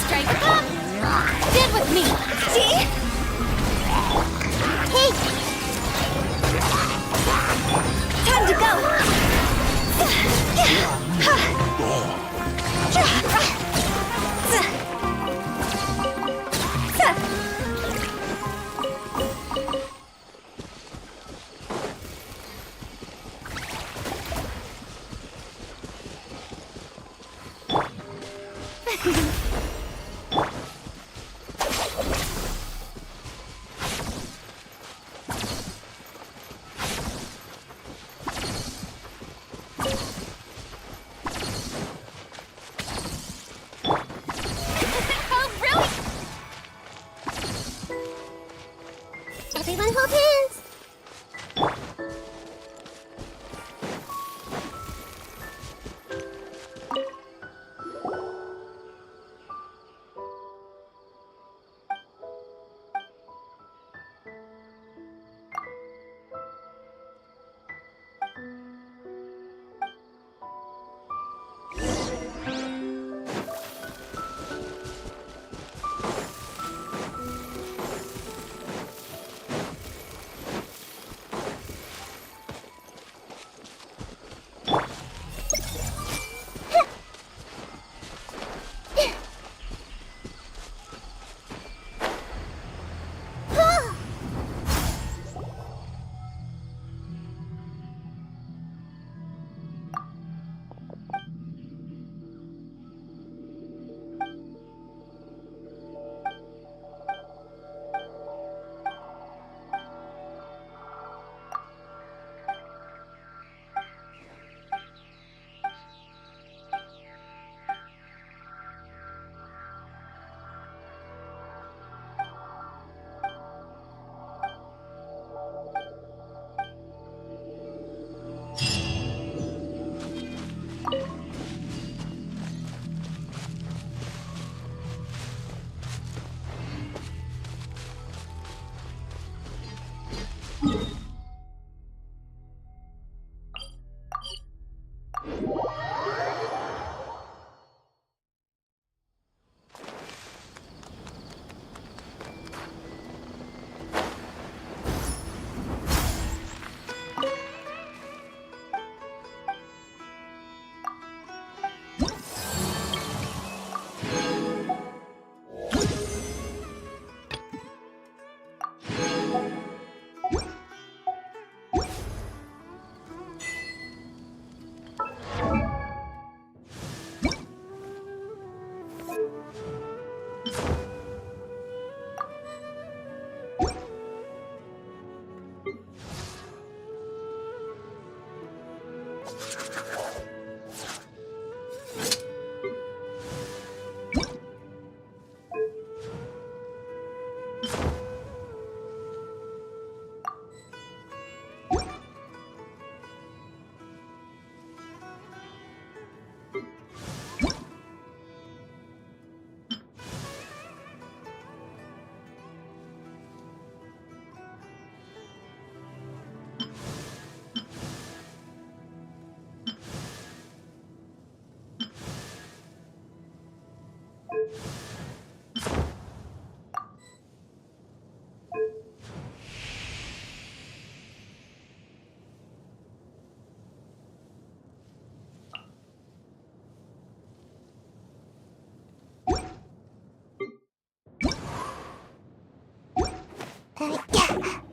Strike up! Stand with me! See? Hey, Time to go! oh, really? Everyone hold hands. Yeah.